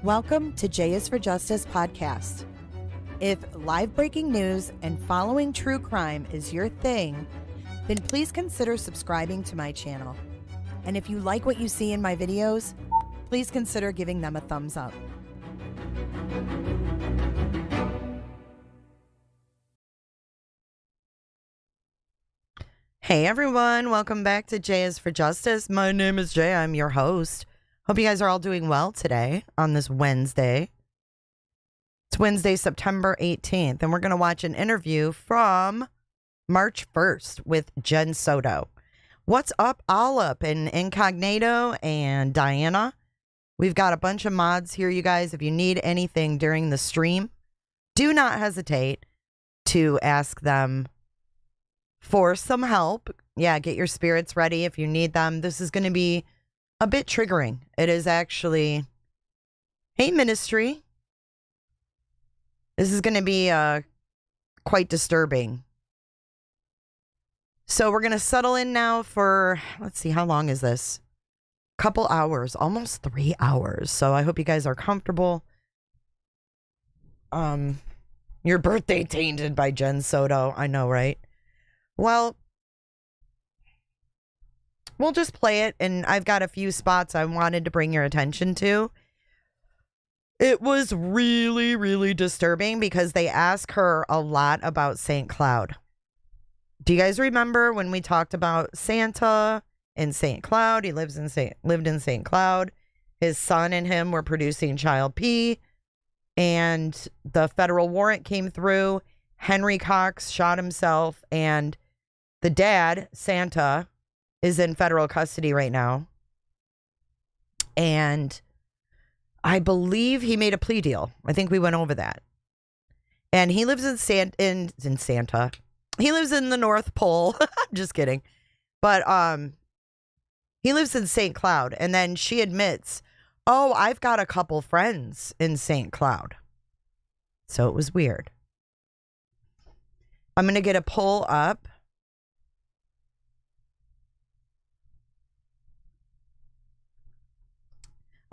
Welcome to J is for Justice podcast. If live breaking news and following true crime is your thing, then please consider subscribing to my channel. And if you like what you see in my videos, please consider giving them a thumbs up. Hey everyone, welcome back to J is for Justice. My name is Jay, I'm your host. Hope you guys are all doing well today on this Wednesday. It's Wednesday, September 18th, and we're going to watch an interview from March 1st with Jenn Soto. What's up, Olip and Incognito and Diana? We've got a bunch of mods here, you guys. If you need anything during the stream, do not hesitate to ask them for some help. Yeah, get your spirits ready if you need them. This is going to be a bit triggering. It is actually, hey, ministry. This is going to be quite disturbing. So we're going to settle in now for, let's see, how long is this? Couple hours, almost 3 hours. So I hope you guys are comfortable. Your birthday tainted by Jenn Soto. I know, right? Well, we'll just play it, and I've got a few spots I wanted to bring your attention to. It was really, really disturbing because they ask her a lot about St. Cloud. Do you guys remember when we talked about Santa in St. Cloud? He lived in St. Cloud. His son and him were producing Child P, and the federal warrant came through. Henry Cox shot himself, and the dad, Santa, is in federal custody right now. And I believe he made a plea deal. I think we went over that. And he lives in Santa. He lives in the North Pole. Just kidding. But he lives in St. Cloud. And then she admits, oh, I've got a couple friends in St. Cloud. So it was weird. I'm going to get a poll up.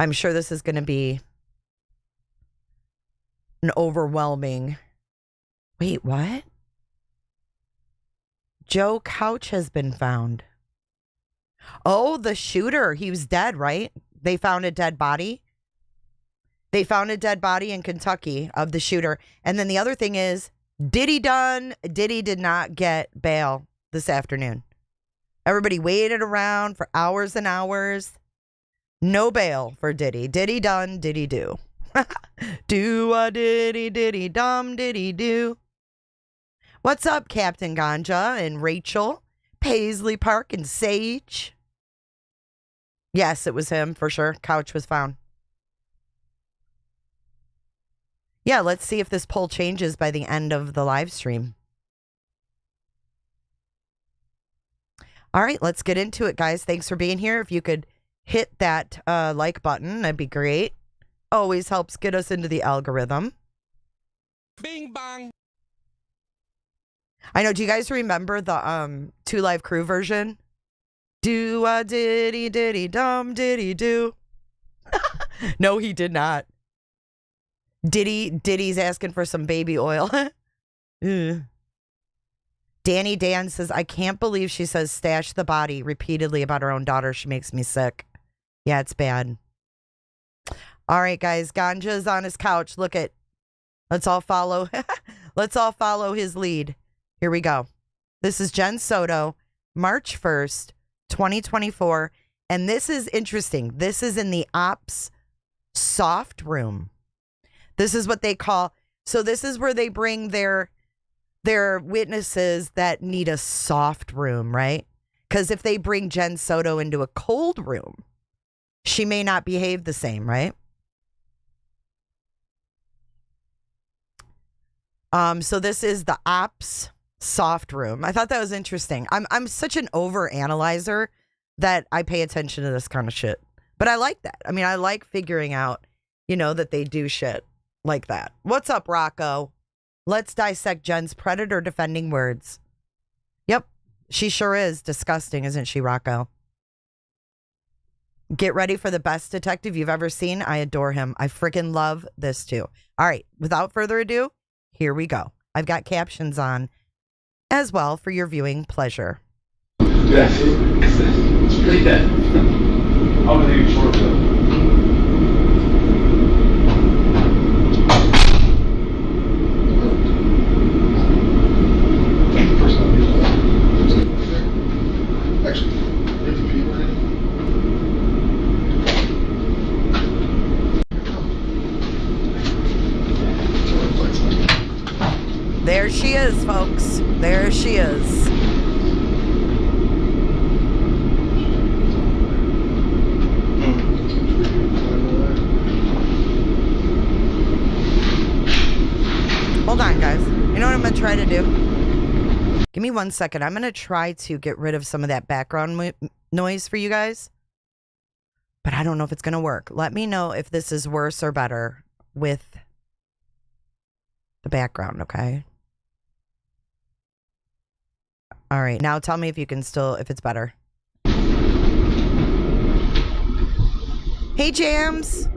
I'm sure this is going to be an overwhelming. Wait, what? Joe Couch has been found. Oh, the shooter. He was dead, right? They found a dead body. They found a dead body in Kentucky of the shooter. And then the other thing is, Diddy did not get bail this afternoon. Everybody waited around for hours and hours. No bail for Diddy. Diddy done, Diddy do. Do a diddy diddy dum diddy do. What's up, Captain Ganja and Rachel, Paisley Park and Sage? Yes, it was him for sure. Couch was found. Yeah, let's see if this poll changes by the end of the live stream. All right, let's get into it, guys. Thanks for being here. If you could hit that like button, that'd be great. Always helps get us into the algorithm. Bing bong. I know. Do you guys remember the 2 Live Crew version? Do a diddy diddy dum diddy do. No, he did not. Diddy's asking for some baby oil. Danny Dan says, I can't believe she says stash the body repeatedly about her own daughter. She makes me sick. Yeah, it's bad. All right, guys. Ganja's on his couch. Look at. Let's all follow. Let's all follow his lead. Here we go. This is Jenn Soto, March 1st, 2024. And this is interesting. This is in the ops soft room. This is what they call. So this is where they bring their witnesses that need a soft room, right? Because if they bring Jenn Soto into a cold room, she may not behave the same, right? So this is the ops soft room. I thought that was interesting. I'm such an over analyzer that I pay attention to this kind of shit. But I like that. I mean, I like figuring out, that they do shit like that. What's up, Rocco? Let's dissect Jen's predator defending words. Yep, she sure is disgusting, isn't she, Rocco? Get ready for the best detective you've ever seen. I adore him. I freaking love this too. All right, without further ado, here we go. I've got captions on as well for your viewing pleasure. Yes, it's pretty dead. I was even short of it. There she is, folks. There she is. Hold on, guys. You know what I'm going to try to do? Give me 1 second. I'm going to try to get rid of some of that background noise for you guys. But I don't know if it's going to work. Let me know if this is worse or better with the background, okay? All right, now tell me if you can still, if it's better. Hey, Jams.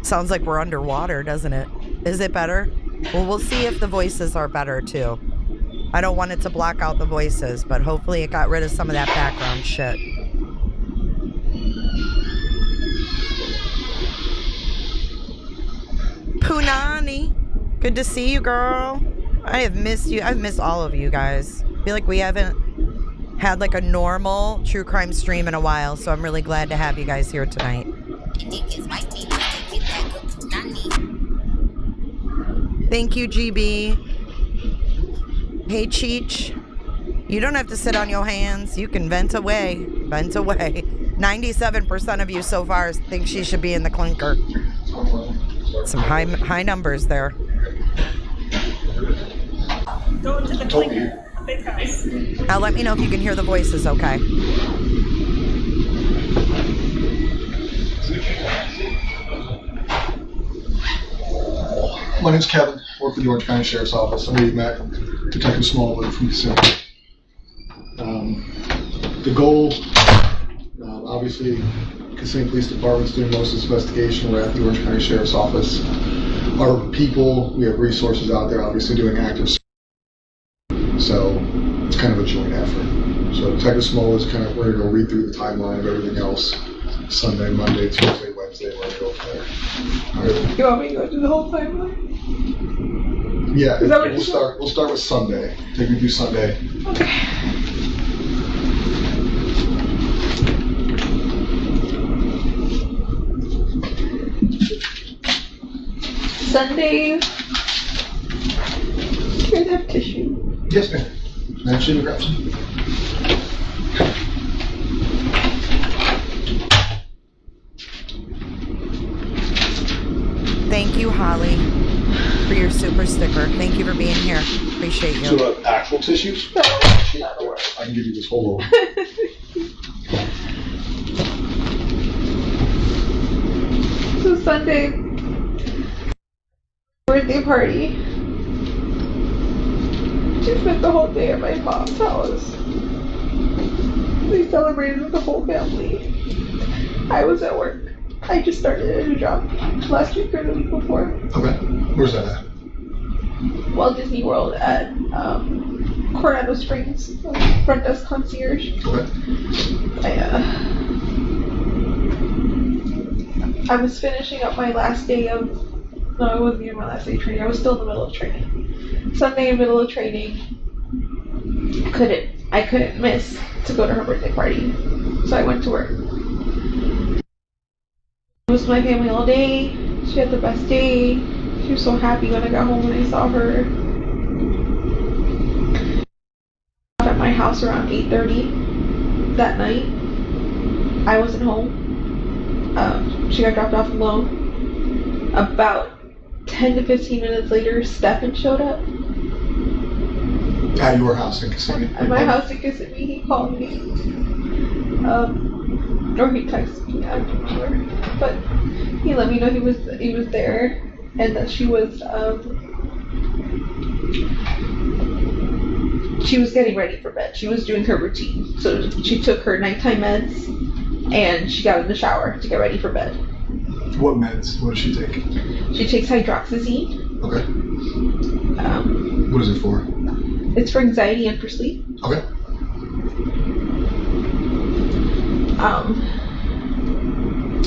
Sounds like we're underwater, doesn't it? Is it better? Well, we'll see if the voices are better, too. I don't want it to block out the voices, but hopefully it got rid of some of that background shit. Punani, good to see you, girl. I have missed you. I've missed all of you guys. I feel like we haven't had like a normal true crime stream in a while, so I'm really glad to have you guys here tonight. Thank you, GB. Hey, Cheech. You don't have to sit on your hands. You can vent away. Vent away. 97% of you so far think she should be in the clinker. Some high numbers there. Go into the clinker. Big house. Now let me know if you can hear the voices, okay? My name's Kevin. I work for the Orange County Sheriff's Office. I'm with Matt, Detective Smallwood from Kissimmee. The goal, obviously, Kissimmee Police Department's doing most of this investigation. We're at the Orange County Sheriff's Office. Our people, we have resources out there, obviously doing active. So it's kind of a joint effort. So Detective Smallwood is kind of ready to read through the timeline of everything else. Sunday, Monday, Tuesday, Wednesday, we're going to go from there. All right. You want me to go through the whole timeline? Yeah, Is that what we'll start with Sunday. Take me through Sunday. Okay. Sunday. Do you guys have tissue? Yes, ma'am. Madam Chief, grab some. Thank you, Holly, for your super sticker. Thank you for being here. Appreciate you. So, actual tissues? No, that'll work. I can give you this whole roll. So Sunday, birthday party. She spent the whole day at my mom's house. They celebrated with the whole family. I was at work. I just started a new job last week or the week before. Okay. Where's that at? Walt Disney World at Coronado Springs, front desk concierge. Okay. I was finishing up my last day of, no, it wasn't even my last day of training. I was still in the middle of training. Sunday in the middle of training, I couldn't miss to go to her birthday party. So I went to work. I was with my family all day. She had the best day. She was so happy when I got home and I saw her. At my house around 8:30 that night. I wasn't home. She got dropped off alone. About 10 to 15 minutes later, Stephen showed up. At your house in Kissimmee? At my house in Kissimmee, he called me. Or he texted me, I'm not sure. But he let me know he was there and that she was getting ready for bed. She was doing her routine. So she took her nighttime meds and she got in the shower to get ready for bed. What meds? What does she take? She takes hydroxyzine. Okay. What is it for? It's for anxiety and for sleep. Okay.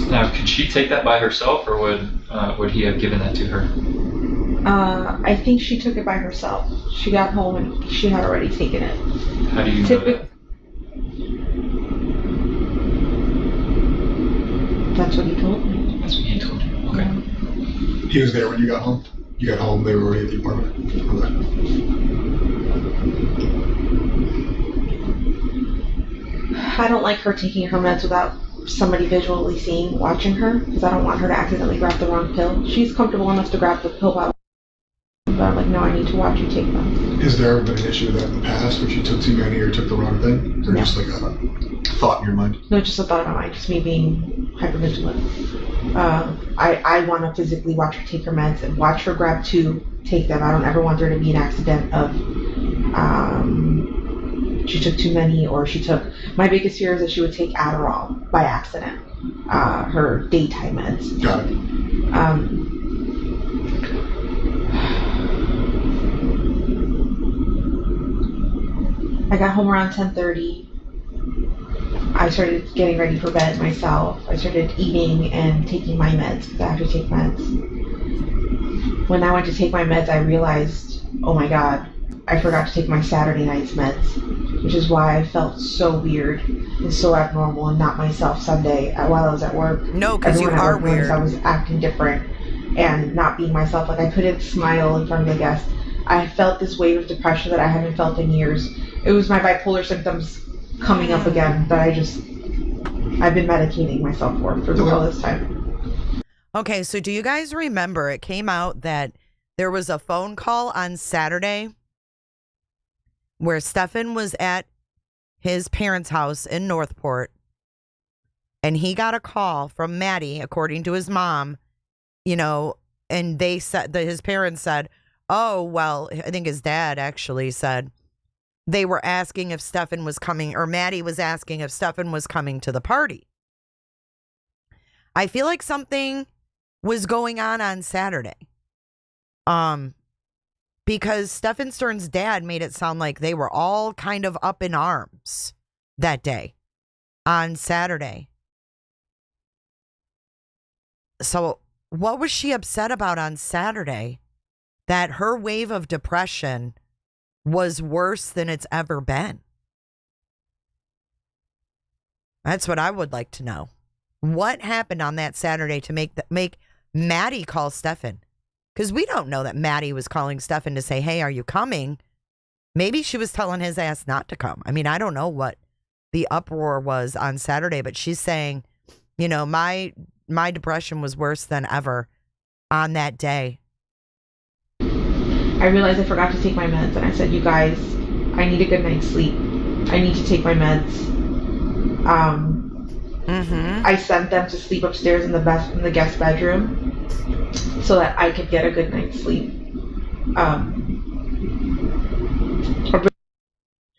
Now, could she take that by herself, or would he have given that to her? I think she took it by herself. She got home and she had already taken it. How do you know that? That's what he told me. That's what he told you. Okay. He was there when you got home? You got home, they were already at the apartment? Okay. I don't like her taking her meds without somebody visually watching her, because I don't want her to accidentally grab the wrong pill. She's comfortable enough to grab the pill bottle, but I'm like, no, I need to watch you take them. Has there ever been an issue with that in the past, where she took too many or took the wrong thing? Or just like a thought in your mind? No, just a thought in my mind, just me being hypervigilant. I want to physically watch her take her meds and watch her grab two, take them. I don't ever want there to be an accident of she took too many, or my biggest fear is that she would take Adderall by accident, her daytime meds. Got it. I got home around 10:30. I started getting ready for bed myself. I started eating and taking my meds, because I have to take meds. When I went to take my meds, I realized, oh my God, I forgot to take my Saturday night's meds, which is why I felt so weird and so abnormal and not myself Sunday while I was at work. No, because you are weird. I was acting different and not being myself. Like, I couldn't smile in front of the guests. I felt this wave of depression that I haven't felt in years. It was my bipolar symptoms coming up again, but I I've been medicating myself for all this time. Okay, so do you guys remember it came out that there was a phone call on Saturday where Stefan was at his parents' house in Northport, and he got a call from Maddie, according to his mom, and they said that his parents said, oh, well, I think his dad actually said they were asking if Stefan was coming, or Maddie was asking if Stefan was coming to the party. I feel like something was going on Saturday. Because Stefan Stern's dad made it sound like they were all kind of up in arms that day on Saturday. So what was she upset about on Saturday? That her wave of depression was worse than it's ever been. That's what I would like to know. What happened on that Saturday to make Maddie call Stefan? Because we don't know that Maddie was calling Stefan to say, hey, are you coming? Maybe she was telling his ass not to come. I mean, I don't know what the uproar was on Saturday, but she's saying, my depression was worse than ever on that day. I realized I forgot to take my meds, and I said, you guys, I need a good night's sleep. I need to take my meds. I sent them to sleep upstairs in the guest bedroom so that I could get a good night's sleep.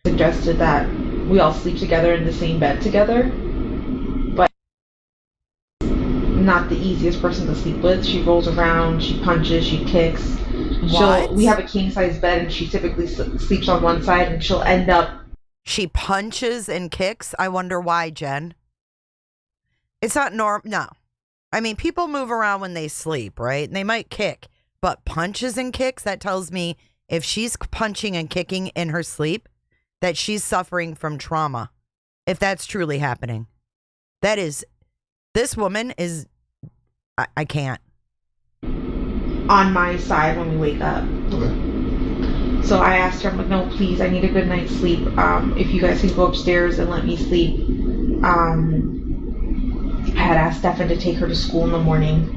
Suggested that we all sleep together in the same bed together, but not the easiest person to sleep with. She rolls around, she punches, she kicks. We have a king size bed, and she typically sleeps on one side, and she'll end up. She punches and kicks. I wonder why, Jen. It's not normal. No. I mean, people move around when they sleep, right? And they might kick, but punches and kicks, that tells me if she's punching and kicking in her sleep, that she's suffering from trauma. If that's truly happening. This woman is, I can't. On my side when we wake up. Okay. So I asked her, I'm like, no, please, I need a good night's sleep. If you guys can go upstairs and let me sleep. I had asked Stefan to take her to school in the morning.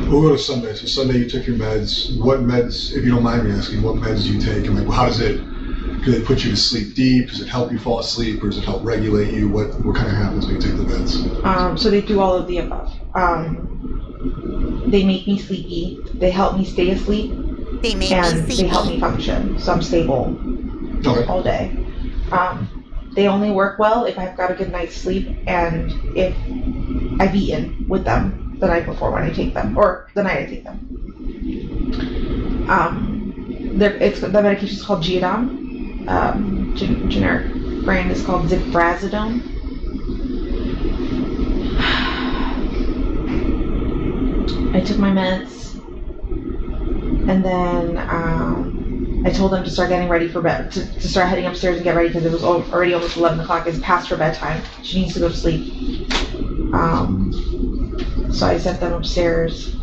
We'll go to Sunday. So Sunday you took your meds. What meds, if you don't mind me asking, what meds do you take? And how does it, do they put you to sleep deep? Does it help you fall asleep, or does it help regulate you? What kind of happens when you take the meds? So they do all of the above. They make me sleepy. They help me stay asleep. They help me function. So I'm stable all day. They only work well if I've got a good night's sleep and if I've eaten with them the night before when I take them, or the night I take them. The medication is called Geodon. Generic brand is called Zifrazidone. I took my meds, and then I told them to start getting ready for bed, to start heading upstairs and get ready because it was already almost 11 o'clock. It's past her bedtime. She needs to go to sleep. So I sent them upstairs.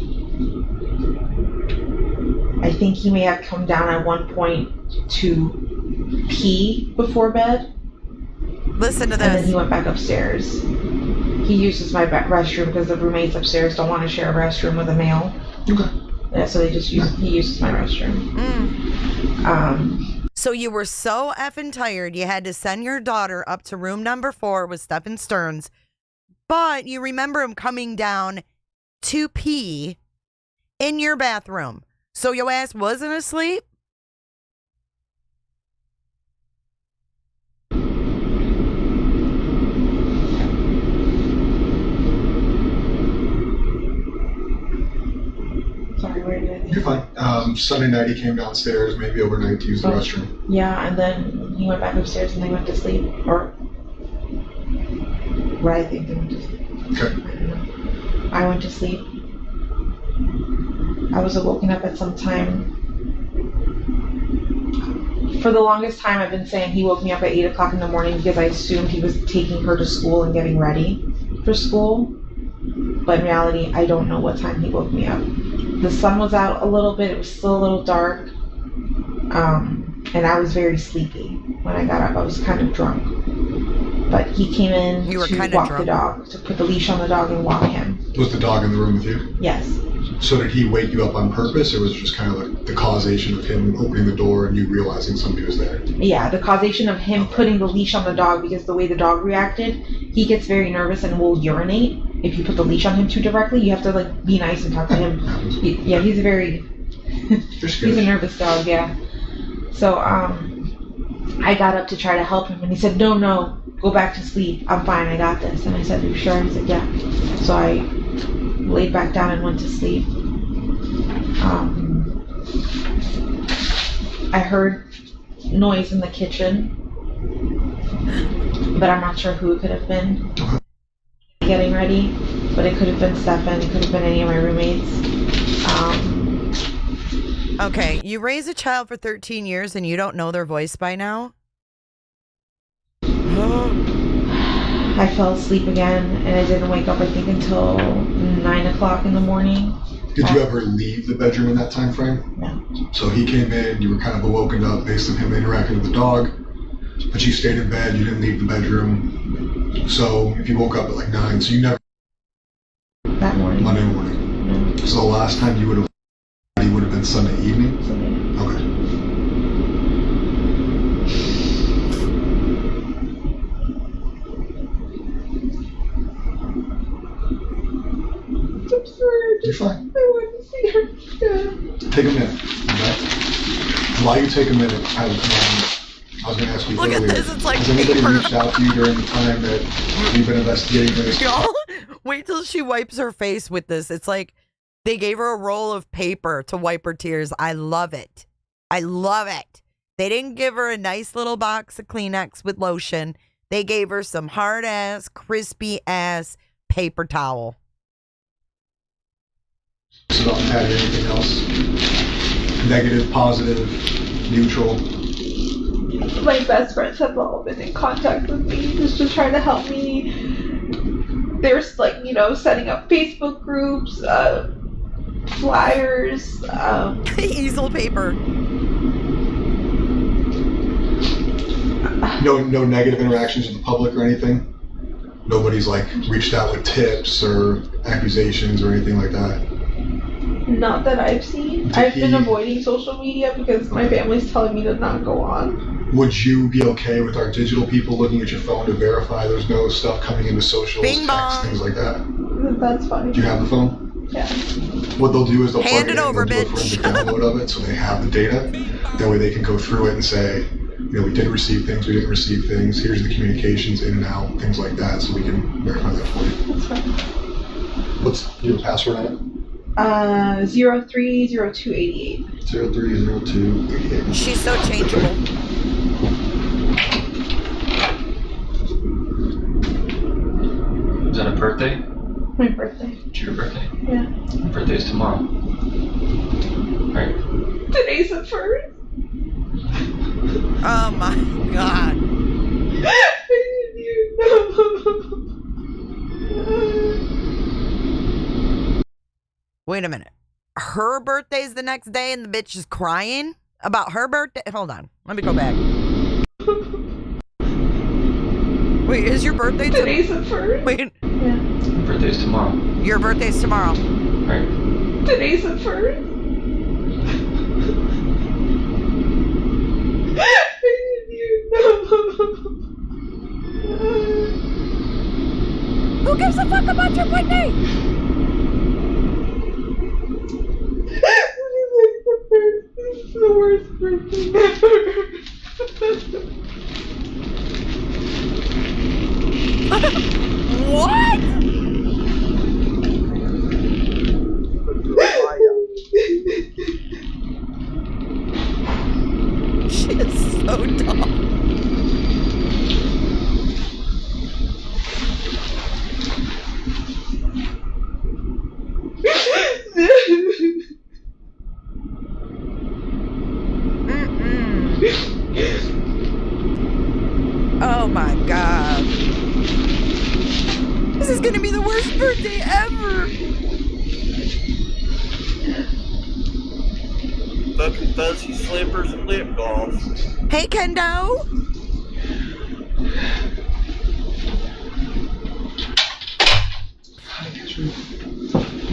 I think he may have come down at one point to pee before bed. Listen to this. And then he went back upstairs. He uses my restroom because the roommates upstairs don't want to share a restroom with a male. Okay. Yeah, so he uses my restroom. So you were so effing tired, you had to send your daughter up to room number 4 with Stefan Stearns, but you remember him coming down to pee in your bathroom. So your ass wasn't asleep? Sorry, where did I think? You're fine. Sunday night he came downstairs, maybe overnight, to use the restroom. Yeah, and then he went back upstairs and they went to sleep. Or what I think they went to sleep. Okay. I don't know. I went to sleep. I was woken up at some time. For the longest time, I've been saying he woke me up at 8 o'clock in the morning because I assumed he was taking her to school and getting ready for school. But in reality, I don't know what time he woke me up. The sun was out a little bit. It was still a little dark. And I was very sleepy. When I got up, I was kind of drunk. But he came in You were to kinda walk drunk. the dog, to put the leash on the dog and walk him. Was the dog in the room with you? Yes. So did he wake you up on purpose, or was it just kind of like the causation of him opening the door and you realizing somebody was there? Yeah, the causation of him putting the leash on the dog, because the way the dog reacted, he gets very nervous and will urinate if you put the leash on him too directly. You have to like be nice and talk to him. Yeah, he's a very he's a nervous dog. Yeah. So I got up to try to help him, and he said, "No, go back to sleep. I'm fine. I got this." And I said, "Are you sure?" He said, "Yeah." So I laid back down and went to sleep. I heard noise in the kitchen, but I'm not sure who it could have been. Getting ready, but it could have been Stefan. It could have been any of my roommates. Okay, you raise a child for 13 years and you don't know their voice by now? I fell asleep again, and I didn't wake up, I think, until 9 o'clock in the morning. Did you ever leave the bedroom in that time frame? No. So he came in, you were kind of awoken up based on him interacting with the dog, but you stayed in bed, you didn't leave the bedroom. So if you woke up at like 9, so you never... That morning. Monday morning. No. So the last time you would have been Sunday evening? Sunday. Okay. I'm sorry. You're fine. I want to see her. Yeah. Take a minute, okay? While you take a minute, I was going to ask you Look at earlier, this, it's like has anybody paper. reached out to you during the time that you've been investigating this? Y'all, wait till she wipes her face with this. It's like they gave her a roll of paper to wipe her tears. I love it. I love it. They didn't give her a nice little box of Kleenex with lotion. They gave her some hard-ass, crispy-ass paper towel. So Patty, anything else? Negative, positive, neutral? My best friends have all been in contact with me, just trying to help me. There's like, setting up Facebook groups, flyers, Easel paper. No negative interactions with the public or anything? Nobody's like reached out with tips or accusations or anything like that? Not that I've seen. I've been avoiding social media because my family's telling me to not go on. Would you be okay with our digital people looking at your phone to verify there's no stuff coming into socials, Bing texts, bong. things like that? That's fine. Do you have the phone? Yeah. What they'll do is they'll Hand plug it in over, and they'll do a bitch. forensic download of it so they have the data. That way they can go through it and say, we did receive things, we didn't receive things, here's the communications in and out, things like that, so we can verify that for you. That's fine. What's your password on it? 030288. 030288. She's so changeable. Is that a birthday? My birthday. It's your birthday? Yeah. My birthday's tomorrow. Right. Today's the first. Oh my God. I didn't know. Wait a minute. Her birthday's the next day and the bitch is crying about her birthday? Hold on. Let me go back. Wait, is your birthday Today's the first. Wait, Yeah. My birthday's tomorrow. your birthday's tomorrow. Right. Today's the first. I didn't know. Who gives a fuck about your birthday? This is the worst birthday What? She is so dumb. Oh my God. This is gonna be the worst birthday ever. Fucking fuzzy slippers and lip gloss. Hey, Kendo.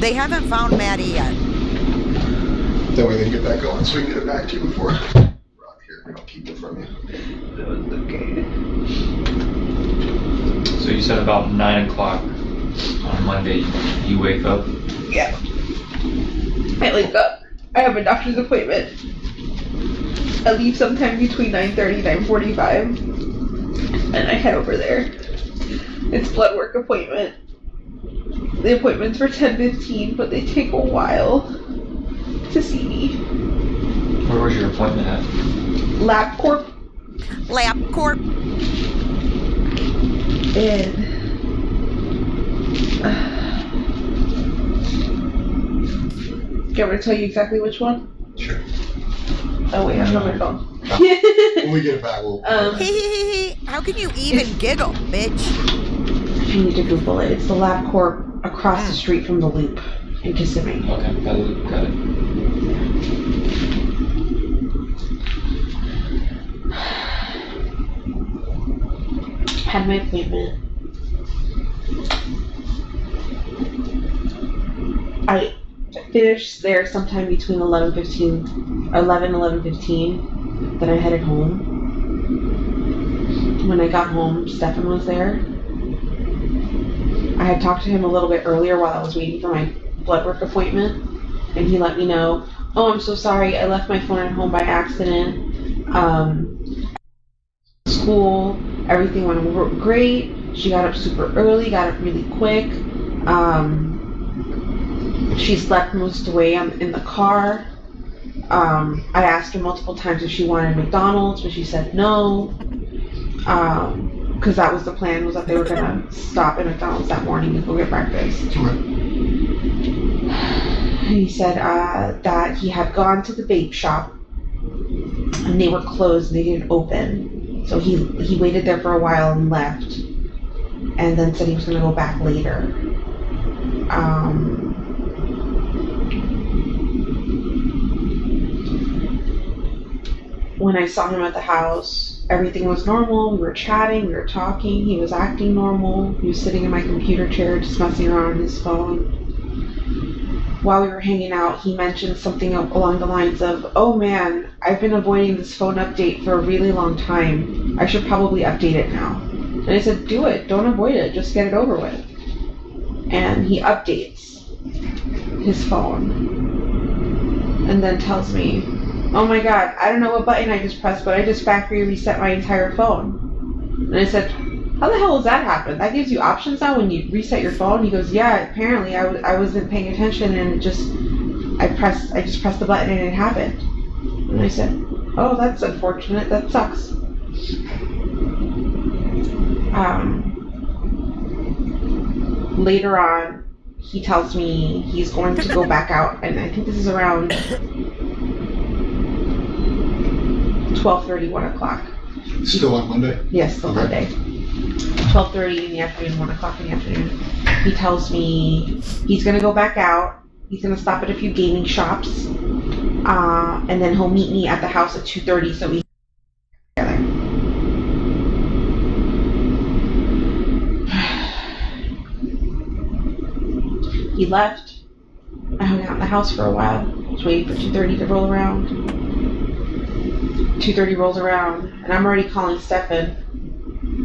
They haven't found Maddie yet. That way they can get that going so we can get it back to you before we're out here. We don't keep it from you. Okay. So you said about 9 o'clock on Monday you wake up. Yeah. I wake up. I have a doctor's appointment. I leave sometime between 9:30 and 9:45. And I head over there. It's blood work appointment. The appointment's for 10:15, but they take a while to see me. Where was your appointment at? LabCorp. LabCorp. And do you want me to tell you exactly which one? Sure. Oh wait, I have it on my phone. When we get it back, we'll. How can you even giggle, bitch? If you need to Google it, it's the LabCorp across the street from the Loop in Kissimmee. Okay, got it. Had my appointment. I finished there sometime between 11:15. Then I headed home. When I got home, Stefan was there. I had talked to him a little bit earlier while I was waiting for my blood work appointment, and he let me know, "Oh, I'm so sorry, I left my phone at home by accident. School, everything went great. She got up super early, got up really quick. She slept most of the way in the car. I asked her multiple times if she wanted McDonald's, but she said no. Because that was the plan, was that they were gonna stop at McDonald's that morning to go get breakfast. He said that he had gone to the vape shop and they were closed and they didn't open. So he waited there for a while and left, and then said he was gonna go back later. When I saw him at the house, everything was normal. We were chatting, we were talking, he was acting normal. He was sitting in my computer chair just messing around on his phone. While we were hanging out, he mentioned something along the lines of, "Oh man, I've been avoiding this phone update for a really long time. I should probably update it now." And I said, "Do it, don't avoid it, just get it over with." And he updates his phone and then tells me, "Oh my god, I don't know what button I just pressed, but I just factory reset my entire phone." And I said, "How the hell does that happen? That gives you options now when you reset your phone?" He goes, "Yeah, apparently I wasn't paying attention and I just pressed the button and it happened." And I said, "Oh, that's unfortunate, that sucks." Later on, he tells me he's going to go back out, and I think this is around 12:30, 1 o'clock. Still on Monday? Yes, still Monday. 12:30 in the afternoon, 1 o'clock in the afternoon. He tells me he's going to go back out. He's going to stop at a few gaming shops. And then he'll meet me at the house at 2:30 so we can get together. He left. I hung out in the house for a while. I was waiting for 2:30 to roll around. 2:30 rolls around, and I'm already calling Stefan,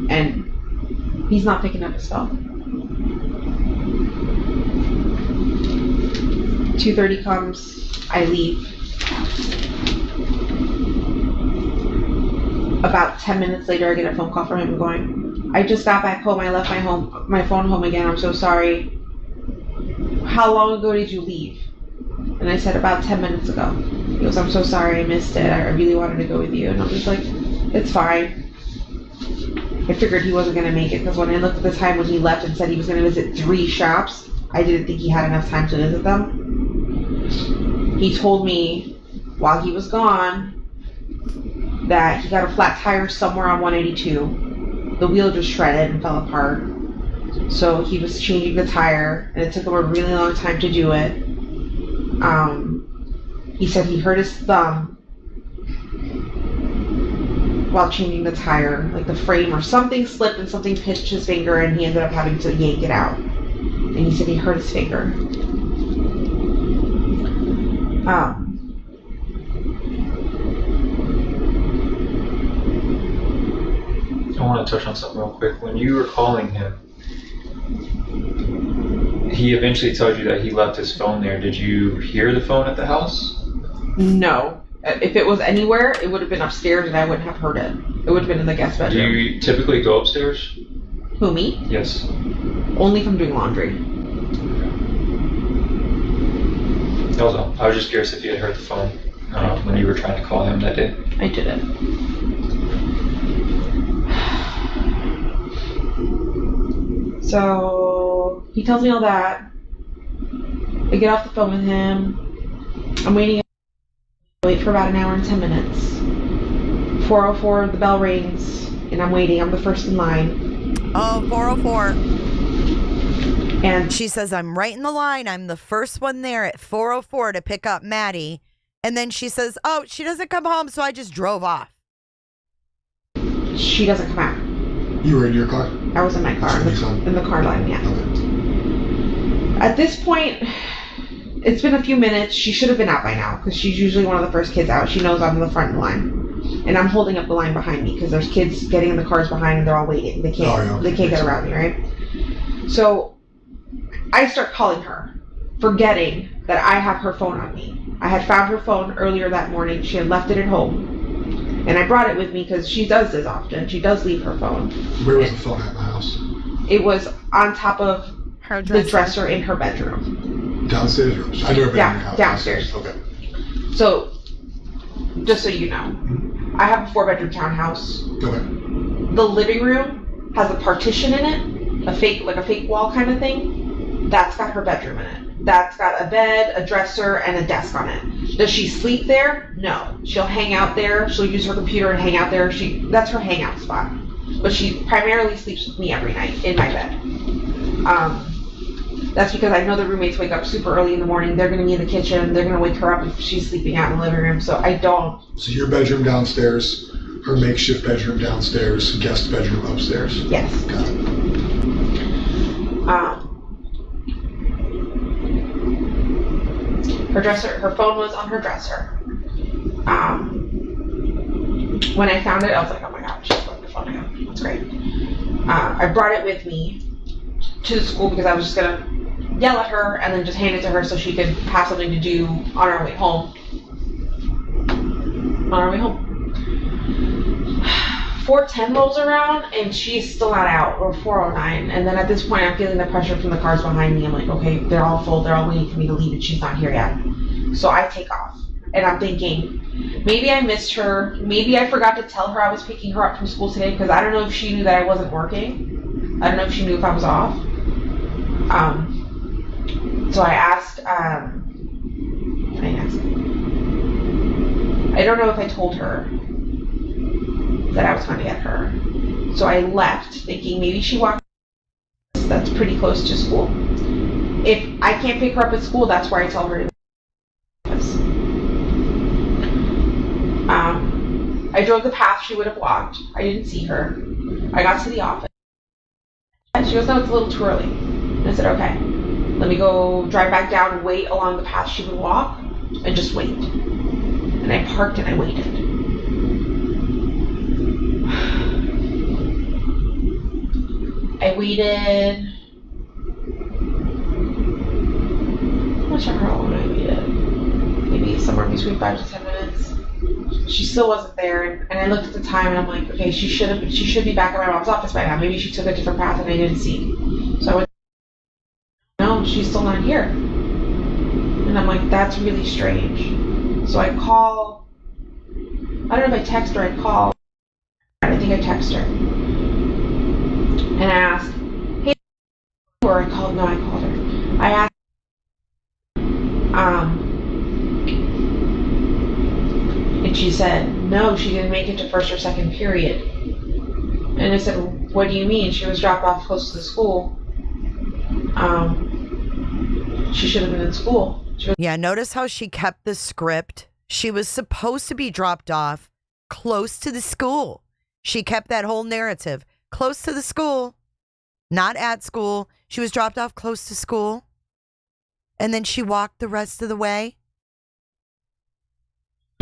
and he's not picking up his phone. 2:30 comes, I leave. About 10 minutes later, I get a phone call from him going, "I just got back home. I left my phone home again. I'm so sorry. How long ago did you leave?" And I said, "About 10 minutes ago." He goes, "I'm so sorry, I missed it. I really wanted to go with you." And I was like, "It's fine." I figured he wasn't going to make it because when I looked at the time when he left and said he was going to visit 3 shops, I didn't think he had enough time to visit them. He told me while he was gone that he got a flat tire somewhere on 182. The wheel just shredded and fell apart. So he was changing the tire, and it took him a really long time to do it. He said he hurt his thumb while changing the tire, like the frame or something slipped and something pinched his finger, and he ended up having to yank it out. and he said he hurt his finger. I want to touch on something real quick. When you were calling him, he eventually told you that he left his phone there. Did you hear the phone at the house? No. If it was anywhere, it would have been upstairs and I wouldn't have heard it. It would have been in the guest Do bedroom. you typically go upstairs? Who, me? Yes. Only if I'm doing laundry. That was all. I was just curious if you had heard the phone when you were trying to call him that day. I didn't. So he tells me all that. I get off the phone with him. I'm waiting. I wait for about an hour and 10 minutes. 4:04, the bell rings, and I'm waiting. I'm the first in line. Oh, 404. And She says, I'm right in the line. I'm the first one there at 404 to pick up Maddie. And then she says, oh, she doesn't come home, so I just drove off. she doesn't come out. You were in your car? I was in my car, in the car line, yeah. Okay. At this point, it's been a few minutes. She should have been out by now because she's usually one of the first kids out. She knows I'm in the front line. And I'm holding up the line behind me because there's kids getting in the cars behind and they're all waiting. They can't get around me, right? So I start calling her, forgetting that I have her phone on me. I had found her phone earlier that morning. She had left it at home. And I brought it with me because she does this often. She does leave her phone. Where was the phone at my house? It was on top of Her the dresser in her bedroom. Downstairs or I never been in your house. Downstairs. Okay. So, just so you know, I have a 4-bedroom townhouse. Okay. The living room has a partition in it, a fake wall kind of thing. That's got her bedroom in it. That's got a bed, a dresser, and a desk on it. Does she sleep there? No. She'll hang out there. She'll use her computer and hang out there. That's her hangout spot. But she primarily sleeps with me every night in my bed. That's because I know the roommates wake up super early in the morning. They're going to be in the kitchen. They're going to wake her up if she's sleeping out in the living room. So I don't. So your bedroom downstairs, her makeshift bedroom downstairs, guest bedroom upstairs. Yes. Got it. Her phone was on her dresser. When I found it, I was like, oh my god, she's putting her phone again. That's great. I brought it with me to the school because I was just going to yell at her and then just hand it to her so she could have something to do on our way home. 4:10 rolls around and she's still not out, or 4:09, and then at this point I'm feeling the pressure from the cars behind me. I'm like, okay, they're all full, they're all waiting for me to leave and she's not here yet. So I take off and I'm thinking, maybe I missed her, maybe I forgot to tell her I was picking her up from school today because I don't know if she knew that I wasn't working. I don't know if she knew if I was off. So I asked, I don't know if I told her that I was going to get her. So I left thinking maybe she walked. That's pretty close to school. If I can't pick her up at school, that's where I tell her to go. I drove the path she would have walked. I didn't see her. I got to the office. And she goes, no, it's a little too early. And I said, okay. Let me go drive back down and wait along the path she would walk and just wait. And I parked and I waited. I waited. I'm not sure how long I waited. Maybe somewhere between 5 to 10 minutes. She still wasn't there, and I looked at the time and I'm like, okay, she should be back at my mom's office by now. Maybe she took a different path and I didn't see. So I went, no, she's still not here. And I'm like, that's really strange. So I call, I don't know if I text or I call. I think I text her. And I asked, hey, or I called her. I asked, and she said, no, she didn't make it to first or second period. And I said, what do you mean? She was dropped off close to the school. She should have been in school. Yeah, notice how she kept the script. She was supposed to be dropped off close to the school. She kept that whole narrative. Close to the school, not at school. She was dropped off close to school, and then she walked the rest of the way.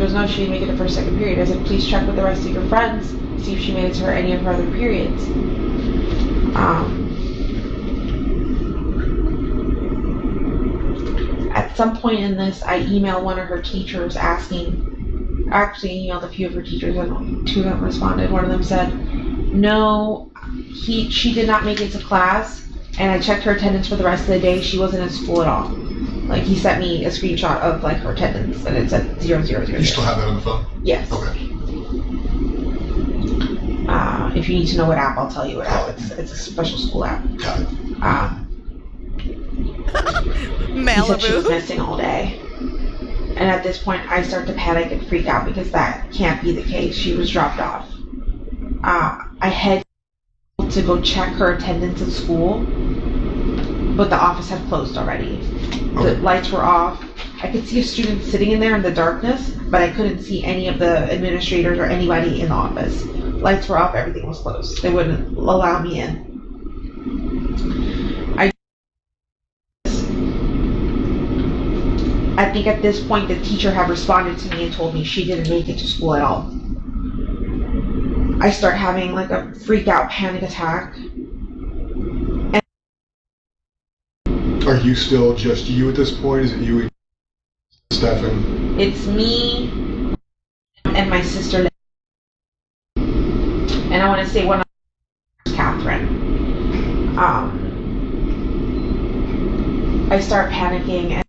She goes, no, she didn't make it the first, second period. I said, please check with the rest of your friends, see if she made it to any of her other periods. At some point in this, I emailed one of her teachers asking, actually emailed a few of her teachers and two of them responded. One of them said, no, she did not make it to class, and I checked her attendance for the rest of the day. She wasn't in school at all. Like, he sent me a screenshot of like her attendance, and it said 0, 0, 0. You still have that on the phone? Yes. Okay. If you need to know what app, I'll tell you what app. It's a special school app. Got it. He said she was Malibu. missing all day. And at this point, I start to panic and freak out because that can't be the case. She was dropped off. I had to go check her attendance at school, but the office had closed already. The lights were off. I could see a student sitting in there in the darkness, but I couldn't see any of the administrators or anybody in the office. Lights were off, everything was closed. They wouldn't allow me in. I think at this point the teacher had responded to me and told me she didn't make it to school at all. I start having like a freak out panic attack. Are you still just you at this point? Is it you and Stefan? It's me and my sister. And I want to say one of them is Catherine. I start panicking.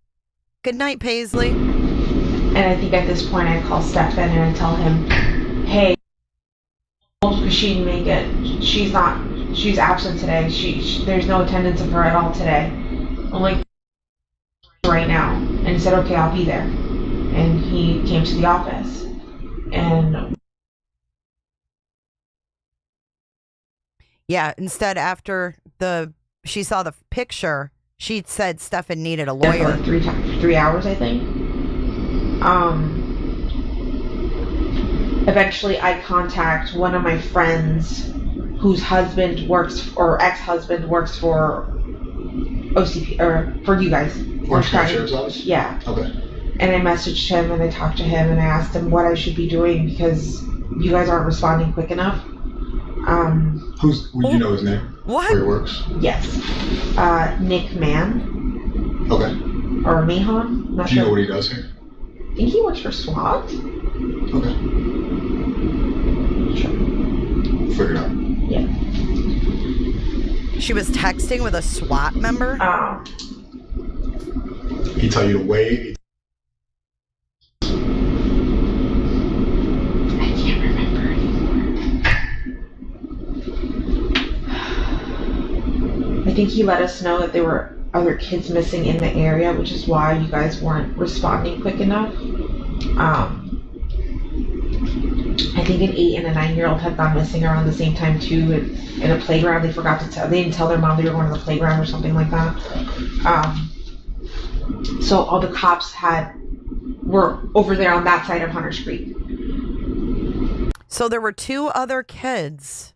Good night, Paisley. And I think at this point I call Stefan and I tell him, hey, because she didn't make it. She's absent today. There's no attendance of her at all today. I'm like, right now. And he said, okay, I'll be there. And he came to the office. And Yeah, instead after she saw the picture, she said Stefan needed a lawyer. for like 3 hours, I think. Eventually, I contact one of my friends whose husband works, or ex-husband works for OCP, or for you guys. Orange County Sheriff's Office? Yeah. Okay. And I messaged him and I talked to him and I asked him what I should be doing because you guys aren't responding quick enough. Would you know his name? What? Where he works? Yes. Nick Mann. Okay. Or Mahon. Not Do you sure. know what he does here? I think he works for SWAT. Okay. Sure. Figure it out. Yeah. She was texting with a SWAT member? He tell you to wait. I can't remember anymore. I think he let us know that there were other kids missing in the area, which is why you guys weren't responding quick enough. I think an 8 and a 9-year-old had gone missing around the same time too. In a playground, they forgot to tell. They didn't tell their mom they were going to the playground or something like that. So all the cops were over there on that side of Hunters Creek. So there were 2 other kids.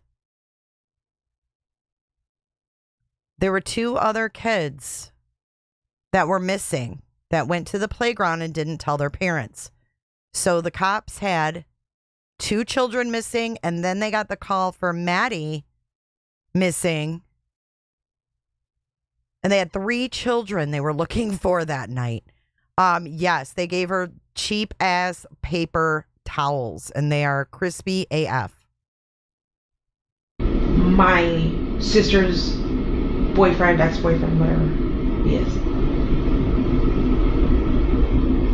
There were 2 other kids that were missing that went to the playground and didn't tell their parents. So the cops had 2 children missing, and then they got the call for Maddie missing. And they had 3 children they were looking for that night. Yes, they gave her cheap ass paper towels, and they are crispy AF. My sister's boyfriend, ex-boyfriend, whatever he is,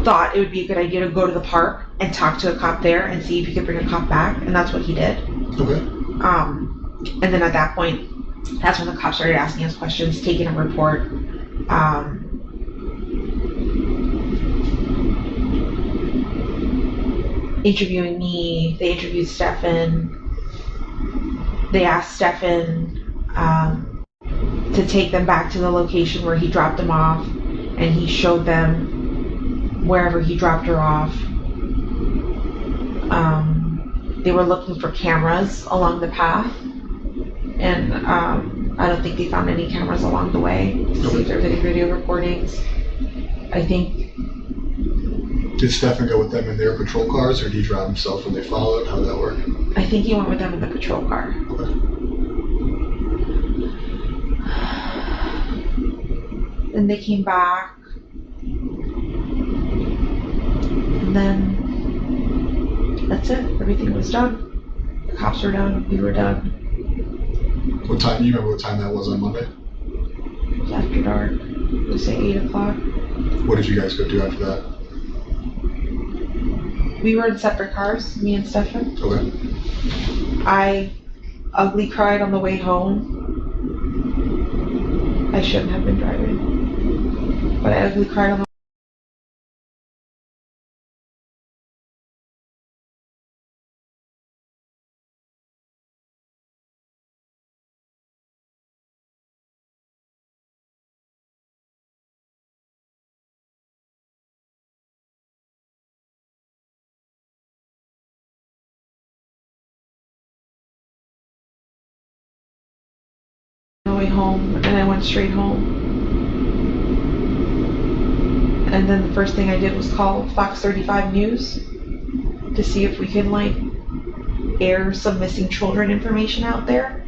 thought it would be a good idea to go to the park and talk to a cop there and see if he could bring a cop back, and that's what he did. Okay. And then at that point, that's when the cops started asking us questions, taking a report. Interviewing me. They interviewed Stefan. They asked Stefan to take them back to the location where he dropped them off, and he showed them wherever he dropped her off. They were looking for cameras along the path, and I don't think they found any cameras along the way to see if there's any video recordings. I think. Did Stefan go with them in their patrol cars, or did he drive himself when they followed? How did that work? I think he went with them in the patrol car. Okay. Then they came back. And then that's it. Everything was done. The cops were done. We were done. What time? Do you remember what time that was on Monday? It was after dark. It was say 8 o'clock. What did you guys go do after that? We were in separate cars, me and Stefan. Okay. I ugly cried on the way home. I shouldn't have been driving. But I ugly cried on the way home, and I went straight home. And then the first thing I did was call Fox 35 News to see if we can like air some missing children information out there.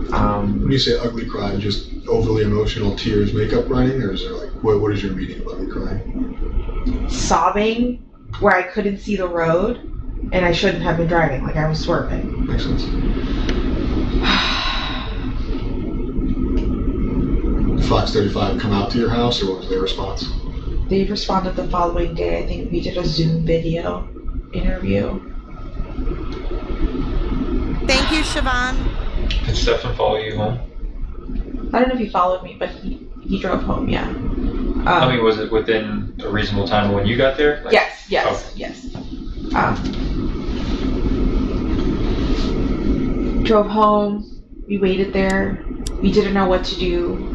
When you say ugly cry, just overly emotional tears, makeup running, or is there like what is your meaning of ugly crying? Sobbing where I couldn't see the road and I shouldn't have been driving, like I was swerving. Makes sense. Fox 35 come out to your house, or what was their response? They responded the following day. I think we did a Zoom video interview. Thank you, Siobhan. Did Stefan follow you home? I don't know if he followed me, but he drove home, yeah. I mean, was it within a reasonable time when you got there? Like, yes. okay. Drove home. We waited there. We didn't know what to do.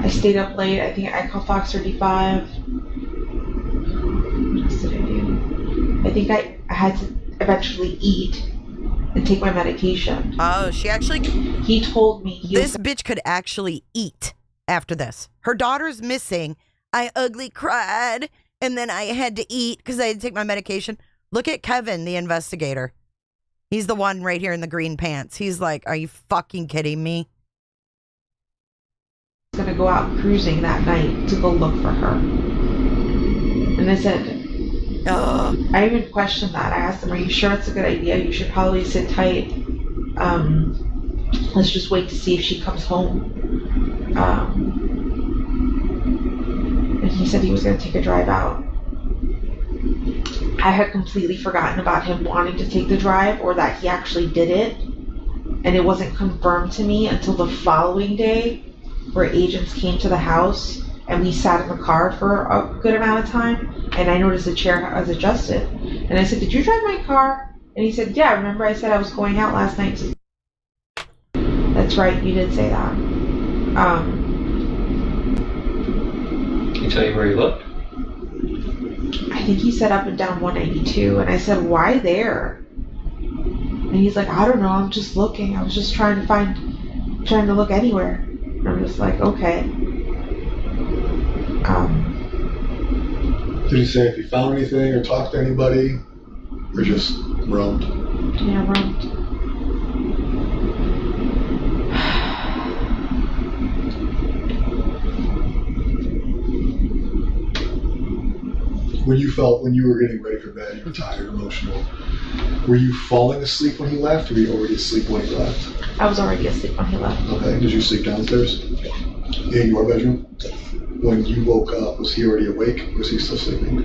I stayed up late. I think I called Fox 35. What else did I do? I think I had to eventually eat and take my medication. Oh, she actually... He told me This bitch could actually eat after this. Her daughter's missing. I ugly cried, and then I had to eat because I had to take my medication. Look at Kevin, the investigator. He's the one right here in the green pants. He's like, are you fucking kidding me? going to go out cruising that night to go look for her. And I said, I even questioned that. I asked him, are you sure it's a good idea? You should probably sit tight. Let's just wait to see if she comes home. And he said he was going to take a drive out. I had completely forgotten about him wanting to take the drive, or that he actually did it. And it wasn't confirmed to me until the following day, where agents came to the house and we sat in the car for a good amount of time, and I noticed the chair was adjusted. And I said, did you drive my car? And he said, yeah, remember I said I was going out last night to... That's right, you did say that. Can he tell you where he looked? I think he said up and down 192, and I said, why there? And he's like, I don't know, I'm just looking. I was just trying to look anywhere. And I'm just like, okay. Did he say if he found anything or talked to anybody, or just roamed? Yeah, roamed. When you were getting ready for bed, you were tired, emotional, were you falling asleep when he left, or were you already asleep when he left? I was already asleep when he left. Okay, did you sleep downstairs? In your bedroom? When you woke up, was he already awake, or was he still sleeping?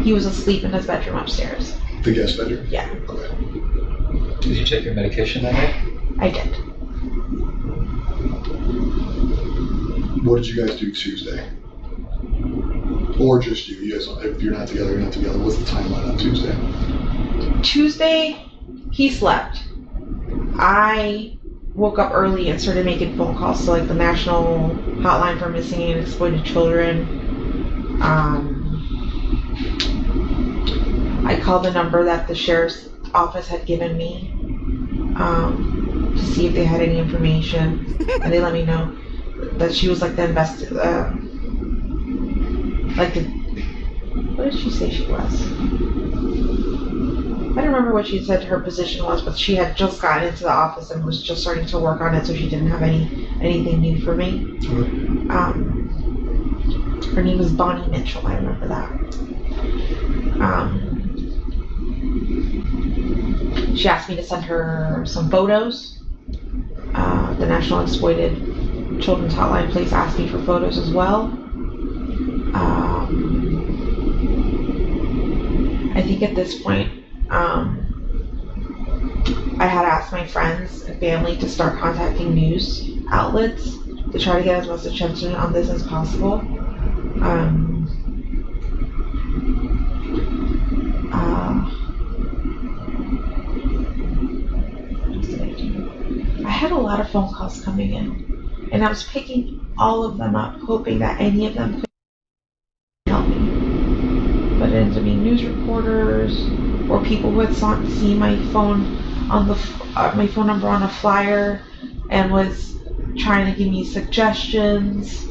He was asleep in his bedroom upstairs. The guest bedroom? Yeah. Okay. Did you take your medication that night? I did. What did you guys do Tuesday? Or just you? You guys, if you're not together, you're not together. What's the timeline on Tuesday? Tuesday, he slept. I woke up early and started making phone calls to like the National Hotline for Missing and Exploited Children. I called the number that the sheriff's office had given me to see if they had any information, and they let me know that she was like the what did she say she was? I don't remember what she said her position was, but she had just gotten into the office and was just starting to work on it, so she didn't have anything new for me. Her name was Bonnie Mitchell, I remember that. She asked me to send her some photos. The National Exploited Children's Hotline place asked me for photos as well. I think at this point, I had asked my friends and family to start contacting news outlets to try to get as much attention on this as possible. I had a lot of phone calls coming in, and I was picking all of them up, hoping that any of them could help me. But it ended up being news reporters or people who had seen my phone on my phone number on a flyer and was trying to give me suggestions.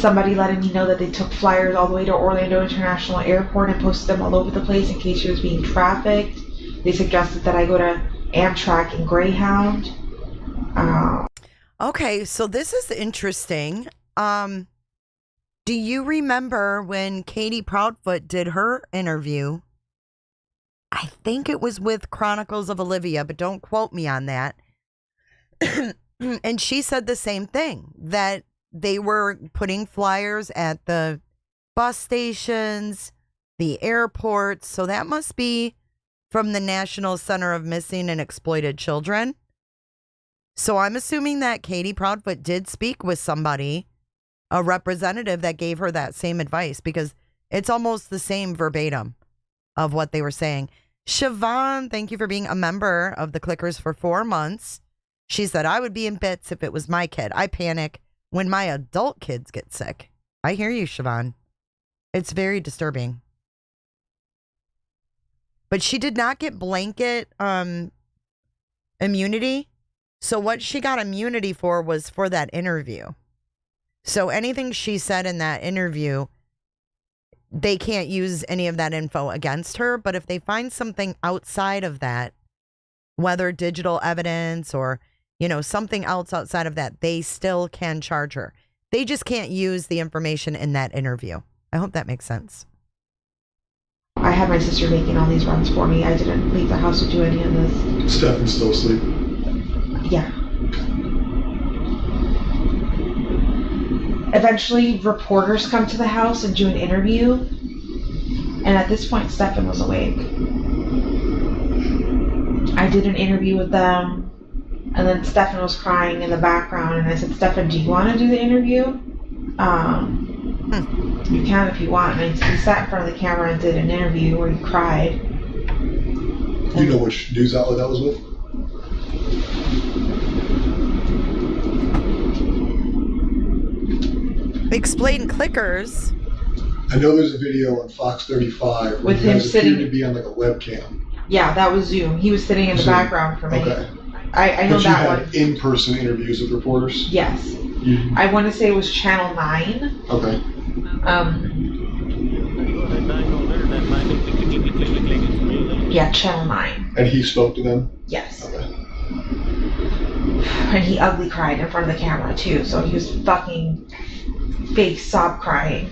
Somebody letting me know that they took flyers all the way to Orlando International Airport and posted them all over the place in case she was being trafficked. They suggested that I go to Amtrak and Greyhound. Okay, so this is interesting. Do you remember when Katie Proudfoot did her interview? I think it was with Chronicles of Olivia, but don't quote me on that. And she said the same thing, that they were putting flyers at the bus stations, the airports. So that must be from the National Center of Missing and Exploited Children. So I'm assuming that Katie Proudfoot did speak with somebody, a representative that gave her that same advice, because it's almost the same verbatim of what they were saying. Siobhan, thank you for being a member of the Clickers for 4 months. She said, I would be in bits if it was my kid. I panic when my adult kids get sick. I hear you, Siobhan. It's very disturbing. But she did not get blanket immunity. So what she got immunity for was for that interview. So anything she said in that interview, they can't use any of that info against her. But if they find something outside of that, whether digital evidence or, something else outside of that, they still can charge her. They just can't use the information in that interview. I hope that makes sense. I had my sister making all these runs for me. I didn't leave the house to do any of this. Stefan's still asleep. Yeah. Eventually, reporters come to the house and do an interview. And at this point, Stefan was awake. I did an interview with them. And then Stefan was crying in the background. And I said, Stefan, do you want to do the interview? You can if you want. And he sat in front of the camera and did an interview where he cried. Do you know which news outlet that was with? Explain Clickers. I know there's a video on Fox 35 where With he him appeared sitting- to be on like a webcam. Yeah, that was Zoom. He was sitting in the Zoom. background for me. Okay. I know But you that had one. in-person interviews with reporters? Yes. You, I want to say it was Channel 9. okay. Yeah, Channel 9. And he spoke to them? Yes. Okay. And he ugly cried in front of the camera too, so he was fucking fake sob crying.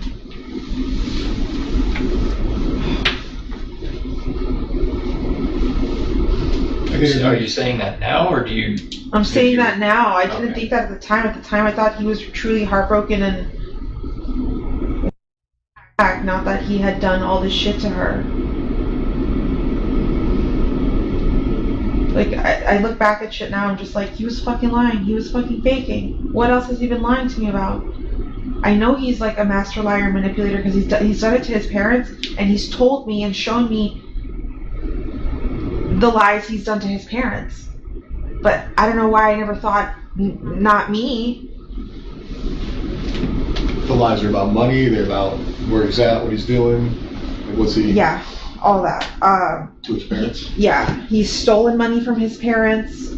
So are you saying that now, or do you? I'm saying that now. I didn't Okay. think that at the time. At the time, I thought he was truly heartbroken and not that he had done all this shit to her. Like, I look back at shit now, I'm just like, he was fucking lying. He was fucking faking. What else has he been lying to me about? I know he's like a master liar and manipulator because he's done it to his parents, and he's told me and shown me the lies he's done to his parents. But I don't know why I never thought, not me. The lies are about money, they're about where he's at, what he's doing. Was he? Yeah, all that. To his parents? Yeah, he's stolen money from his parents.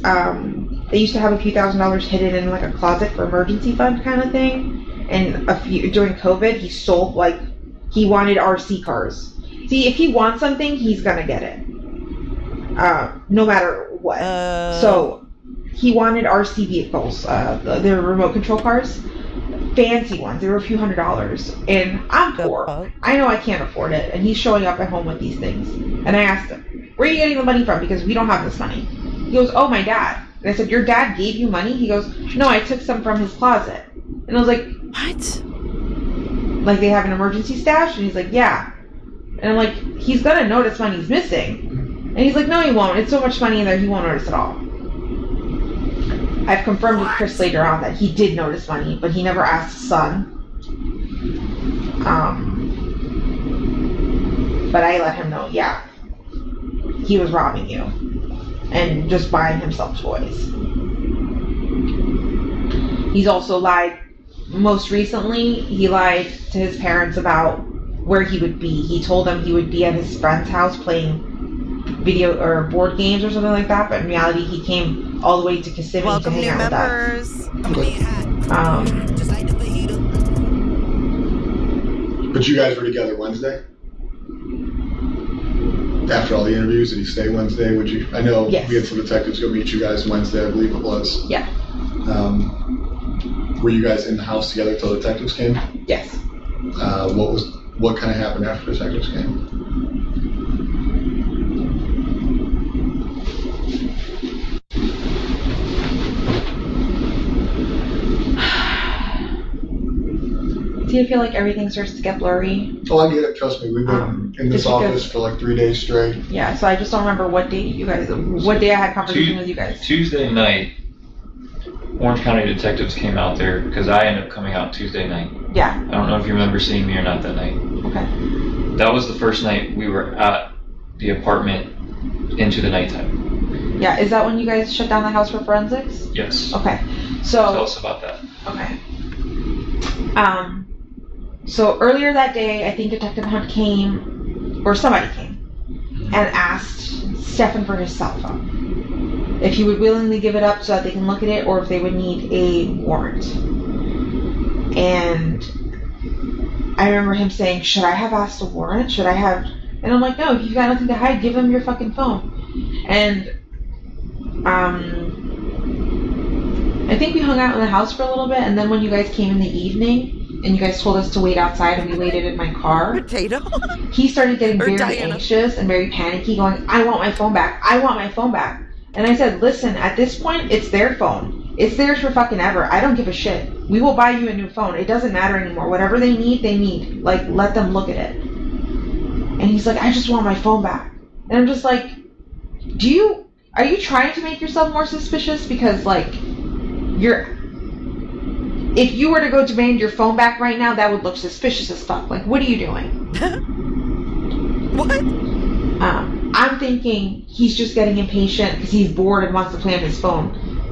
They used to have a few $1,000s hidden in like a closet for emergency fund kind of thing. And during COVID, he stole, like, he wanted RC cars. See, if he wants something, he's gonna get it. No matter what. So he wanted RC vehicles, the remote control cars. Fancy ones. They were a few $100s. And I'm poor. I know I can't afford it. And he's showing up at home with these things. And I asked him, where are you getting the money from? Because we don't have this money. He goes, oh, my dad. And I said, your dad gave you money? He goes, no, I took some from his closet. And I was like, what? Like they have an emergency stash? And he's like, yeah. And I'm like, he's gonna notice money's missing. And he's like, no, he won't. It's so much money in there, he won't notice at all. I've confirmed with Chris later on that he did notice money, but he never asked his son. But I let him know, yeah, he was robbing you and just buying himself toys. He's also lied. Most recently, he lied to his parents about where he would be. He told them he would be at his friend's house playing video or board games or something like that, but in reality, he came all the way to Kissimmee to hang out with us. But you guys were together Wednesday? After all the interviews, did he stay Wednesday? Would you? I know yes. We had some detectives go meet you guys Wednesday, I believe it was. Yeah. Were you guys in the house together till detectives came? Yes. What kind of happened after detectives came? See, I feel like everything starts to get blurry. Oh, I get it. Trust me. We've been in this office for like 3 days straight. Yeah, so I just don't remember what day I had conversation with you guys. Tuesday night, Orange County detectives came out there because I ended up coming out Tuesday night. Yeah. I don't know if you remember seeing me or not that night. Okay. That was the first night we were at the apartment into the nighttime. Yeah, is that when you guys shut down the house for forensics? Yes. Okay. So tell us about that. Okay. So earlier that day, I think Detective Hunt came, or somebody came, and asked Stefan for his cell phone. If he would willingly give it up so that they can look at it, or if they would need a warrant. And I remember him saying, should I have asked a warrant? Should I have? And I'm like, no, if you've got nothing to hide, give him your fucking phone. And I think we hung out in the house for a little bit, and then when you guys came in the evening, and you guys told us to wait outside, and we waited in my car, Potato. he started getting very Diana. anxious and very panicky, going, I want my phone back. I want my phone back. And I said, listen, at this point, it's their phone. It's theirs for fucking ever. I don't give a shit. We will buy you a new phone. It doesn't matter anymore. Whatever they need, they need. Like, let them look at it. And he's like, I just want my phone back. And I'm just like, are you trying to make yourself more suspicious? Because, like, if you were to go demand your phone back right now, that would look suspicious as fuck. Like, what are you doing? What? I'm thinking he's just getting impatient because he's bored and wants to play on his phone.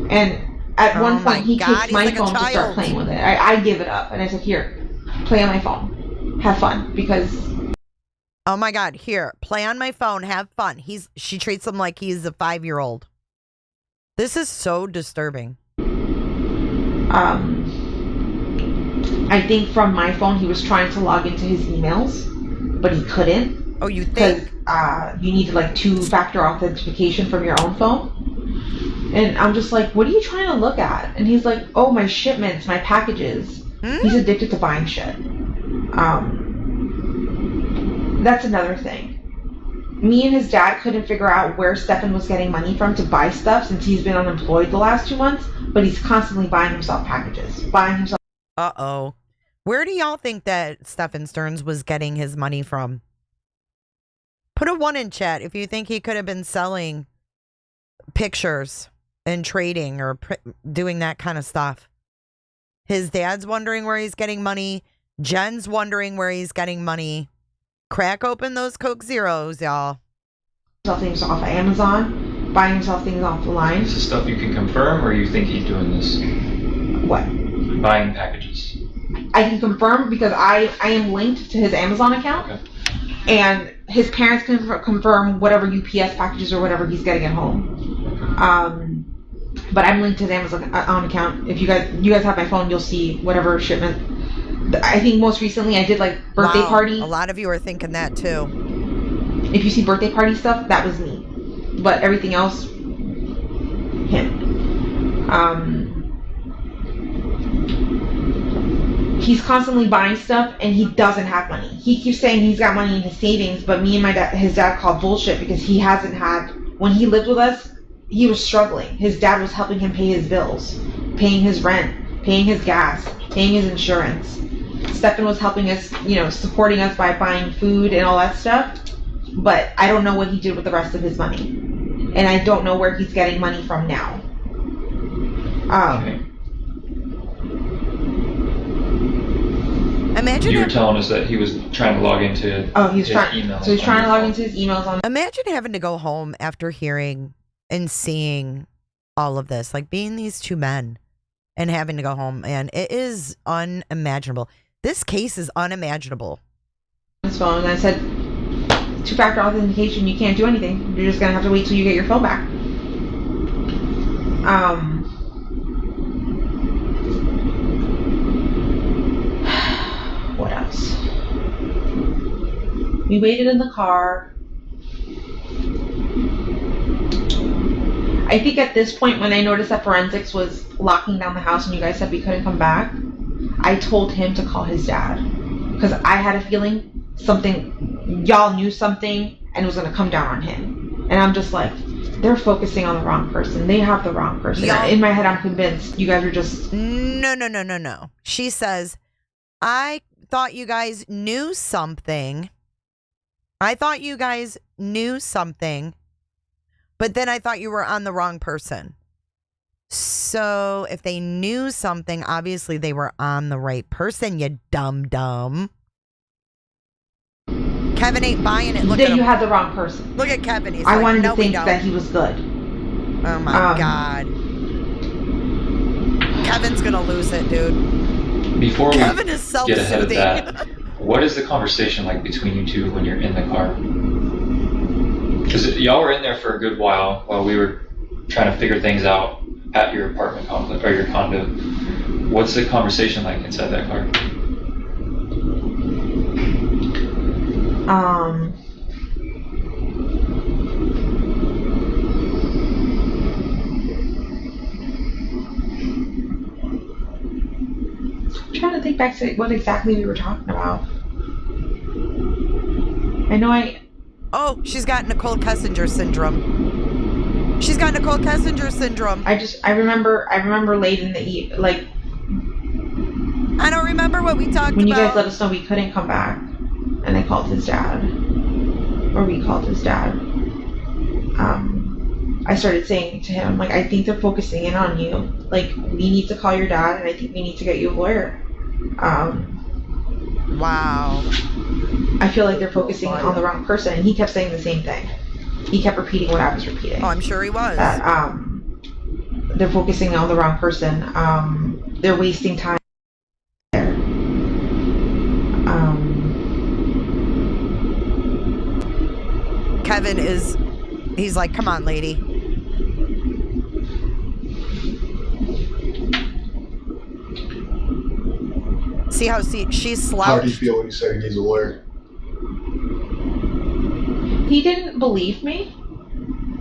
And at one point, he takes my phone to start playing with it. I give it up. And I said, here, play on my phone. Have fun. Because... Oh my God, here, play on my phone, have fun. She treats him like he's a 5-year-old. This is so disturbing. I think from my phone, he was trying to log into his emails, but he couldn't. Oh, you think? Because you need like 2-factor authentication from your own phone. And I'm just like, what are you trying to look at? And he's like, oh, my shipments, my packages. He's addicted to buying shit. That's another thing. Me and his dad couldn't figure out where Stefan was getting money from to buy stuff since he's been unemployed the last 2 months, but he's constantly buying himself packages. Uh-oh. Where do y'all think that Stefan Stearns was getting his money from? Put a 1 in chat if you think he could have been selling pictures and trading or doing that kind of stuff. His dad's wondering where he's getting money. Jen's wondering where he's getting money. Crack open those Coke Zeros, y'all. Things off of Amazon, buying himself things off the line. Is this stuff you can confirm, or you think he's doing this? What? Buying packages. I can confirm because I am linked to his Amazon account. Okay. and his parents can confirm whatever UPS packages or whatever he's getting at home. But I'm linked to his Amazon account. If you guys have my phone, you'll see whatever shipment. I think most recently I did like birthday party. A lot of you are thinking that too. If you see birthday party stuff, that was me. But everything else, him. He's constantly buying stuff and he doesn't have money. He keeps saying he's got money in his savings, but me and his dad called bullshit because he hasn't had, when he lived with us, he was struggling. His dad was helping him pay his bills, paying his rent, paying his gas, paying his insurance. Stefan was helping us, supporting us by buying food and all that stuff. But I don't know what he did with the rest of his money. And I don't know where he's getting money from now. Okay. Imagine you were telling us that he was trying to log into his emails. So he's trying to log into his emails on. Imagine having to go home after hearing and seeing all of this, like being these two men and having to go home, and it is unimaginable. This case is unimaginable. His phone, and I said, two-factor authentication, you can't do anything. You're just gonna have to wait till you get your phone back. What else? We waited in the car. I think at this point, when I noticed that forensics was locking down the house and you guys said we couldn't come back, I told him to call his dad. Because I had a feeling y'all knew something and it was going to come down on him. And I'm just like, they're focusing on the wrong person. They have the wrong person. In my head, I'm convinced you guys are just... No. She says, I thought you guys knew something. But then I thought you were on the wrong person. So if they knew something, obviously they were on the right person, you dumb. Kevin ain't buying it. Look at him. You had the wrong person. Look at Kevin. He's I like, wanted no, to think we don't. that he was good. Oh my God. Kevin's going to lose it, dude. Before we Kevin is get ahead of self-soothing. that, what is the conversation like between you two when you're in the car? Because y'all were in there for a good while we were trying to figure things out at your apartment complex or your condo. What's the conversation like inside that car? I'm trying to think back to what exactly we were talking about. I know Oh, she's got Nicole Kessinger syndrome. I remember late in the like. I don't remember what we talked when about. you guys let us know we couldn't come back, and I called his dad, or we called his dad. I started saying to him, like, I think they're focusing in on you. Like, we need to call your dad, and I think we need to get you a lawyer. Wow. I feel like they're focusing on the wrong person, and he kept saying the same thing. He kept repeating what I was repeating. Oh, I'm sure he was. That they're focusing on the wrong person. They're wasting time there. Kevin he's like, come on, lady. See how she's slouched? How do you feel when you say he needs a lawyer? He didn't believe me.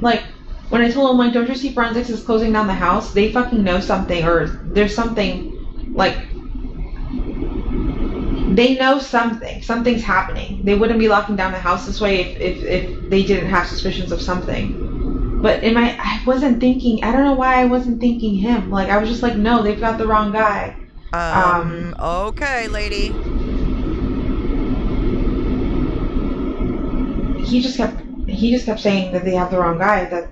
Like, when I told him, like, don't you see forensics is closing down the house? They fucking know something, or there's something, like, they know something. Something's happening. They wouldn't be locking down the house this way if they didn't have suspicions of something. But I wasn't thinking, I don't know why I wasn't thinking him. Like, I was just like, no, they've got the wrong guy. Okay, lady. He just kept saying that they have the wrong guy, that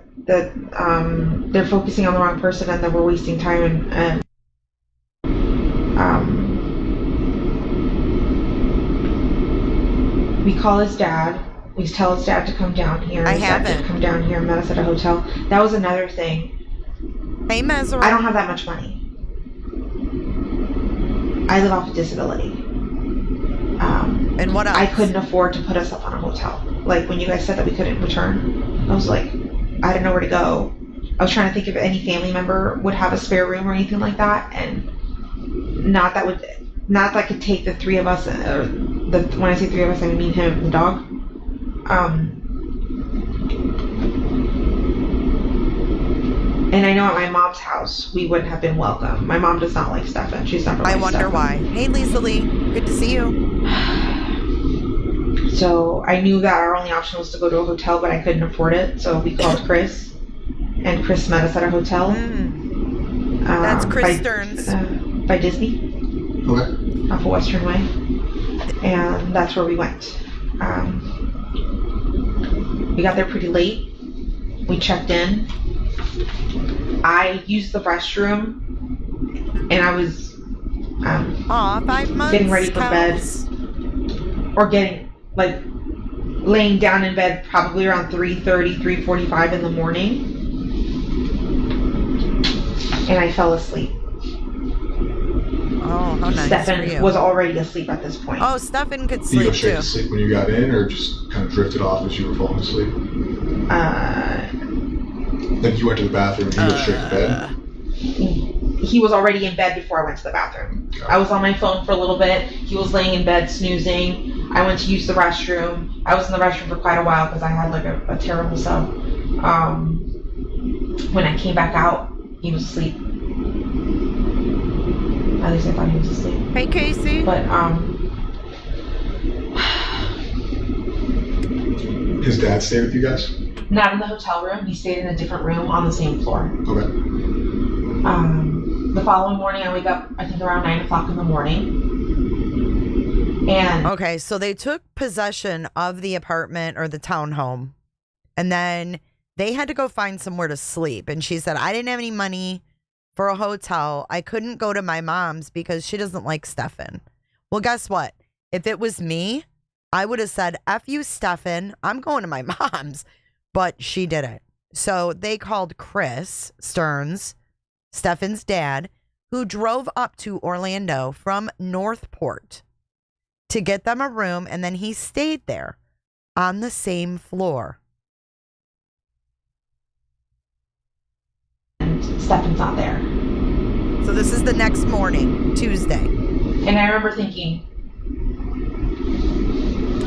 they're focusing on the wrong person, and that we're wasting time, and we call his dad. We tell his dad to come down here. I His dad haven't. did come down here and met us at a hotel. That was another thing. Hey, Mesra. I don't have that much money. I live off of disability. And what else? I couldn't afford to put us up on a hotel. Like, when you guys said that we couldn't return, I was like, I didn't know where to go. I was trying to think if any family member would have a spare room or anything like that, and not that could take the three of us, or when I say three of us, I mean him and the dog. And I know at my mom's house, we wouldn't have been welcome. My mom does not like Stefan. She's never liked I wonder Stefan. why. Hey, Lisa Lee. Good to see you. So I knew that our only option was to go to a hotel, but I couldn't afford it. So we called Chris, and Chris met us at our hotel. That's Chris Stearns. By Disney. Okay. Off of Western Way. And that's where we went. We got there pretty late. We checked in. I used the restroom, and I was 5 months. getting ready for bed, or laying down in bed probably around 3:30, 3:45 in the morning, and I fell asleep. Oh, how nice Stefan for you. was already asleep at this point. Oh, Stefan could Did you go sleep straight too. to sleep when you got in, or just kind of drifted off as you were falling asleep? Like you went to the bathroom and you went straight to bed? He was already in bed before I went to the bathroom. Okay. I was on my phone for a little bit. He was laying in bed snoozing. I went to use the restroom. I was in the restroom for quite a while because I had like a terrible sub. When I came back out, he was asleep. At least I thought he was asleep. Hey, Casey. But His dad stayed with you guys? not in the hotel room. He stayed in a different room on the same floor. Okay. The following morning, I wake up, I think around 9 o'clock in the morning. And Okay, so they took possession of the apartment or the townhome, and then they had to go find somewhere to sleep. And she said, I didn't have any money for a hotel. I couldn't go to my mom's because she doesn't like Stefan. Well, guess what? If it was me, I would have said, F you, Stefan. I'm going to my mom's. But she didn't. So they called Chris Stearns, Stefan's dad, who drove up to Orlando from Northport to get them a room, and then he stayed there on the same floor. Stefan's not there. So this is the next morning, Tuesday. And I remember thinking,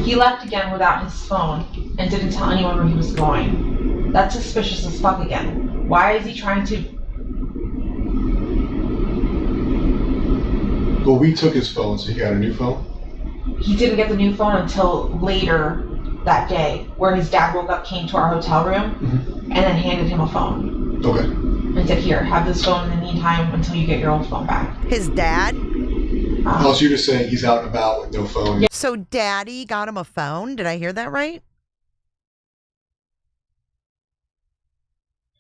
he left again without his phone and didn't tell anyone where he was going. That's suspicious as fuck again. Why is he trying to... Well, we took his phone, so he got a new phone? He didn't get the new phone until later that day, where his dad woke up, came to our hotel room, and then handed him a phone. Okay. And said, here, have this phone in the meantime until you get your old phone back. His dad? Oh, so you're just saying he's out and about with no phone? Yeah. So daddy got him a phone? Did I hear that right?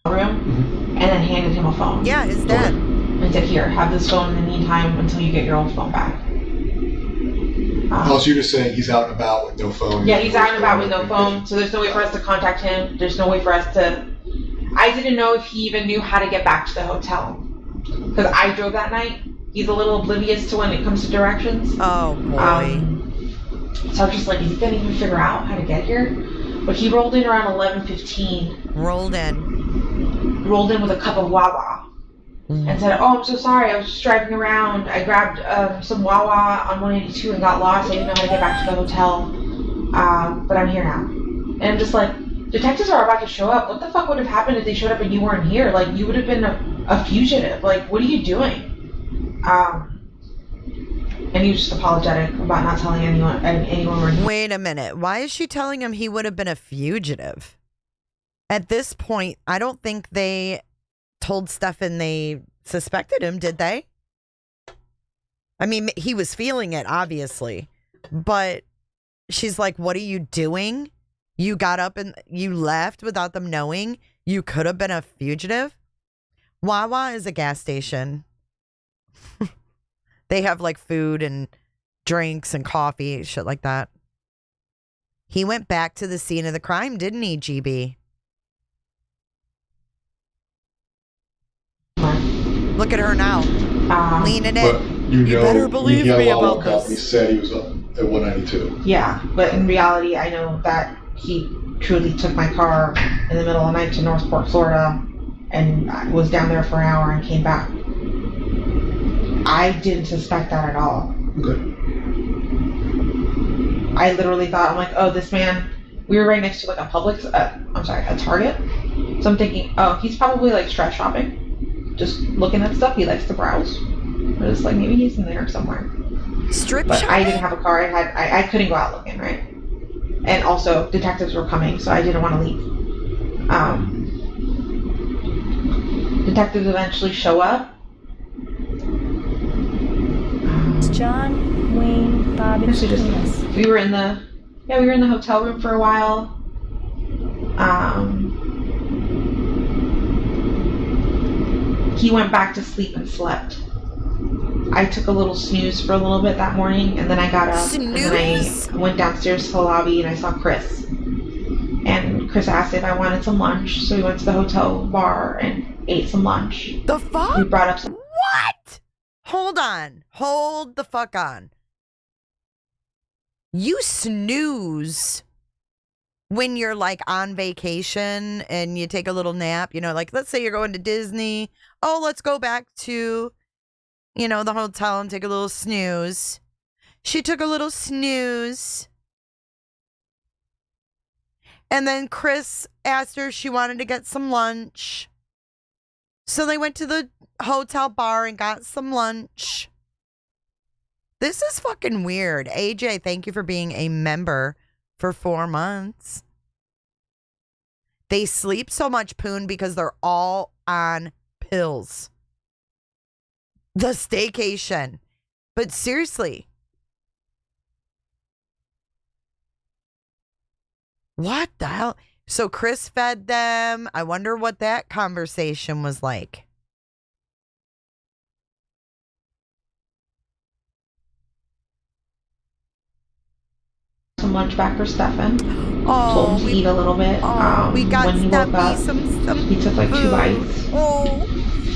Room, and then handed him a phone. Yeah, his dad. And said, here, have this phone in the meantime until you get your old phone back. Oh, so you're just saying he's out and about with no phone? Yeah, he's out and about with no phone, so there's no way for us to contact him. There's no way for us to... I didn't know if he even knew how to get back to the hotel. Because I drove that night. He's a little oblivious to when it comes to directions. Oh, boy. So I was just like, is he going to even figure out how to get here? But he rolled in around 11:15. Rolled in With a cup of Wawa. And said, oh, I'm so sorry, I was just driving around. I grabbed some Wawa on 182 and got lost. I didn't know how to get back to the hotel. But I'm here now. And I'm just like, detectives are about to show up. What the fuck would have happened if they showed up and you weren't here? Like, you would have been a fugitive. Like, what are you doing? And he was just apologetic about not telling anyone where he was. Wait a minute. Why is she telling him he would have been a fugitive? At this point, I don't think they told Stefan they suspected him, did they? I mean, he was feeling it, obviously. But she's like, what are you doing? You got up and you left without them knowing you could have been a fugitive? Wawa is a gas station. They have like food and drinks and coffee, shit like that. He went back to the scene of the crime, didn't he, GB? Look at her now, leaning But in. you know, better believe he had me a lot about of company this. said he was at 192. Yeah, but in reality, I know that he truly took my car in the middle of the night to Northport, Florida, and I was down there for an hour and came back. I didn't suspect that at all. Okay. I literally thought, I'm like, oh, this man, we were right next to like a a Target. So I'm thinking, oh, he's probably like stress shopping, just looking at stuff. He likes to browse. But it's like, maybe he's in there somewhere. Strip But shopping? I didn't have a car. I couldn't go out looking, right? And also, detectives were coming, so I didn't want to leave. Detectives eventually show up. It's John, Wayne, Bob, and Actually, Thomas. we were in the hotel room for a while. He went back to sleep and slept. I took a little snooze for a little bit that morning, and then I got up and then I went downstairs to the lobby and I saw Chris. And Chris asked if I wanted some lunch, so we went to the hotel bar and ate some lunch. The fuck? We brought up some. What? Hold on. Hold the fuck on. You snooze when you're like on vacation and you take a little nap, you know, like let's say you're going to Disney. Oh, let's go back to, you know, the hotel and take a little snooze. She took a little snooze. And then Chris asked her if she wanted to get some lunch. So they went to the hotel bar and got some lunch. This is fucking weird. AJ, thank you for being a member for 4 months. They sleep so much, Poon, because they're all on pills. The staycation. But seriously. What the hell? So Chris fed them. I wonder what that conversation was like. Some lunch back for Stefan. Oh, Told him to eat a little bit. we got when he woke Steffi up, some he took like 2 food. bites.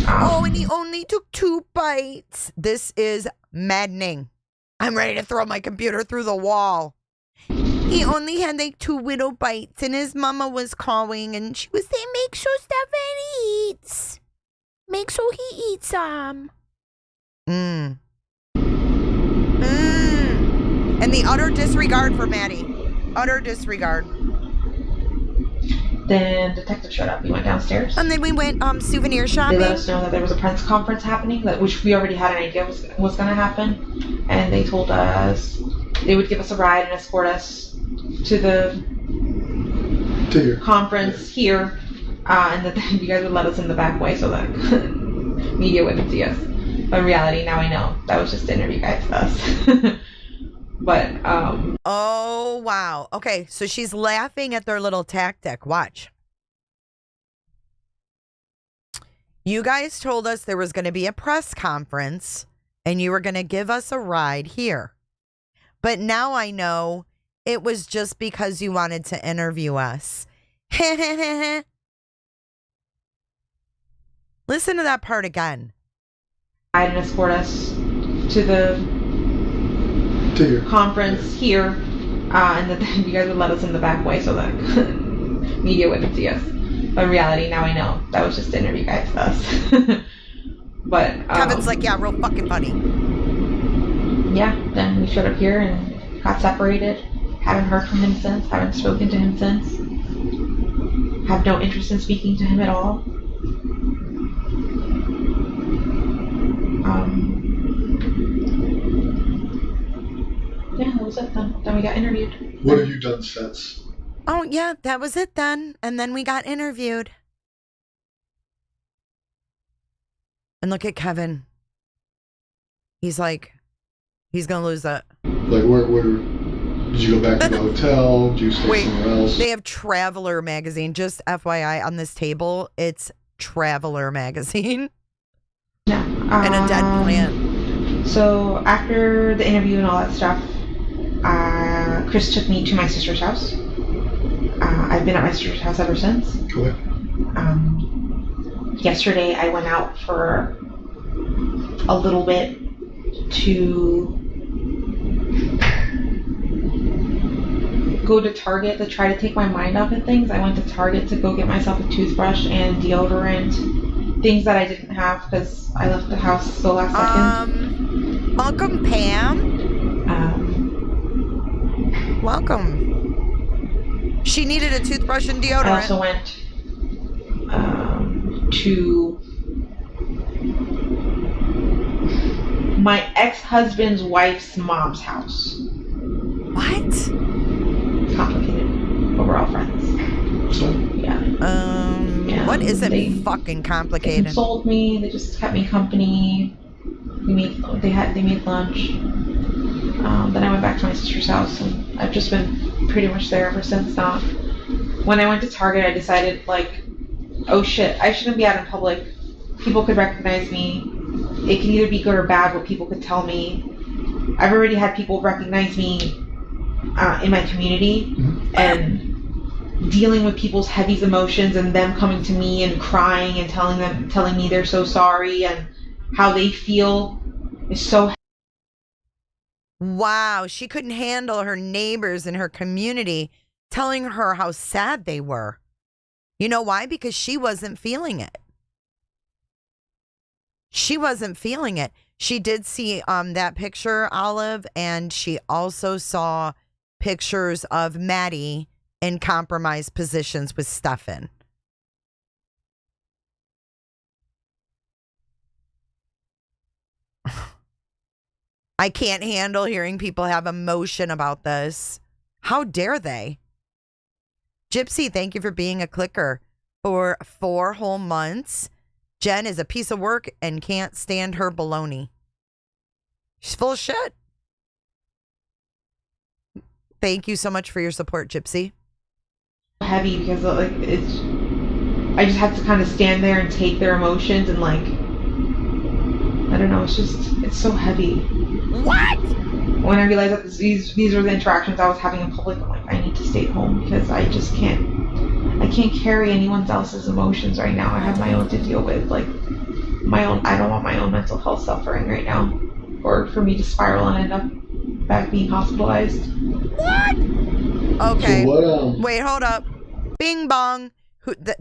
And he only took 2 bites. This is maddening. I'm ready to throw my computer through the wall. He only had like 2 little bites, and his mama was calling, and she was saying, "Make sure Stefan eats. Make sure he eats some." And the utter disregard for Maddie. Utter disregard. Then detective showed up. We went downstairs. And then we went souvenir They shopping. let us know that there was a press conference happening, which we already had an idea was going to happen. And they told us they would give us a ride and escort us to the conference here. And that you guys would let us in the back way so that media wouldn't see us. But in reality, now I know that was just to interview guys to us. But oh wow. Okay, so she's laughing at their little tactic. Watch. You guys told us there was going to be a press conference and you were going to give us a ride here. But now I know it was just because you wanted to interview us. Listen to that part again. ride and escort us to the conference here, and that you guys would let us in the back way so that media wouldn't see us. But in reality, now I know that was just to interview guys to us. But Kevin's like, yeah, real fucking funny. Yeah, then we showed up here and got separated. Haven't heard from him since. Haven't spoken to him since. Have no interest in speaking to him at all. Yeah, that was it then. Then we got interviewed. What have you done since? Oh, yeah, that was it then. And then we got interviewed. And look at Kevin. He's like, he's going to lose that. Like, where did you go back to the hotel? Did you stay somewhere else? They have Traveler magazine. Just FYI, on this table, it's Traveler magazine. Yeah. And a dead plant. So after the interview and all that stuff, Chris took me to my sister's house. I've been at my sister's house ever since. Okay. Yesterday I went out for a little bit to go to Target to try to take my mind off of things. I went to Target to go get myself a toothbrush and deodorant, things that I didn't have because I left the house the last second. Welcome, Pam. Welcome. She needed a toothbrush and deodorant. I also went to my ex-husband's wife's mom's house. What? Complicated. But we're all friends. So, Yeah. What isn't They fucking They complicated? consoled me. They just kept me company. They made lunch. Then I went back to my sister's house, and I've just been pretty much there ever since. When I went to Target, I decided, like, oh shit, I shouldn't be out in public. People could recognize me. It can either be good or bad what people could tell me. I've already had people recognize me in my community, and dealing with people's heavy emotions and them coming to me and crying and telling me they're so sorry and how they feel is so. Wow, she couldn't handle her neighbors in her community telling her how sad they were. You know why? Because she wasn't feeling it. She wasn't feeling it. She did see that picture, Olive, and she also saw pictures of Maddie in compromised positions with Stefan. I can't handle hearing people have emotion about this. How dare they? Gypsy, thank you for being a clicker for 4 whole months. Jen is a piece of work and can't stand her baloney. She's full of shit. Thank you so much for your support, Gypsy. Heavy because like I just have to kind of stand there and take their emotions and like I don't know, it's so heavy. What? When I realized that these are the interactions I was having in public, I'm like, I need to stay home because I just can't carry anyone else's emotions right now. I have my own to deal with, like I don't want my own mental health suffering right now, or for me to spiral and end up back being hospitalized. What? Okay. So Wait, hold up. Bing bong.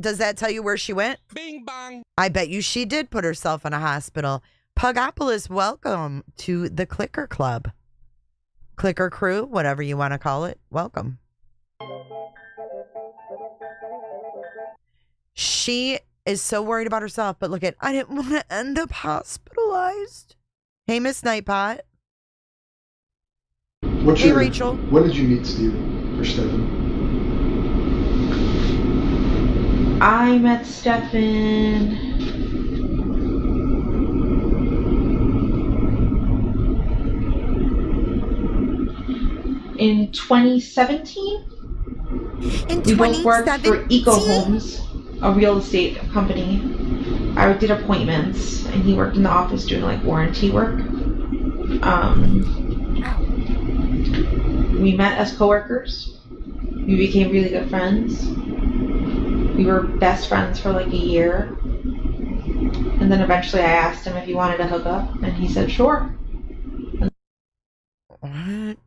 Does that tell you where she went? Bing bong. I bet you she did put herself in a hospital. Pugopolis, welcome to the Clicker Club. Clicker crew, whatever you want to call it. Welcome. She is so worried about herself, but look at, I didn't want to end up hospitalized. Hey, Miss Nightbot. Hey, Rachel. When did you meet Steve or Stefan? I met Stefan in 2017. We both worked for Eco Homes, a real estate company. I did appointments, and he worked in the office doing like warranty work. We met as coworkers. We became really good friends. We were best friends for like a year. And then eventually I asked him if he wanted to hook up, and he said sure. What?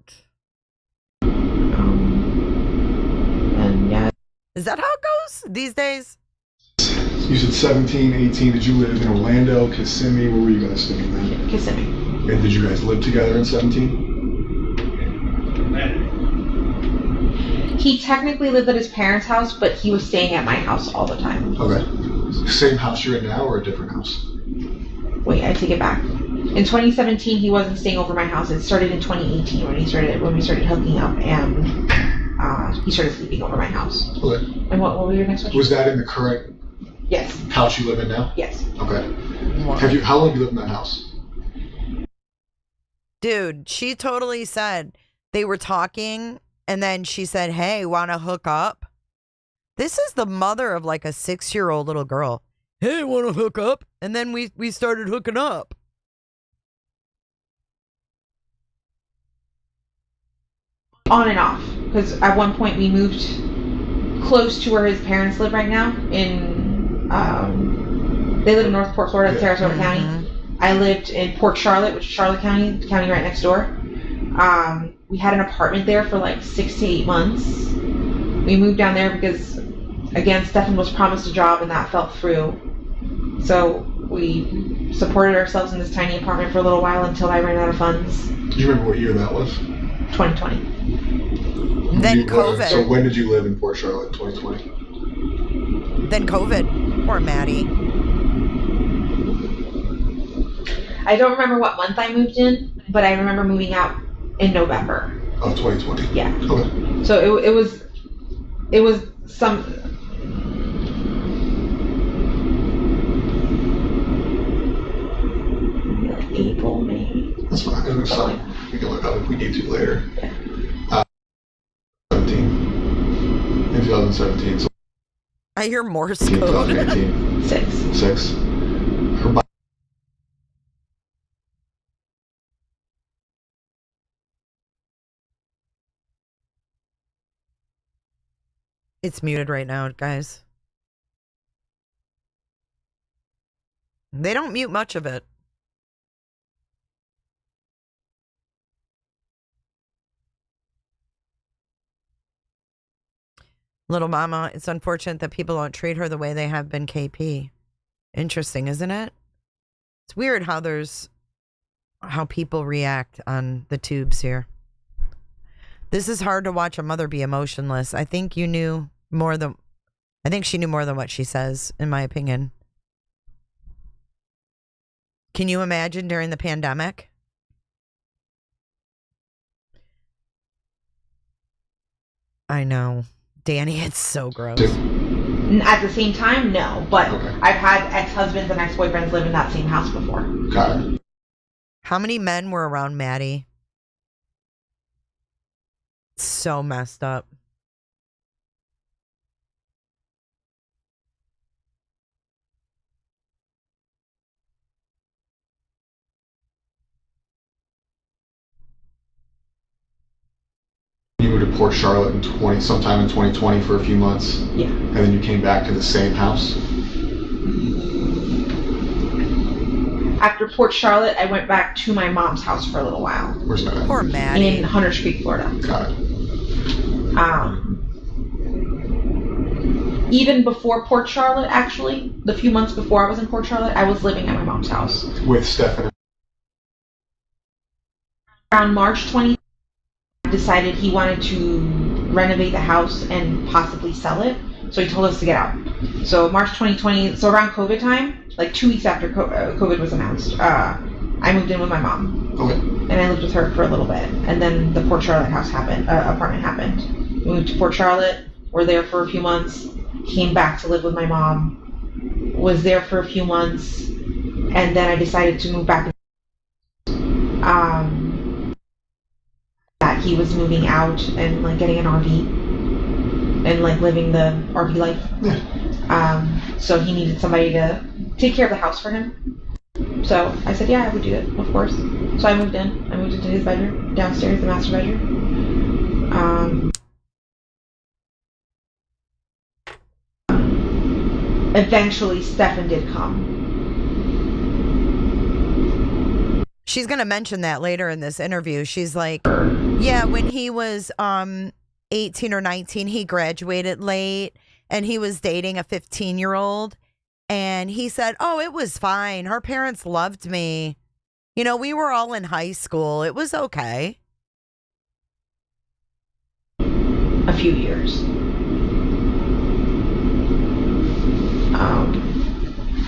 And yeah. Is that how it goes these days? You said 17, 18. Did you live in Orlando, Kissimmee? Where were you guys staying then? Kissimmee. And did you guys live together in 17? He technically lived at his parents' house, but he was staying at my house all the time. Okay. Same house you're in now or a different house? Wait, I take it back. In 2017, he wasn't staying over my house. It started in 2018 when we started hooking up, and he started sleeping over my house. Okay. And what were your next question? Was that in the current Yes. house you live in now? Yes. Okay. What? How long have you lived in that house? Dude, she totally said they were talking, and then she said, hey, want to hook up? This is the mother of like a 6-year-old little girl. Hey, want to hook up? And then we started hooking up. On and off. Because at one point we moved close to where his parents live right now. They live in Northport, Florida, Sarasota County. I lived in Port Charlotte, which is Charlotte County, the county right next door. we had an apartment there for like 6 to 8 months. We moved down there because, again, Stefan was promised a job and that fell through. So we supported ourselves in this tiny apartment for a little while until I ran out of funds. Do you remember what year that was? 2020. Then COVID. So when did you live in Port Charlotte, 2020? Then COVID. Poor Maddie. I don't remember what month I moved in, but I remember moving out in November. Of 2020? Yeah. Okay. So it was some... like April, May. That's fine. It was something we can look up if we need to later. 17. In 2017. So I hear Morse code. 2018. 6. Her body. It's muted right now, guys. They don't mute much of it. Little mama, it's unfortunate that people don't treat her the way they have been, KP. Interesting, isn't it? It's weird how people react on the tubes here. This is hard to watch a mother be emotionless. I think she knew more than what she says, in my opinion. Can you imagine during the pandemic? I know. Danny, it's so gross. At the same time, no. But Okay. I've had ex-husbands and ex-boyfriends live in that same house before. Got it. How many men were around Maddie? It's so messed up. You moved to Port Charlotte sometime in 2020 for a few months. Yeah. And then you came back to the same house. After Port Charlotte, I went back to my mom's house for a little while. Where's that at? Poor Maddie. In Hunters Creek, Florida. Got it. Even before Port Charlotte, actually, the few months before I was in Port Charlotte, I was living at my mom's house. With Stefan. Around March 20th, I decided he wanted to renovate the house and possibly sell it, so he told us to get out. So March 2020, so around COVID time, like 2 weeks after COVID was announced, I moved in with my mom. Okay. And I lived with her for a little bit, and then the Port Charlotte apartment happened. We moved to Port Charlotte, were there for a few months, came back to live with my mom, was there for a few months, and then I decided to move back. That he was moving out and like getting an RV and like living the RV life. Yeah. So he needed somebody to take care of the house for him. So I said, yeah, I would do it, of course. So I moved in. I moved into his bedroom, downstairs, the master bedroom. Eventually, Stefan did come. She's going to mention that later in this interview. She's like, yeah, when he was 18 or 19, he graduated late and he was dating a 15-year-old. And he said, oh, it was fine. Her parents loved me. You know, we were all in high school. It was okay. A few years.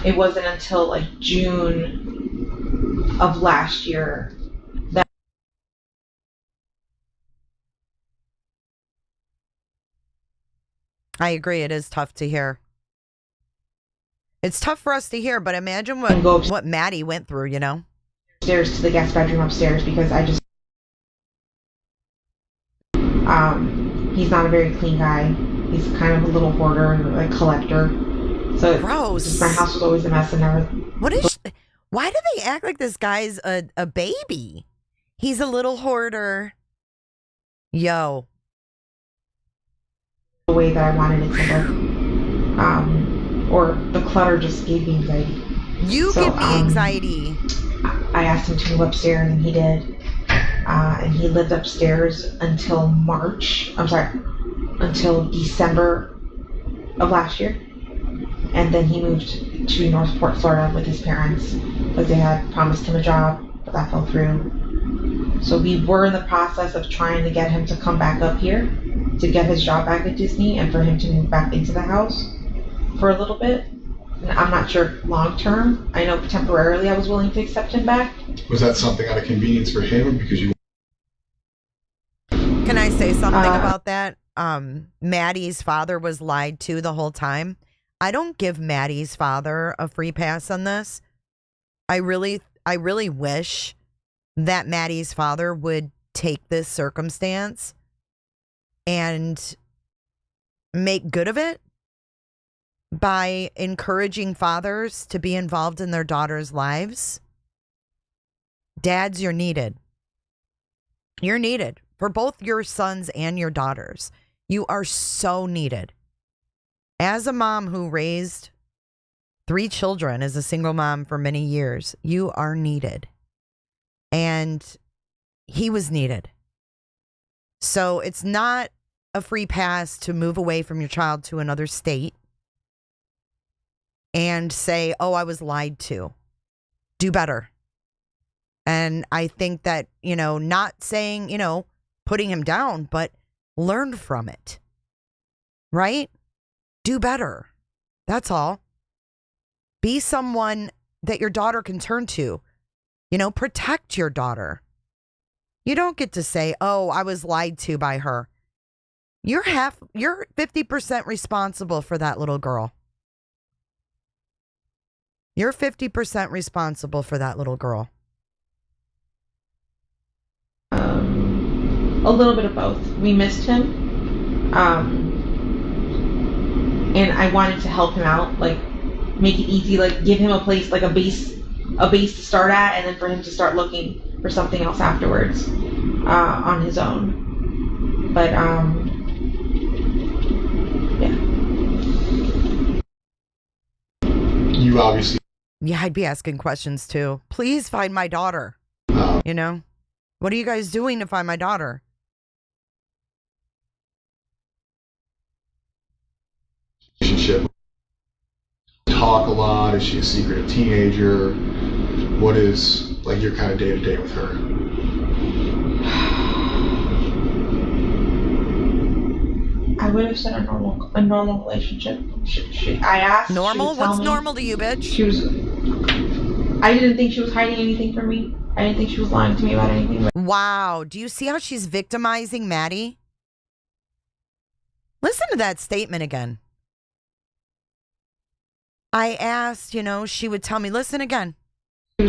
It wasn't until like June of last year that I agree. It is tough to hear. It's tough for us to hear, but imagine what Maddie went through, you know? Upstairs to the guest bedroom upstairs because I just he's not a very clean guy. He's kind of a little hoarder and a collector. So gross. My house was always a mess and never. Why do they act like this guy's a baby? He's a little hoarder. Yo. The way that I wanted it to look. Or the clutter just gave me anxiety. You give me anxiety. I asked him to move upstairs and he did. and he lived upstairs until until December of last year. And then he moved to Northport, Florida with his parents, because they had promised him a job, but that fell through. So we were in the process of trying to get him to come back up here to get his job back at Disney and for him to move back into the house for a little bit. And I'm not sure long term. I know temporarily I was willing to accept him back. Was that something out of convenience for him, or because you? Can I say something about that? Maddie's father was lied to the whole time. I don't give Maddie's father a free pass on this. I really wish that Maddie's father would take this circumstance and make good of it by encouraging fathers to be involved in their daughters' lives. Dads, you're needed. You're needed for both your sons and your daughters. You are so needed. As a mom who raised 3 children as a single mom for many years, you are needed. And he was needed. So it's not a free pass to move away from your child to another state and say, oh, I was lied to. Do better. And I think that, not saying, putting him down, but learn from it. Right? Do better. That's all. Be someone that your daughter can turn to. Protect your daughter. You don't get to say, oh, I was lied to by her. You're 50% responsible for that little girl. You're 50% responsible for that little girl. A little bit of both. We missed him. And I wanted to help him out, make it easy, give him a place, a base to start at, and then for him to start looking for something else afterwards, on his own. But, yeah. You obviously. Yeah, I'd be asking questions too. Please find my daughter. What are you guys doing to find my daughter? Relationship. Talk a lot. Is she a secretive teenager? What is your kind of day to day with her? I would have said a normal relationship. I asked. Normal? What's normal to you, bitch? I didn't think she was hiding anything from me. I didn't think she was lying to me about anything. Wow. Do you see how she's victimizing Maddie? Listen to that statement again. I asked, she would tell me, listen again. I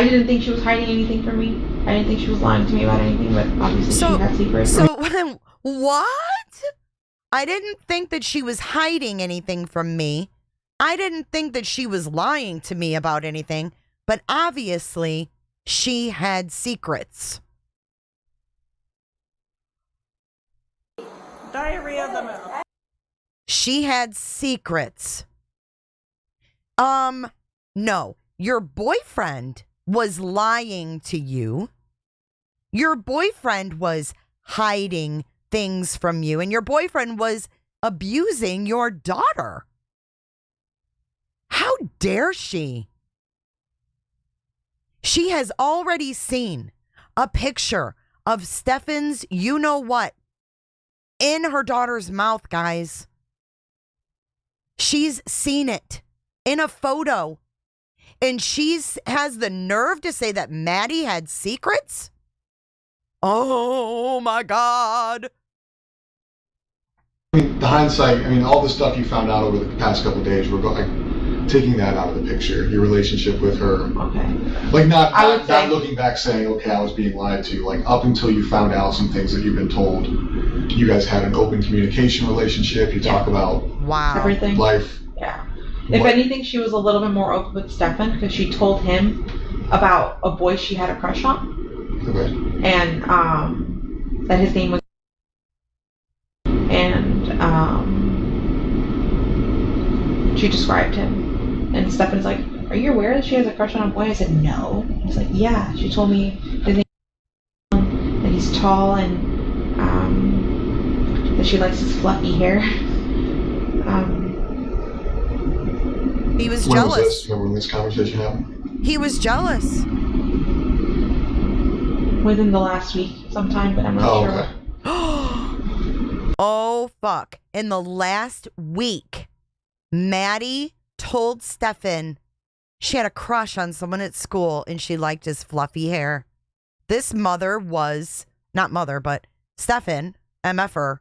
didn't think she was hiding anything from me. I didn't think she was lying to me about anything, but obviously she had secrets. So, what? I didn't think that she was hiding anything from me. I didn't think that she was lying to me about anything, but obviously she had secrets. Diarrhea of the mouth. She had secrets. No, your boyfriend was lying to you. Your boyfriend was hiding things from you, and your boyfriend was abusing your daughter. How dare she? She has already seen a picture of Stefan's you-know-what in her daughter's mouth, guys. She's seen it in a photo. And has the nerve to say that Maddie had secrets? Oh, my God. The hindsight, all the stuff you found out over the past couple of days, we're taking that out of the picture, your relationship with her. Okay. Not looking back saying, okay, I was being lied to. Up until you found out some things that you've been told, you guys had an open communication relationship. You talk about everything. Life. Yeah. If anything, she was a little bit more open with Stefan because she told him about a boy she had a crush on. Okay. And that his name was. And she described him. And Stefan's like, are you aware that she has a crush on a boy? I said, no. He's like, yeah. She told me his name tall and that she likes his fluffy hair. He was When jealous. was this? Remember when this conversation happened? He was jealous. Within the last week sometime, but I'm not sure. Okay. Oh, fuck. In the last week, Maddie told Stefan she had a crush on someone at school and she liked his fluffy hair. This mother was, not mother, but Stefan, MFer,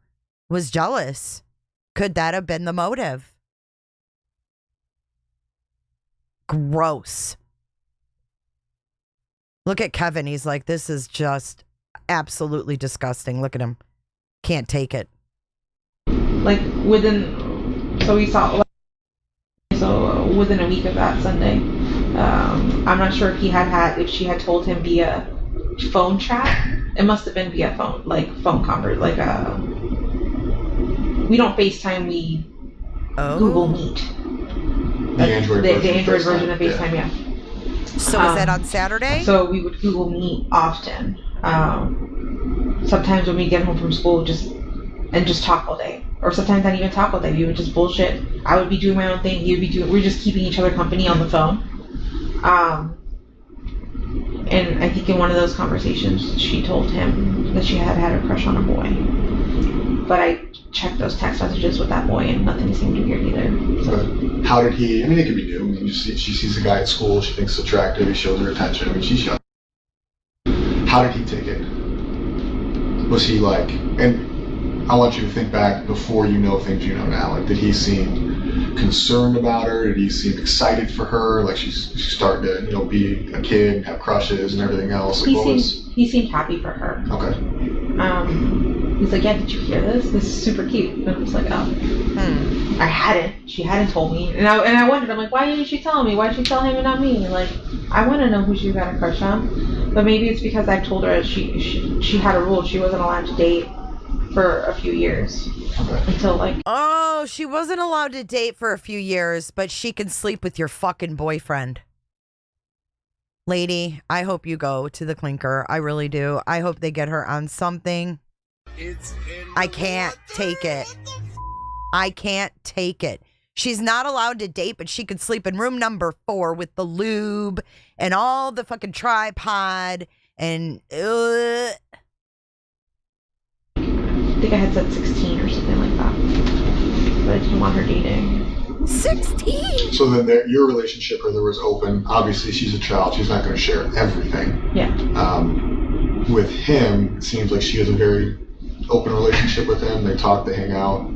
was jealous. Could that have been the motive? Gross. Look at Kevin. He's like, this is just absolutely disgusting. Look at him. Can't take it. Like within, so we saw, so within a week of that Sunday, I'm not sure if if she had told him via phone chat. It must have been via phone, like phone convert, like we don't FaceTime, we Google Meet. The Android version. The Android version of FaceTime, yeah. So was that on Saturday? So we would Google Meet often. Sometimes when we get home from school, just talk all day. Or sometimes not even talk all day. We would just bullshit. I would be doing my own thing. He would be doing. We're just keeping each other company on the phone. And I think in one of those conversations, she told him that she had a crush on a boy. But I checked those text messages with that boy, and nothing seemed weird either. So. But how did he? I mean, it could be new. I mean, she sees a guy at school. She thinks it's attractive. He shows her attention. I mean, she's young. How did he take it? Was he like? And I want you to think back before you know things you know now. Like, did he seem concerned about her? Did he seem excited for her? Like she's starting to, be a kid and have crushes and everything else. Like, he seemed happy for her. Okay. He's like, yeah, did you hear this? This is super cute. And I was like, oh. I hadn't. She hadn't told me. And I wondered, I'm like, why didn't she tell me? Why did she tell him and not me? And like, I want to know who she got a crush on. But maybe it's because I've told her she had a rule. She wasn't allowed to date for a few years. Okay. Until like... Oh, she wasn't allowed to date for a few years, but she can sleep with your fucking boyfriend. Lady, I hope you go to the clinker. I really do. I hope they get her on something. I can't take it. I can't take it. She's not allowed to date, but she could sleep in room number 4 with the lube and all the fucking tripod and... I think I had said 16 or something like that. But I didn't want her dating. 16? So then your relationship with her was open. Obviously, she's a child. She's not going to share everything. Yeah. With him, it seems like she has a very open relationship with him. They talk, they hang out.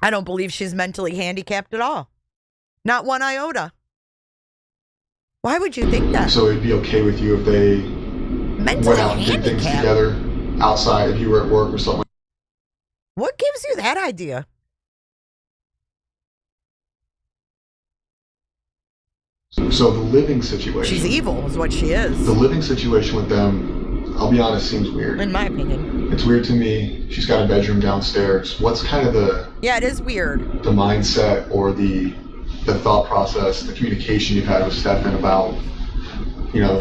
I don't believe she's mentally handicapped at all. Not one iota. Why would you think that? So it'd be okay with you if they Mentally went out and did things handicapped? together outside, if you were at work or something? What gives you that idea? So the living situation. She's evil is what she is. The living situation with them, I'll be honest, seems weird. In my opinion. It's weird to me. She's got a bedroom downstairs. What's kind of Yeah, it is weird. the mindset or the thought process, the communication you've had with Stefan about,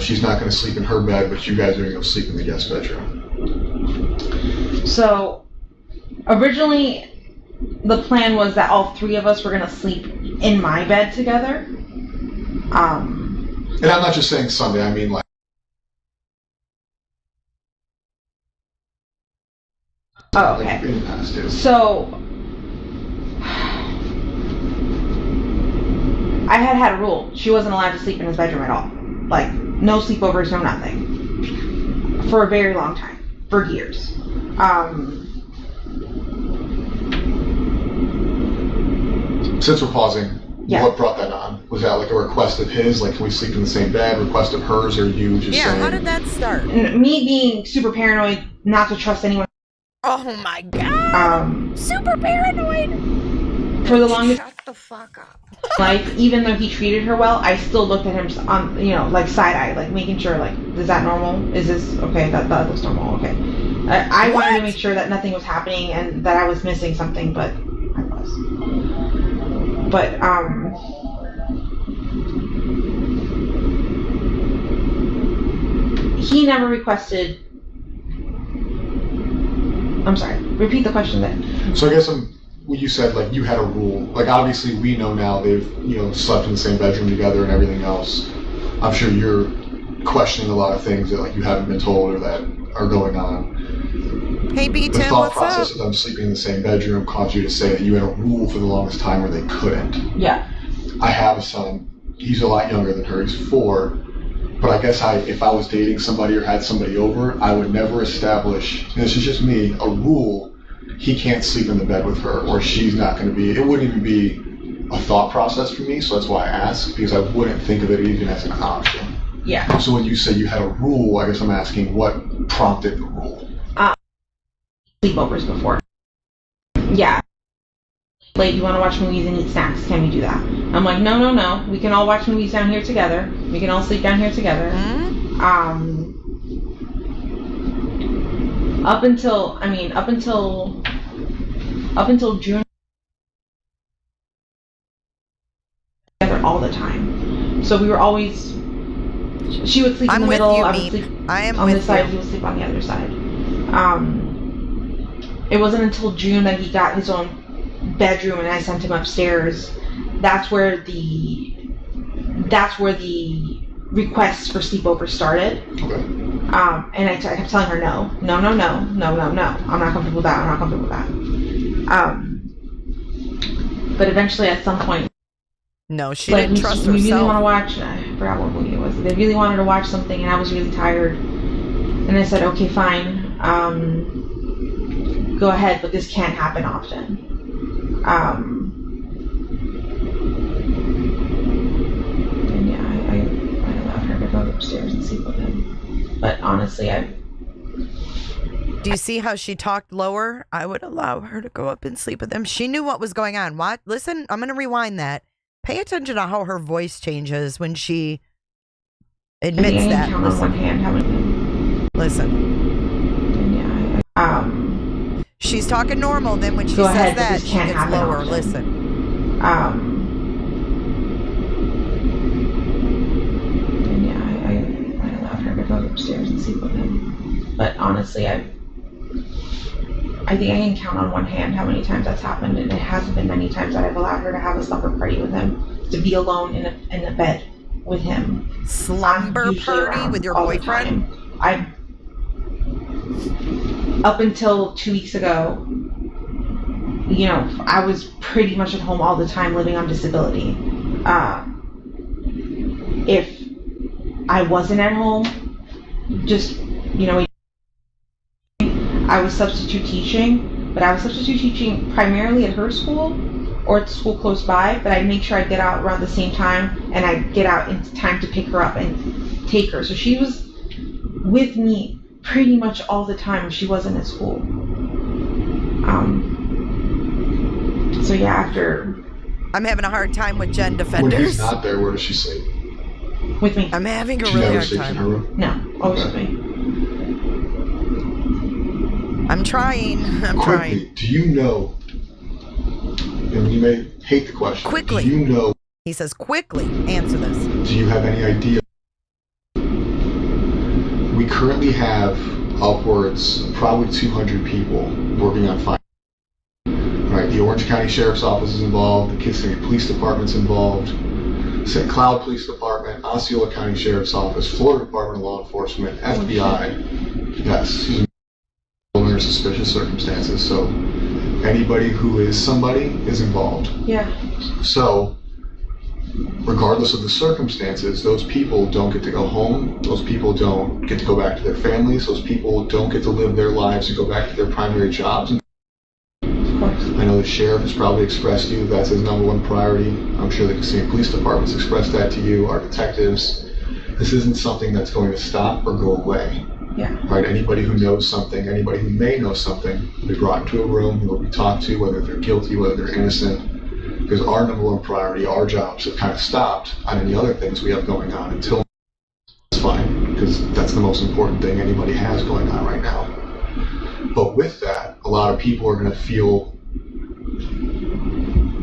she's not going to sleep in her bed, but you guys are going to go sleep in the guest bedroom? So, originally, the plan was that all 3 of us were going to sleep in my bed together. And I'm not just saying Sunday, I mean like... Oh, okay. Like in the past, too. So, I had a rule. She wasn't allowed to sleep in his bedroom at all. Like, no sleepovers, no nothing. For a very long time. For years. Since we're pausing, Yeah. what brought that on? Was that like a request of his, like, can we sleep in the same bed, request of hers, or you just saying... How did that start? And me being super paranoid, not to trust anyone. Oh my god! Super paranoid! For the longest... Shut the fuck up. Like, even though he treated her well, I still looked at him on, like side-eye, like making sure, like, is that normal? Is this, okay, that looks normal, okay. I wanted to make sure that nothing was happening and that I was missing something, but I was. But, he never requested. I'm sorry. Repeat the question then. So I guess when you said like you had a rule, like obviously we know now they've slept in the same bedroom together and everything else. I'm sure you're questioning a lot of things that like you haven't been told or that are going on. Hey, The B10, thought what's process up? of them sleeping in the same bedroom caused you to say that you had a rule for the longest time where they couldn't. Yeah. I have a son. He's a lot younger than her. He's 4. But I guess if I was dating somebody or had somebody over, I would never establish, and this is just me, a rule. He can't sleep in the bed with her, or she's not going to be. It wouldn't even be a thought process for me. So that's why I asked, because I wouldn't think of it even as an option. Yeah. So when you say you had a rule, I guess I'm asking what prompted the rule. Sleepovers before. Yeah. Like, you want to watch movies and eat snacks? Can we do that? I'm like, no. We can all watch movies down here together. We can all sleep down here together. Up until June, together all the time. So we were always. She would sleep in the middle. I would sleep on this side. He would sleep on the other side. It wasn't until June that he got his own bedroom and I sent him upstairs. That's where the requests for sleepover started. Okay. And I kept telling her no. I'm not comfortable with that. But eventually at some point, No, she didn't trust herself. We really want to watch, I forgot what movie it was. They really wanted to watch something and I was really tired. And I said, okay, fine. Go ahead, but this can't happen often. And yeah, I allowed her to go upstairs and sleep with him. But honestly, Do you see how she talked lower? I would allow her to go up and sleep with him. She knew what was going on. What? Listen, I'm going to rewind that. Pay attention to how her voice changes when she admits that. Count on one hand how many. Listen. And yeah, she's talking normal. Then when she go says ahead, that, she gets lower. often. Listen. And yeah, I allowed her to go upstairs and sleep with him. But honestly, I think I can count on one hand how many times that's happened, and it hasn't been many times that I've allowed her to have a slumber party with him, to be alone in a bed with him. Slumber party with your boyfriend? Up until 2 weeks ago, I was pretty much at home all the time living on disability. If I wasn't at home, just, I was substitute teaching, but I was substitute teaching primarily at her school or at the school close by, but I'd make sure I'd get out around the same time and I'd get out in time to pick her up and take her. So she was with me pretty much all the time if she wasn't at school. So yeah, after... I'm having a hard time with Jenn When defenders. he's not there, where does she sleep? With me. I'm having a She really never hard sleeps in her time. room? No, always with me. I'm trying. Quickly, do you know, and you may hate the question, Quickly. do you know, He says, quickly, answer this. do you have any idea? We currently have upwards of probably 200 people working on finding. Right, the Orange County Sheriff's Office is involved, the Kissimmee Police Department's involved, St. Cloud Police Department, Osceola County Sheriff's Office, Florida Department of Law Enforcement, FBI. Yes, under suspicious circumstances. So anybody who is somebody is involved. Yeah. So regardless of the circumstances, those people don't get to go home. Those people don't get to go back to their families. Those people don't get to live their lives and go back to their primary jobs. I know the sheriff has probably expressed to you that's his #1 priority. I'm sure the Kissimmee Police Department's expressed that to you, our detectives. This isn't something that's going to stop or go away. Yeah. Right? Anybody who knows something, anybody who may know something, will be brought into a room, will be talked to, whether they're guilty, whether they're innocent. Because our #1 priority, our jobs have kind of stopped on any other things we have going on until it's fine, because that's the most important thing anybody has going on right now. But with that, a lot of people are going to feel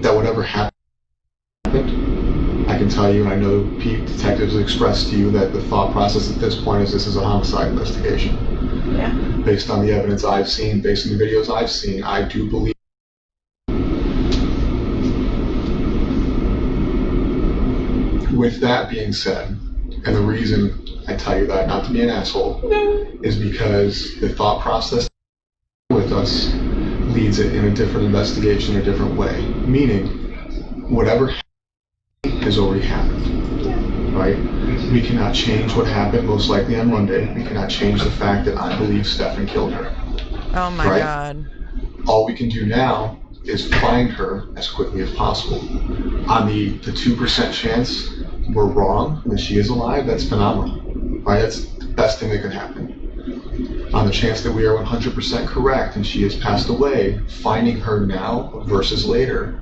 that whatever happened, I can can tell you, and I know detectives expressed to you, that the thought process at this point is this is a homicide investigation. Yeah. Based on the evidence I've seen, based on the videos I've seen, I do believe. With that being said, and the reason I tell you that, not to be an asshole, is because the thought process with us leads it in a different investigation, a different way. Meaning, whatever has already happened, right? We cannot change what happened most likely on Monday. We cannot change the fact that I believe Stefan killed her. Oh my right? God. All we can do now is find her as quickly as possible. On the 2% chance we're wrong and that she is alive, that's phenomenal, right? That's the best thing that could happen. On the chance that we are 100% correct and she has passed away, finding her now versus later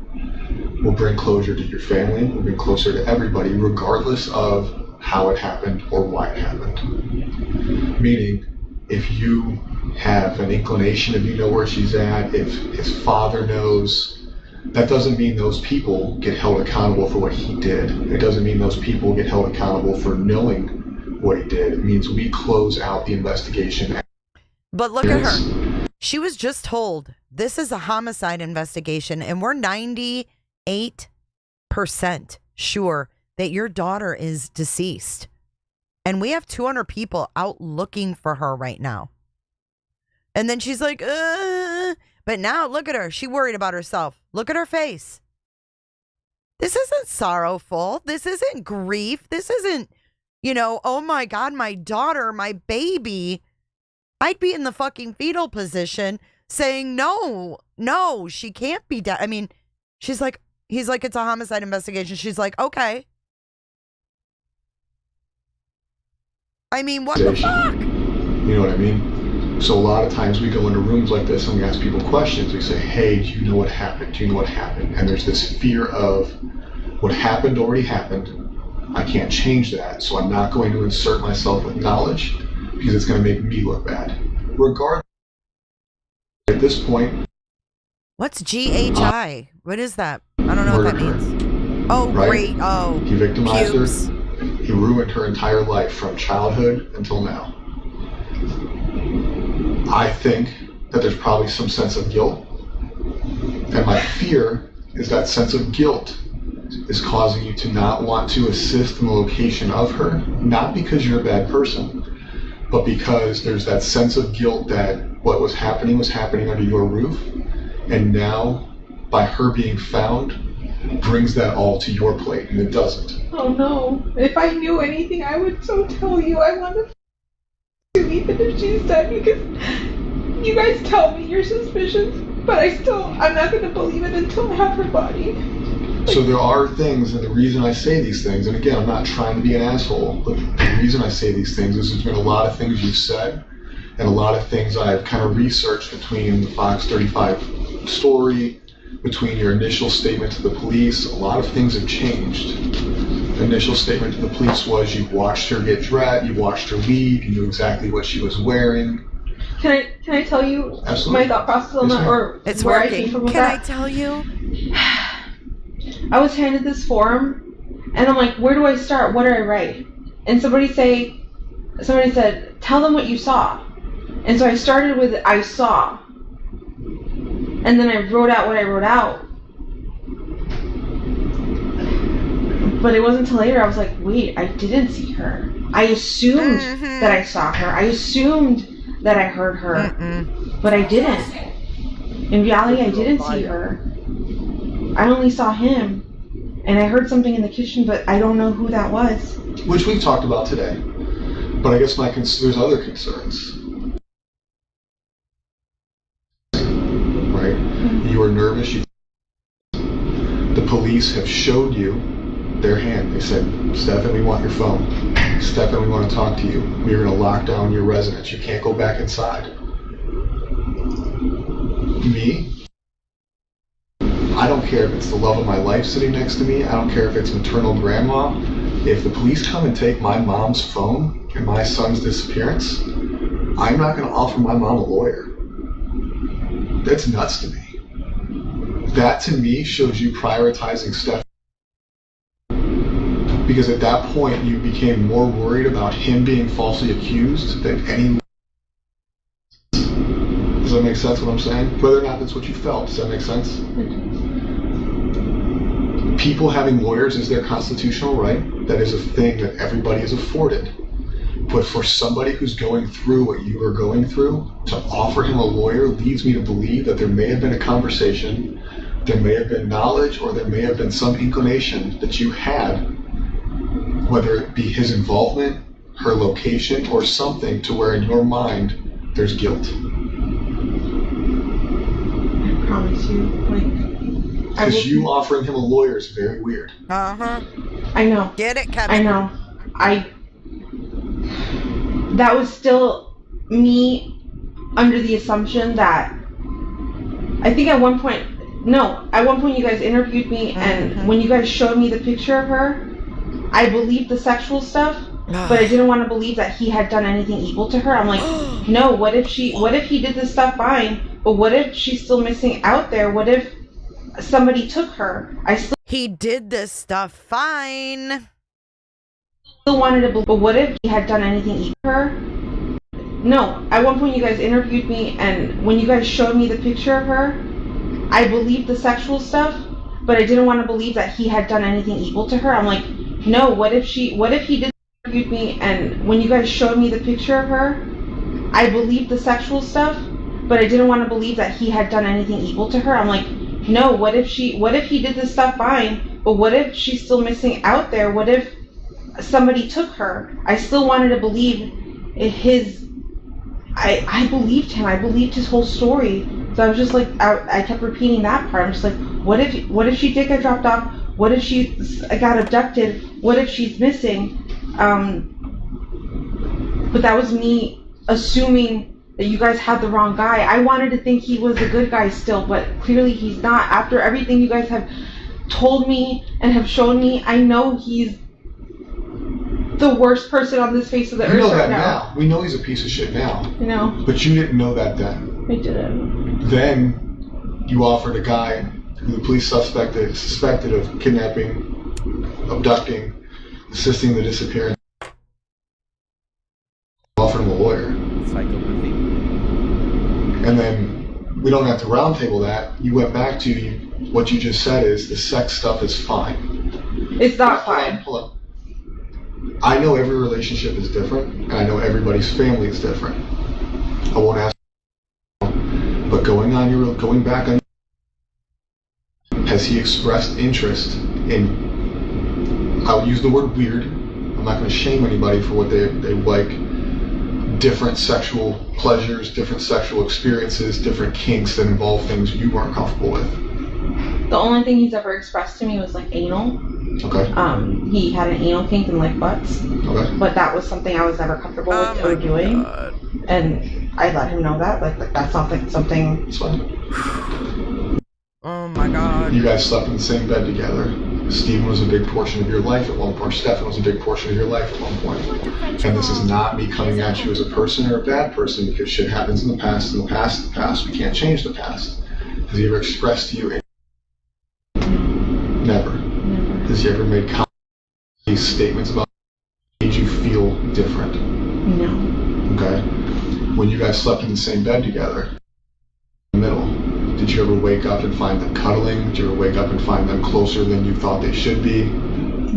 will bring closure to your family, will bring closer to everybody, regardless of how it happened or why it happened. Meaning, if you have an inclination, if you know where she's at, if his father knows, that doesn't mean those people get held accountable for what he did. It doesn't mean those people get held accountable for knowing what he did. It means we close out the investigation. But look at her. She was just told this is a homicide investigation, and we're 98% sure that your daughter is deceased. And we have 200 people out looking for her right now. And then she's like, but now look at her. She worried about herself. Look at her face. This isn't sorrowful. This isn't grief. This isn't, oh my God, my daughter, my baby. I'd be in the fucking fetal position saying, no, she can't be dead. I mean, he's like, it's a homicide investigation. She's like, okay. I mean, what the fuck? You know what I mean? So a lot of times we go into rooms like this and we ask people questions. We say, hey, do you know what happened? Do you know what happened? And there's this fear of what happened already happened. I can't change that. So I'm not going to insert myself with knowledge because it's going to make me look bad. Regardless, at this point. What's GHI? What is that? I don't know what that means. Oh, right? Great. Oh, he victimized pubes. her. He ruined her entire life from childhood until now. I think that there's probably some sense of guilt. And my fear is that sense of guilt is causing you to not want to assist in the location of her, not because you're a bad person, but because there's that sense of guilt that what was happening under your roof, and now, by her being found, brings that all to your plate, and it doesn't. Oh no. If I knew anything, I would so tell you. I want to even if she's dead, because you guys tell me your suspicions, but I'm not going to believe it until I have her body. So there are things, and the reason I say these things, and again, I'm not trying to be an asshole, but the reason I say these things is there's been a lot of things you've said, and a lot of things I've kind of researched between the Fox 35 story, between your initial statement to the police. A lot of things have changed. The initial statement to the police was you watched her get dressed, you watched her leave, you knew exactly what she was wearing. Can I tell you Absolutely. my thought process on that, or It's where working. I came from with Can that? I tell you? I was handed this form, and I'm like, where do I start? What do I write? And somebody said, tell them what you saw. And so I started with I saw. And then I wrote out what I wrote out. But it wasn't until later I was like, wait, I didn't see her. I assumed that I saw her. I assumed that I heard her. But I didn't. In reality, I didn't see her. I only saw him. And I heard something in the kitchen, but I don't know who that was. Which we've talked about today. But I guess there's other concerns. Right? You were nervous. The police have showed you their hand. They said, Stefan, we want your phone. Stefan, we want to talk to you. We're going to lock down your residence. You can't go back inside. Me? I don't care if it's the love of my life sitting next to me. I don't care if it's maternal grandma. If the police come and take my mom's phone and my son's disappearance, I'm not going to offer my mom a lawyer. That's nuts to me. That to me shows you prioritizing Stefan Because at that point, you became more worried about him being falsely accused than any... Does that make sense what I'm saying? Whether or not that's what you felt, does that make sense? People having lawyers is their constitutional right. That is a thing that everybody is afforded. But for somebody who's going through what you are going through, to offer him a lawyer leads me to believe that there may have been a conversation, there may have been knowledge, or there may have been some inclination that you had, whether it be his involvement, her location, or something to where in your mind there's guilt. I promise you, Because you offering him a lawyer is very weird. Uh-huh. I know. Get it, Kevin? I know. That was still me under the assumption that I think at one point you guys interviewed me, and when you guys showed me the picture of her, I believed the sexual stuff, but I didn't want to believe that he had done anything evil to her. I'm like, no, what if he did this stuff fine, but what if she's still missing out there? What if somebody took her? He did this stuff fine. Still wanted to believe, but what if he had done anything evil to her? No, at one point you guys interviewed me, and when you guys showed me the picture of her, I believed the sexual stuff, but I didn't want to believe that he had done anything evil to her. I'm like, no, what if he did interviewed me, and when you guys showed me the picture of her, I believed the sexual stuff, but I didn't want to believe that he had done anything evil to her. I'm like, no, what if he did this stuff fine, but what if she's still missing out there? What if somebody took her? I still wanted to believe I believed him. I believed his whole story. So I was just like, I kept repeating that part. I'm just like, what if she did get dropped off? What if she got abducted? What if she's missing? But that was me assuming that you guys had the wrong guy. I wanted to think he was a good guy still, but clearly he's not. After everything you guys have told me and have shown me, I know he's the worst person on this face of the earth. You know right that now. We know he's a piece of shit now. You know. But you didn't know that then. I didn't. Then you offered a guy who the police suspected of kidnapping, abducting, assisting the disappearance. Offered him a lawyer. Psychopathy. And then we don't have to roundtable that. You went back to what you just said is the sex stuff is fine. It's not fine. Hold on. I know every relationship is different, and I know everybody's family is different. I won't ask, but going back on, has he expressed interest in, I'll use the word weird, I'm not going to shame anybody for what they like, different sexual pleasures, different sexual experiences, different kinks that involve things you weren't comfortable with? The only thing he's ever expressed to me was like anal. Okay. He had an anal kink and like butts. Okay. But that was something I was never comfortable with or doing. God. And I let him know that. Like that's something. It's fine. Oh my God. You guys slept in the same bed together. Steven was a big portion of your life at one point. Stefan was a big portion of your life at one point. And this is not me coming at you as a person or a bad person, because shit happens in the past. In the past, we can't change the past. Has he ever expressed to you? Never. Has he ever made these statements about made you feel different? No. Okay. When you guys slept in the same bed together, in the middle, did you ever wake up and find them cuddling? Did you ever wake up and find them closer than you thought they should be?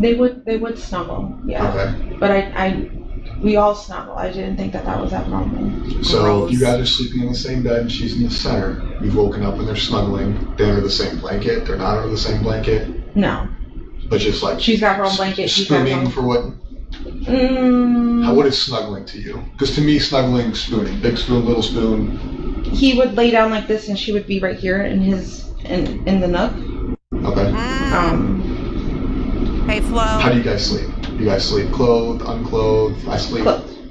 They would snuggle, yeah. Okay. But we all snuggle. I didn't think that was abnormal. So Gross. You guys are sleeping in the same bed and she's in the center. You've woken up and they're snuggling. They're under the same blanket. They're not under the same blanket. No. But just like she's got her own blanket. Spooning for what? What is snuggling to you? Because to me, snuggling, spooning. Big spoon, little spoon. He would lay down like this, and she would be right here in the nook. Okay. Hey, Flo. How do you guys sleep? You guys sleep clothed, unclothed? I sleep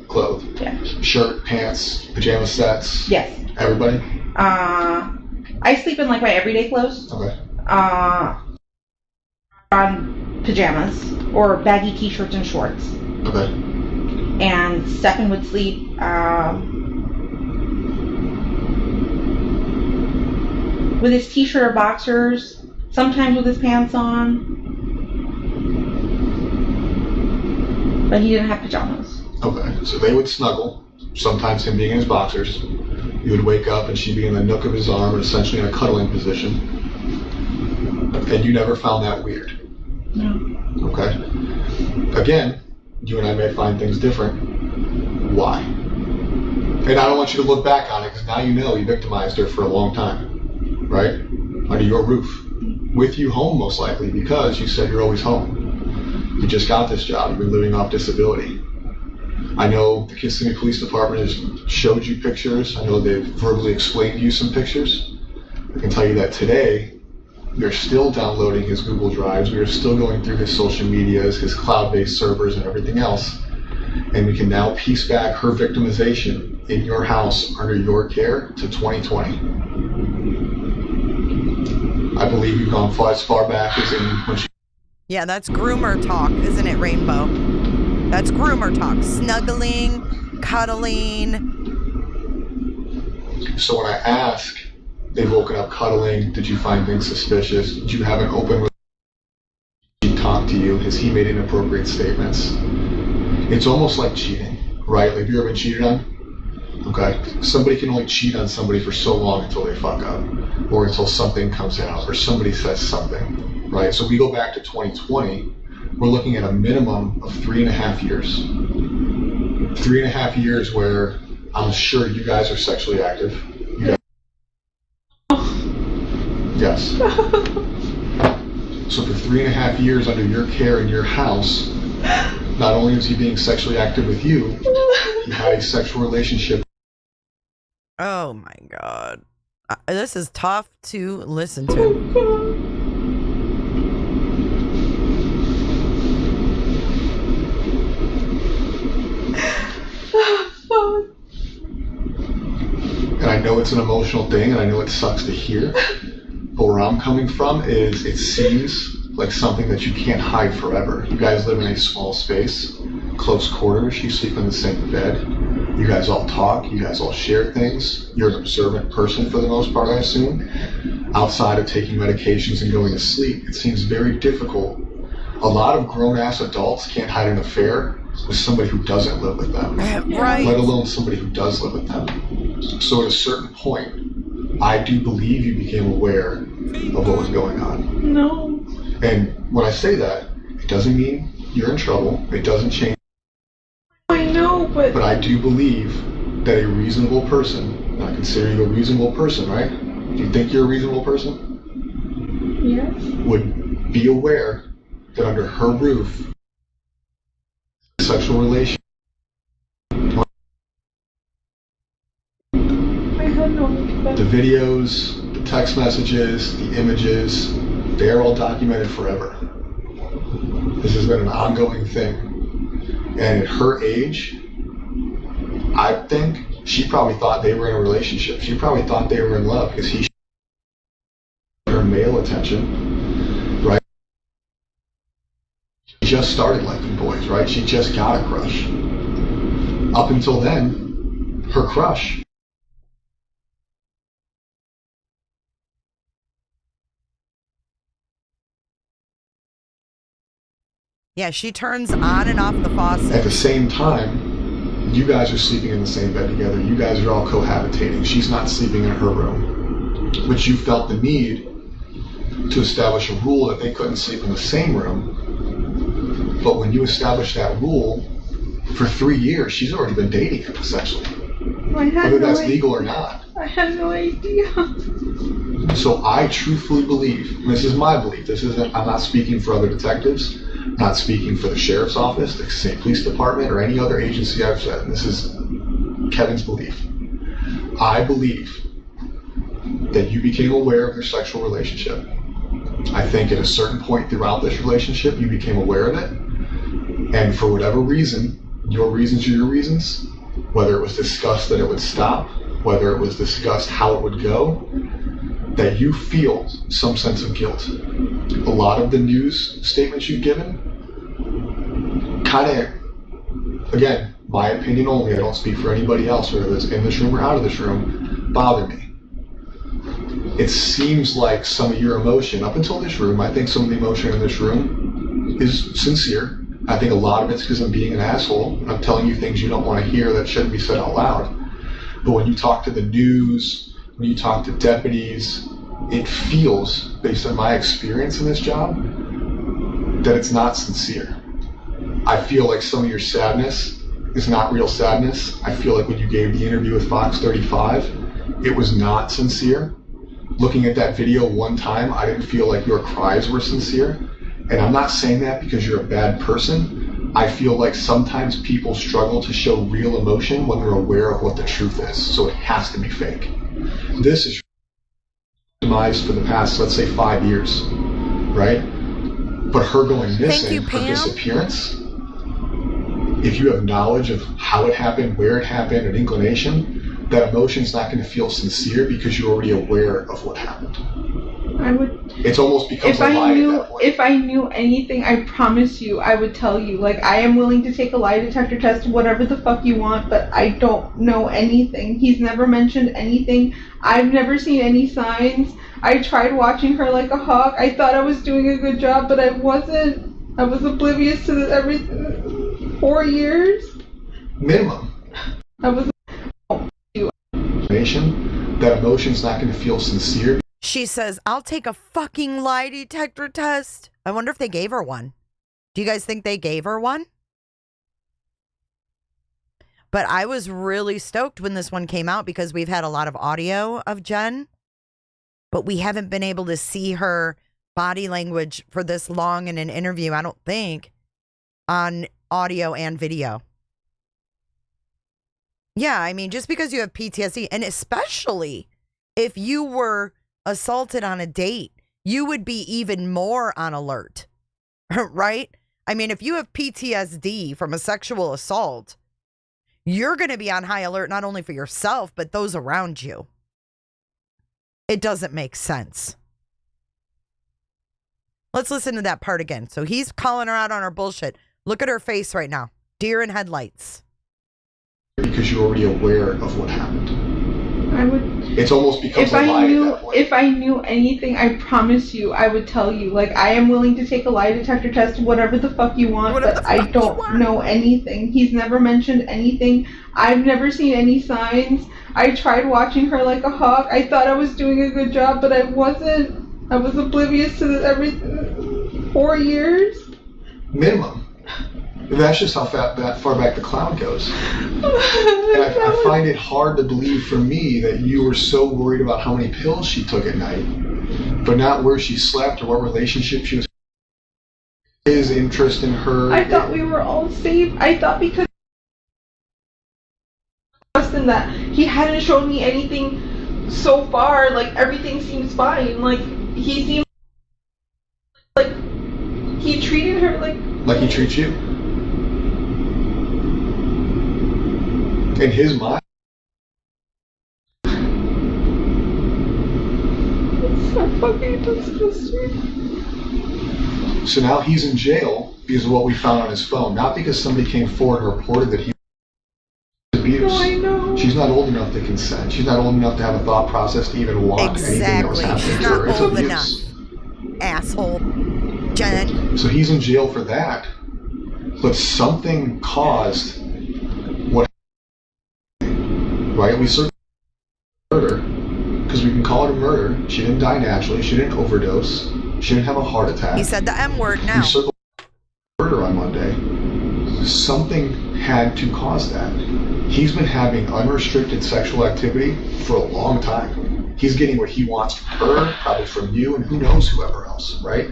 clothed. Yeah. Shirt, pants, pajama sets. Yes. Everybody. I sleep in like my everyday clothes. Okay. On pajamas or baggy t-shirts and shorts. Okay. And Stefan would sleep with his t-shirt or boxers, sometimes with his pants on. But he didn't have pajamas. Okay, so they would snuggle, sometimes him being in his boxers. You would wake up and she'd be in the nook of his arm, essentially in a cuddling position. And you never found that weird? No. Okay. Again, you and I may find things different. Why? And I don't want you to look back on it because now you know you victimized her for a long time, right? Under your roof. With you home, most likely, because you said you're always home. You just got this job. You've been living off disability. I know the Kissimmee Police Department has showed you pictures. I know they've verbally explained to you some pictures. I can tell you that today, they're still downloading his Google Drives. We are still going through his social medias, his cloud-based servers, and everything else. And we can now piece back her victimization in your house under your care to 2020. I believe you've gone as far back as in when she... Yeah, that's groomer talk, isn't it, Rainbow? That's groomer talk. Snuggling, cuddling. So when I ask, they've woken up cuddling, did you find things suspicious? Did you have an open relationship? Did he talk to you? Has he made inappropriate statements? It's almost like cheating, right? Like, have you ever been cheated on? Okay. Somebody can only cheat on somebody for so long until they fuck up, or until something comes out, or somebody says something, right? So we go back to 2020, we're looking at a minimum of 3.5 years. 3.5 years where I'm sure you guys are sexually active. You guys... Yes. So for 3.5 years under your care in your house, not only is he being sexually active with you, he had a sexual relationship. Oh my God. This is tough to listen to. And I know it's an emotional thing, and I know it sucks to hear, but where I'm coming from is it seems like something that you can't hide forever. You guys live in a small space, close quarters, you sleep in the same bed, you guys all talk, you guys all share things. You're an observant person for the most part, I assume. Outside of taking medications and going to sleep, it seems very difficult. A lot of grown-ass adults can't hide an affair with somebody who doesn't live with them, Right. let alone somebody who does live with them. So at a certain point, I do believe you became aware of what was going on. No. And when I say that, it doesn't mean you're in trouble. It doesn't change. I know, but But I do believe that a reasonable person, and I consider you a reasonable person, right? Do you think you're a reasonable person? yes. Would be aware that under her roof, sexual relation. I had no idea. The videos, the text messages, the images, they are all documented forever. This has been an ongoing thing. And at her age, I think she probably thought they were in a relationship. She probably thought they were in love because he her male attention, right? She just started liking boys, right? She just got a crush. Up until then, her crush Yeah, she turns on and off the at the faucet. same time, you guys are sleeping in the same bed together. You guys are all cohabitating. She's not sleeping in her room. But you felt the need to establish a rule that they couldn't sleep in the same room. But when you established that rule, for 3 years, she's already been dating him, essentially. I had Whether no that's idea. legal or not. I had no idea. So I truthfully believe, and this is my belief, I'm not speaking for other detectives, not speaking for the sheriff's office, the state police department, or any other agency I've said. This is Kevin's belief. I believe that you became aware of their sexual relationship. I think at a certain point throughout this relationship, you became aware of it. And for whatever reason, your reasons are your reasons, whether it was discussed that it would stop, whether it was discussed how it would go, that you feel some sense of guilt. A lot of the news statements you've given kind of, again, my opinion only, I don't speak for anybody else, whether it's in this room or out of this room, bother me. It seems like some of your emotion, up until this room, I think some of the emotion in this room is sincere, I think a lot of it's because I'm being an asshole. I'm telling you things you don't want to hear that shouldn't be said out loud. But when you talk to the news, when you talk to deputies, it feels, based on my experience in this job, that it's not sincere. I feel like some of your sadness is not real sadness. I feel like when you gave the interview with Fox 35, it was not sincere. Looking at that video one time, I didn't feel like your cries were sincere. And I'm not saying that because you're a bad person. I feel like sometimes people struggle to show real emotion when they're aware of what the truth is. So it has to be fake. This is demise for the past, let's say, 5 years, right? But her going missing, her disappearance, if you have knowledge of how it happened, where it happened, an inclination, that emotion's not going to feel sincere because you're already aware of what happened. I would. It's almost becomes a lie at that point. If I knew anything, I promise you, I would tell you. Like, I am willing to take a lie detector test, whatever the fuck you want, but I don't know anything. He's never mentioned anything. I've never seen any signs. I tried watching her like a hawk. I thought I was doing a good job, but I wasn't. I was oblivious to everything. 4 years? Minimum. I was. That emotion's not going to feel sincere. She says, I'll take a fucking lie detector test. I wonder if they gave her one. Do you guys think they gave her one? But I was really stoked when this one came out because we've had a lot of audio of Jenn, but we haven't been able to see her body language for this long in an interview, I don't think, on audio and video. Yeah, I mean, just because you have PTSD, and especially if you were assaulted on a date, you would be even more on alert, right? I mean, if you have PTSD from a sexual assault, you're going to be on high alert, not only for yourself, but those around you. It doesn't make sense. Let's listen to that part again. So he's calling her out on her bullshit. Look at her face right now. Deer in headlights. Because you're already aware of what happened. I would. It's almost becomes a lie at that point. If I knew anything, I promise you, I would tell you. Like, I am willing to take a lie detector test, whatever the fuck you want, but I don't know anything. He's never mentioned anything. I've never seen any signs. I tried watching her like a hawk. I thought I was doing a good job, but I wasn't. I was oblivious to everything. 4 years? Minimum. That's just how that far back the cloud goes. And I find it hard to believe for me that you were so worried about how many pills she took at night, but not where she slept or what relationship she was. His interest in her. I thought we were all safe. I thought because in that he hadn't shown me anything so far. Like, everything seems fine. Like, he seemed like he treated her like he treats you. In his mind. It's so fucking disgusting. So now he's in jail because of what we found on his phone, not because somebody came forward and reported that he was abused. No, I know. She's not old enough to consent. She's not old enough to have a thought process to even want anything that was happening She's to her. not It's old abuse. enough. Asshole. Jenn. So he's in jail for that. But something caused what happened. Right? We searched murder because we can call it a murder. She didn't die naturally. She didn't overdose. She didn't have a heart attack. He said the M word now. We circled murder on Monday. Something had to cause that. He's been having unrestricted sexual activity for a long time. He's getting what he wants from her, probably from you, and who knows whoever else, right?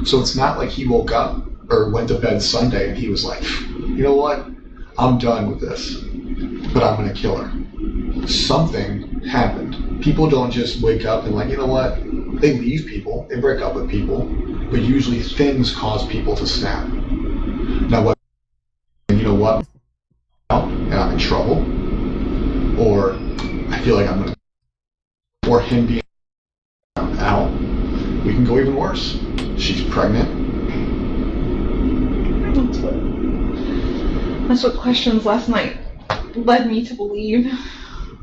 So it's not like he woke up or went to bed Sunday and he was like, you know what? I'm done with this, but I'm going to kill her. Something happened. People don't just wake up and like, you know what? They leave people, they break up with people, but usually things cause people to snap. Now what? And you know what? And I'm in trouble, or I feel like I'm going to, or him being out. We can go even worse. She's pregnant. That's what questions last night led me to believe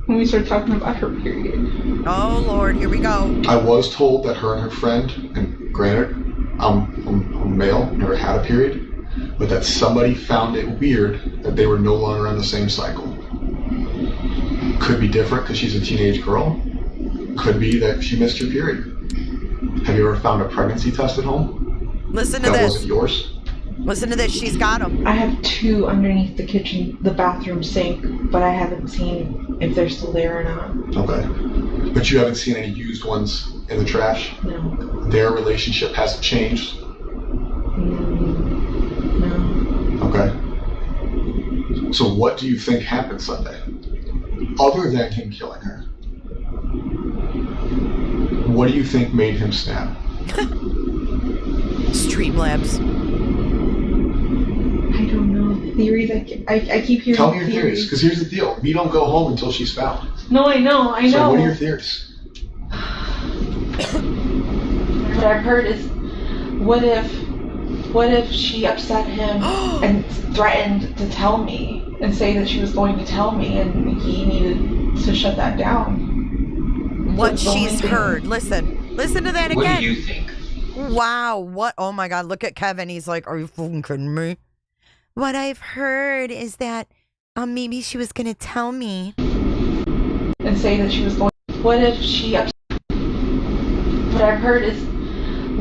when we started talking about her period. Oh Lord, here we go. I was told that her and her friend, and granted, I'm male, never had a period, but that somebody found it weird that they were no longer on the same cycle. Could be different because she's a teenage girl. Could be that she missed her period. Have you ever found a pregnancy test at home? Listen to that this. wasn't yours? Listen to this. She's got them. I have 2 underneath the bathroom sink, but I haven't seen if they're still there or not. Okay. But you haven't seen any used ones in the trash? No. Their relationship hasn't changed? No. Okay. So what do you think happened Sunday? Other than him killing her. What do you think made him snap? Streamlabs. I don't know. Theories, I keep hearing Tell me your theories, because here's the deal. We don't go home until she's found. No, I know. So what are your theories? What I've heard is, what if she upset him and threatened to tell me and say that she was going to tell me and he needed to shut that down? What she's heard. Listen to that again. What do you think? Wow, what? Oh my God, look at Kevin. He's like, are you fucking kidding me? What I've heard is that maybe she was going to tell me. And say that she was going. What if she upset? What I've heard is,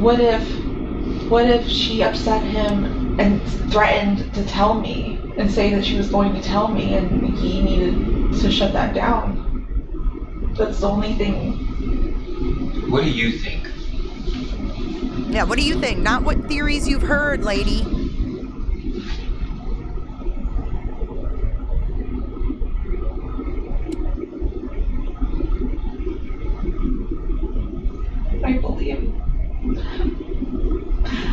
what if she upset him and threatened to tell me and say that she was going to tell me and he needed to shut that down? That's the only thing. What do you think? Yeah, what do you think? Not what theories you've heard, lady. I believe.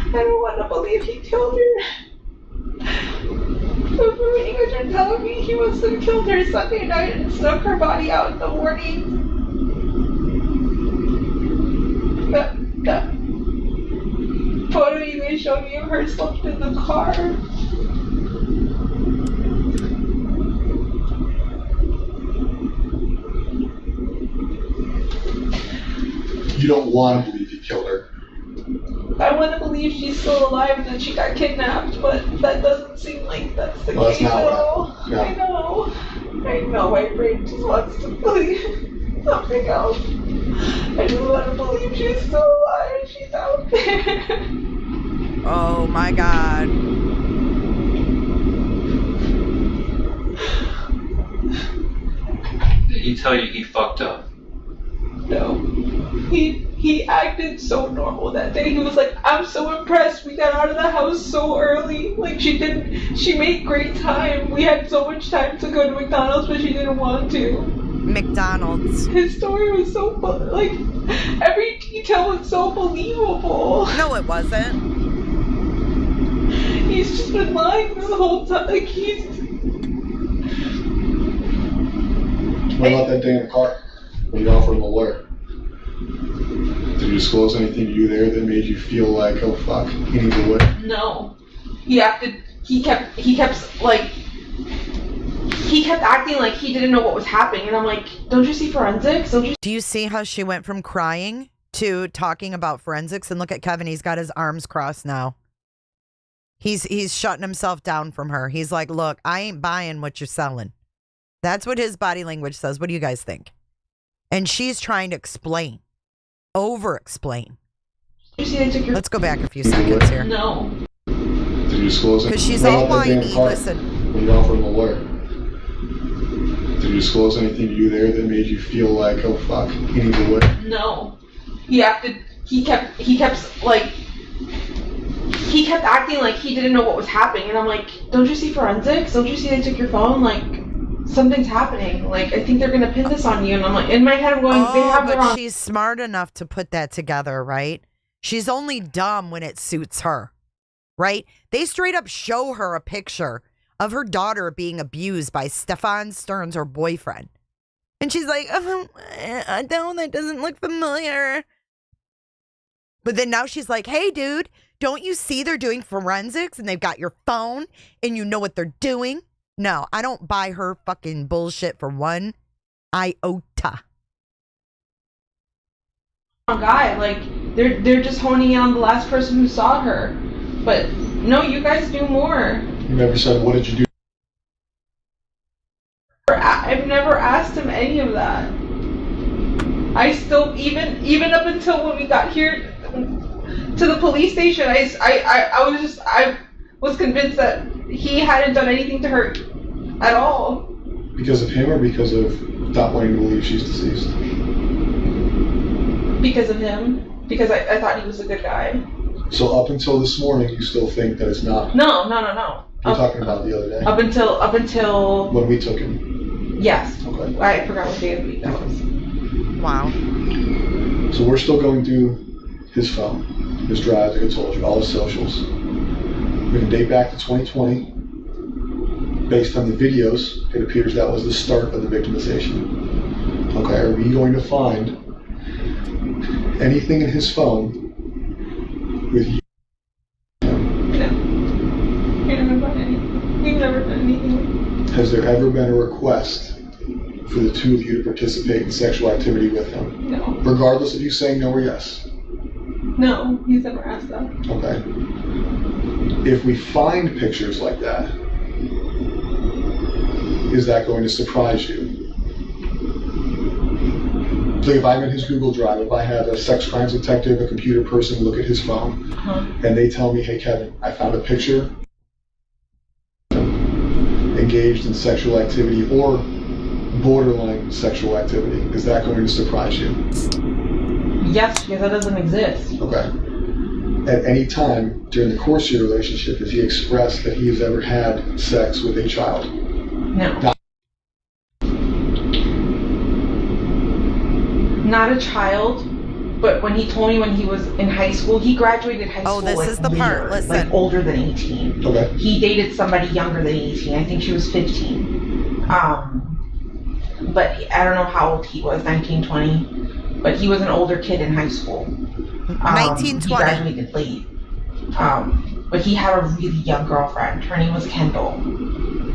I don't want to believe he killed her. But from what you guys are telling me, he must have killed her Sunday night and snuck her body out in the morning. That photo you guys showed me of her slumped in the car. You don't want to believe he killed her. I want to believe she's still alive and that she got kidnapped, but that doesn't seem like that's the case at all. Yeah. I know, my brain just wants to believe something else. I just want to believe she's still alive and she's out there. Oh my God. Did he tell you he fucked up? No. He acted so normal that day. He was like, I'm so impressed. We got out of the house so early. Like, she made great time. We had so much time to go to McDonald's, but she didn't want to. McDonald's. His story was so, like, every detail was so believable. No, it wasn't. He's just been lying this whole time. Like, What about that day in the car when you offered him a lawyer? Did you disclose anything to you there that made you feel like, oh fuck, he needs a lawyer? No. He kept acting like he didn't know what was happening, and I'm like, don't you see forensics? Do you see how she went from crying to talking about forensics? And look at Kevin, he's got his arms crossed now. He's shutting himself down from her. He's like, look, I ain't buying what you're selling. That's what his body language says. What do you guys think? And she's trying to explain. Over-explain. Let's go back a few seconds here. No. Did you disclose anything? Because she's all whiny. Listen. When you offered him a lawyer? Did you disclose anything to you there that made you feel like, oh fuck, he needs a lawyer? No. He kept acting like he didn't know what was happening, and I'm like, don't you see forensics? Don't you see they took your phone? Like, something's happening. Like, I think they're gonna pin this on you. And I'm like, in my head, I'm going, they have but she's smart enough to put that together, right? She's only dumb when it suits her, right? They straight up show her a picture of her daughter being abused by Stefan Stearns, her boyfriend. And she's like, that doesn't look familiar. But then now she's like, hey, dude, don't you see they're doing forensics and they've got your phone and you know what they're doing? No, I don't buy her fucking bullshit for one iota. Guy, like, they're just honing in on the last person who saw her. But No, you guys do more. You never said, what did you do? I've never asked him any of that. I still, even up until when we got here to the police station, I was convinced that he hadn't done anything to her at all. Because of him or because of not wanting to believe she's deceased? Because of him. Because I thought he was a good guy. So up until this morning, you still think that it's not? No. You're talking about the other day? Up until when we took him? Yes. Okay. I forgot what day of the week that was. Wow. So we're still going through his phone, his drive, like I told you, all his socials. We can date back to 2020. Based on the videos, it appears that was the start of the victimization. Okay, are we going to find anything in his phone with you? No. He never done anything. We've never done anything. Has there ever been a request for the two of you to participate in sexual activity with him? No. Regardless of you saying no or yes? No, he's never asked that. Okay. If we find pictures like that, is that going to surprise you? So if I'm in his Google Drive, if I have a sex crimes detective, a computer person look at his phone, and they tell me, hey Kevin, I found a picture engaged in sexual activity or borderline sexual activity, is that going to surprise you? Yes, because that doesn't exist. Okay. At any time during the course of your relationship, has he expressed that he has ever had sex with a child? No. Not a child, but when he told me when he was in high school, he graduated high school. Oh, this like, is the later, part. Listen. like older than 18. Okay. He dated somebody younger than 18. I think she was 15. But I don't know how old he was, 19, 20. But he was an older kid in high school. 19, 20. He graduated late. But he had a really young girlfriend. Her name was Kendall.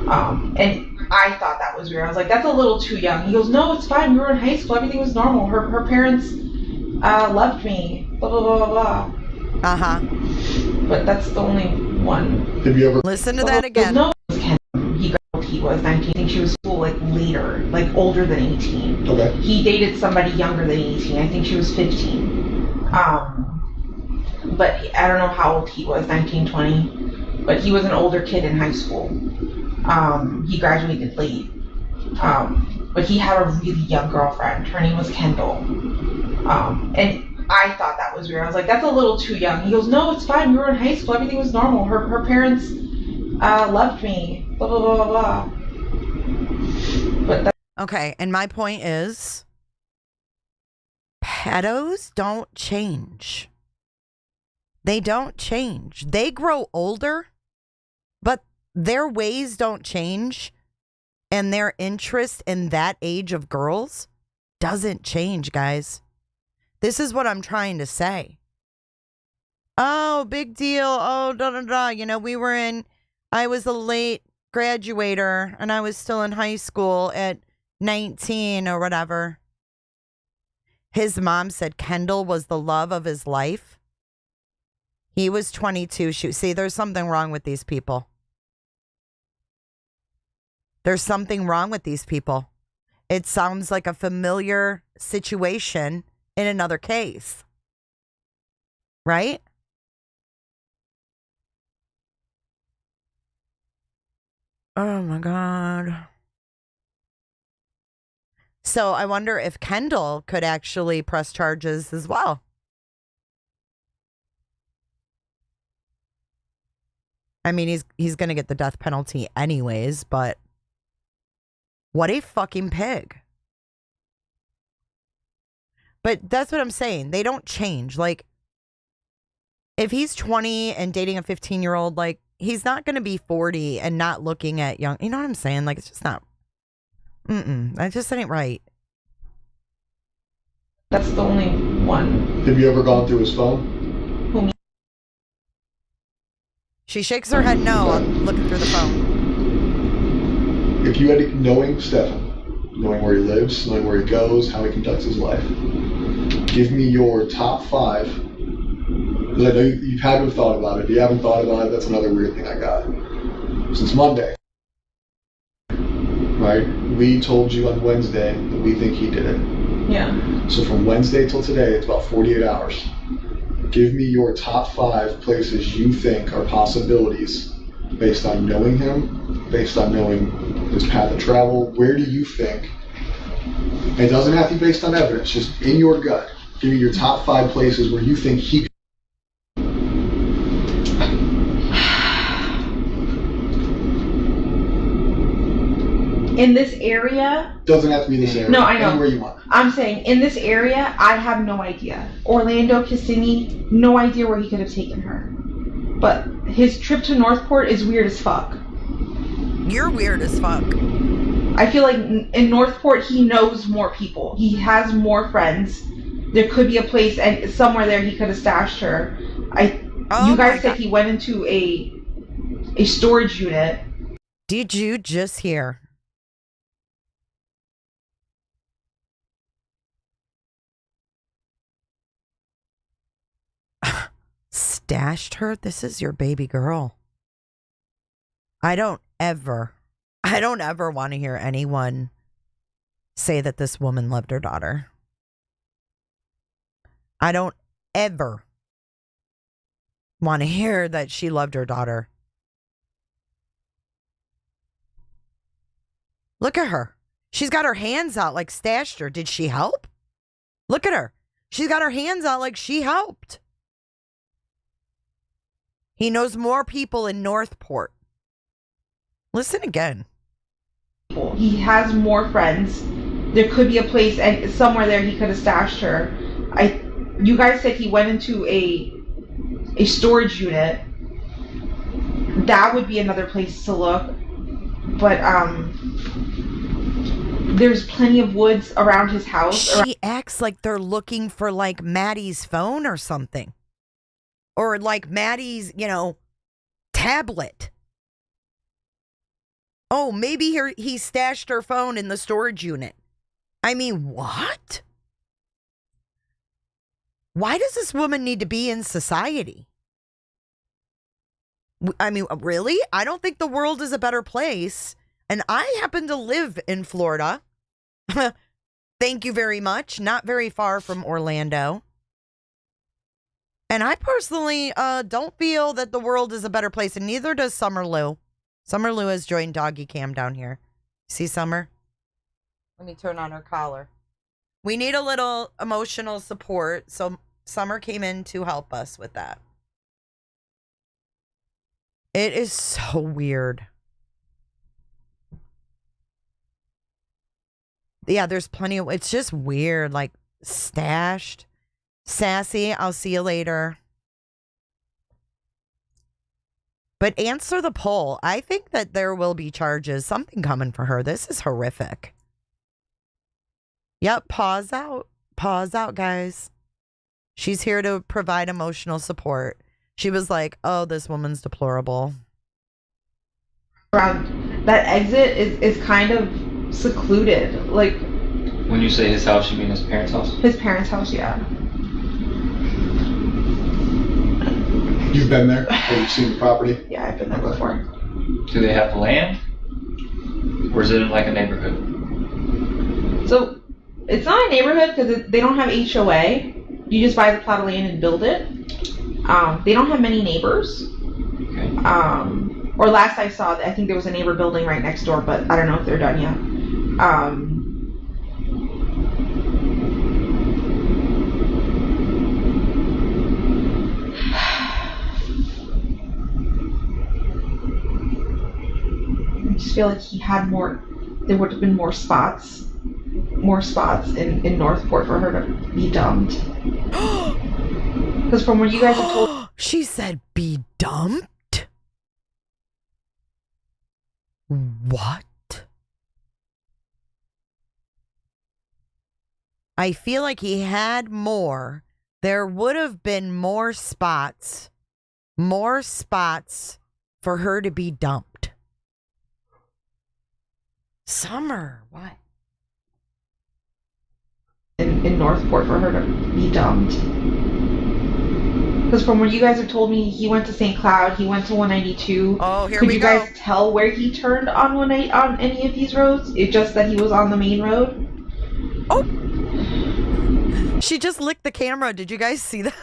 And I thought that was weird. I was like, that's a little too young. He goes, no, it's fine. We were in high school. Everything was normal. Her parents loved me. Blah, blah, blah, blah, blah. Uh-huh. But that's the only one. Have you ever? Listen to that again. No, it was Kendall. He was 19. I think she was school like later, like older than 18. Okay. He dated somebody younger than 18. I think she was 15. But I don't know how old he was, 19, 20. But he was an older kid in high school. He graduated late. But he had a really young girlfriend. Her name was Kendall. And I thought that was weird. I was like, that's a little too young. He goes, no, it's fine. We were in high school. Everything was normal. Her parents loved me. Blah, blah, blah, blah, blah. But that's Okay, and my point is, pedos don't change. They don't change. They grow older, but their ways don't change, and their interest in that age of girls doesn't change, guys. This is what I'm trying to say. Oh, big deal. Oh, da da da. You know, I was a late graduator, and I was still in high school at 19 or whatever. His mom said Kendall was the love of his life. He was 22. See, there's something wrong with these people. There's something wrong with these people. It sounds like a familiar situation in another case. Right? Oh my God. So I wonder if Kendall could actually press charges as well. I mean, he's going to get the death penalty anyways, but what a fucking pig. But that's what I'm saying. They don't change. Like, if he's 20 and dating a 15-year-old, like, he's not going to be 40 and not looking at young. You know what I'm saying? Like, it's just not. That just ain't right. that's the only one. Have you ever gone through his phone? She shakes her head no. I'm looking through the phone. If you had knowing Stefan, knowing where he lives, knowing where he goes, how he conducts his life, give me your top 5 Because I know you've had to have thought about it. If you haven't thought about it, that's another weird thing I got. Since Monday, right? We told you on Wednesday that we think he did it. Yeah. So from Wednesday till today, it's about 48 hours. Give me your top 5 places you think are possibilities based on knowing him, based on knowing his path of travel. Where do you think? And it doesn't have to be based on evidence, just in your gut. Give me your top 5 places where you think he. In this area, Doesn't have to be this area. No, I know. Anywhere you want. I'm saying in this area, I have no idea. Orlando, Kissimmee, no idea where he could have taken her. But his trip to Northport is weird as fuck. You're weird as fuck. I feel like in Northport, he knows more people. He has more friends. There could be a place and somewhere there he could have stashed her. You guys said he went into a storage unit. Did you just hear? Stashed her? This is your baby girl. I don't ever want to hear anyone say that this woman loved her daughter. I don't ever want to hear that she loved her daughter. Look at her. She's got her hands out like stashed her. Did she help? Look at her. She's got her hands out like she helped. He knows more people in Northport. Listen again. He has more friends. There could be a place and somewhere there he could have stashed her. You guys said he went into a storage unit. That would be another place to look. But there's plenty of woods around his house. She acts like they're looking for like Maddie's phone or something. Or like Maddie's, tablet. Oh, maybe he stashed her phone in the storage unit. I mean, what? Why does this woman need to be in society? I mean, really? I don't think the world is a better place. And I happen to live in Florida. Thank you very much. Not very far from Orlando. And I personally don't feel that the world is a better place, and neither does Summer Lou. Summer Lou has joined Doggy Cam down here. See Summer? Let me turn on her collar. We need a little emotional support, so Summer came in to help us with that. It is so weird. Yeah, there's plenty of... It's just weird, like stashed. Sassy, I'll see you later. But answer the poll. I think that there will be charges. Something coming for her. This is horrific. Yep, pause out. Pause out, guys. She's here to provide emotional support. She was like, oh, this woman's deplorable. Around that exit is kind of secluded. Like, When you say his house, you mean his parents' house? his parents' house, yeah. You've been there? Have you seen the property? Yeah, I've been there before. Do they have land? Or is it in like a neighborhood? So, it's not a neighborhood because they don't have HOA. You just buy the plot of land and build it. They don't have many neighbors. Okay. Or last I saw, I think there was a neighbor building right next door, but I don't know if they're done yet. I just feel like he had more, there would have been more spots in Northport for her to be dumped. Because from what you guys have told... She said be dumped? What? I feel like he had more. There would have been more spots for her to be dumped. Summer, what? In Northport for her to be dumped. Because from what you guys have told me, he went to St. Cloud, he went to 192. Oh, here Could we you go. guys tell where he turned on on any of these roads? It's just that he was on the main road. She just licked the camera. Did you guys see that?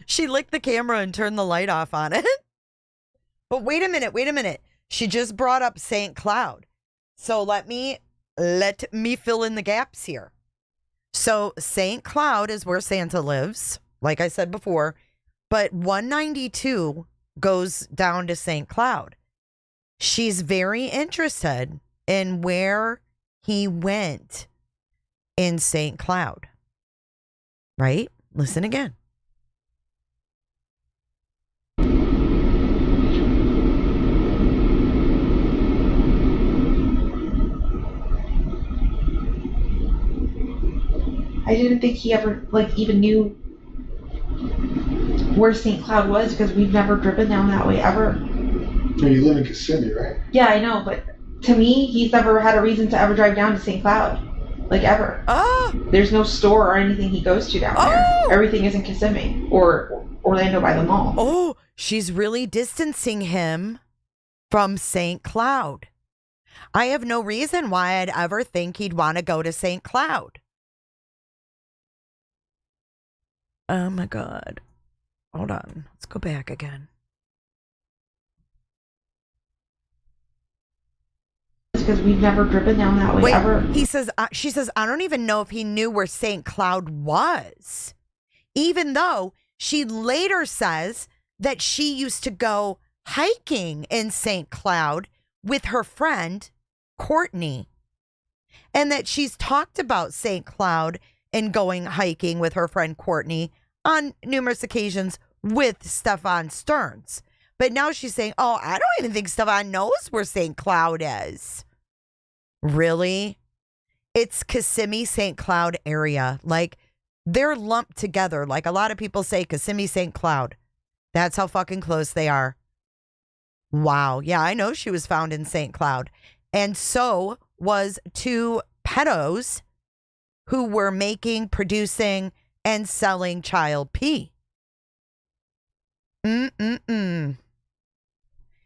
She licked the camera and turned the light off on it. But wait a minute. She just brought up St. Cloud. So let me fill in the gaps here. So St. Cloud is where Santa lives, like I said before, but 192 goes down to St. Cloud. She's very interested in where he went in St. Cloud. Right? Listen again. I didn't think he ever, even knew where St. Cloud was because we've never driven down that way ever. No, you live in Kissimmee, right? Yeah, I know, but to me, he's never had a reason to ever drive down to St. Cloud. Ever. Oh! There's no store or anything he goes to down there. Everything is in Kissimmee or Orlando by the mall. Oh, she's really distancing him from St. Cloud. I have no reason why I'd ever think he'd want to go to St. Cloud. Oh my God. Hold on. Let's go back again. Because we've never driven down that way ever. She says, I don't even know if he knew where St. Cloud was. Even though she later says that she used to go hiking in St. Cloud with her friend, Courtney. And that she's talked about St. Cloud and going hiking with her friend, Courtney, on numerous occasions with Stefan Stearns. But now she's saying, oh, I don't even think Stefan knows where St. Cloud is. Really? It's Kissimmee, St. Cloud area. They're lumped together. A lot of people say Kissimmee, St. Cloud. That's how fucking close they are. Wow. Yeah, I know she was found in St. Cloud. And so was two pedos who were making, producing, and selling child pee.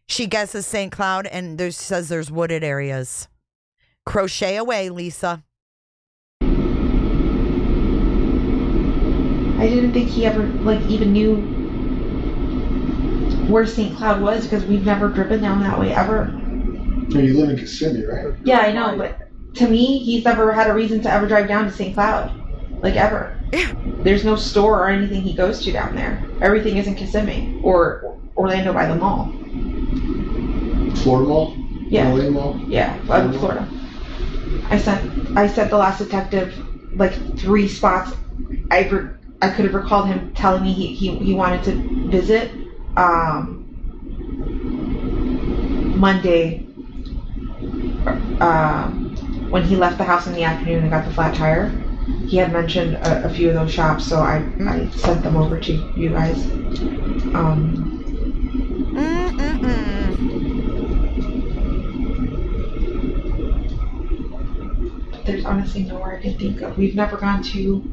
She guesses St. Cloud and says there's wooded areas. Crochet away, Lisa. I didn't think he ever, even knew where St. Cloud was because we've never driven down that way ever. No, you live in Kissimmee, right? Yeah, I know, but to me, he's never had a reason to ever drive down to St. Cloud. Ever. Yeah. There's no store or anything he goes to down there. Everything is in Kissimmee or Orlando by the mall. Florida Mall? Yeah. Orlando Mall? Yeah, Florida. I sent the last detective 3 spots. I could have recalled him telling me he wanted to visit Monday when he left the house in the afternoon and got the flat tire. He had mentioned a few of those shops, so I sent them over to you guys. There's honestly nowhere I can think of. We've never gone to.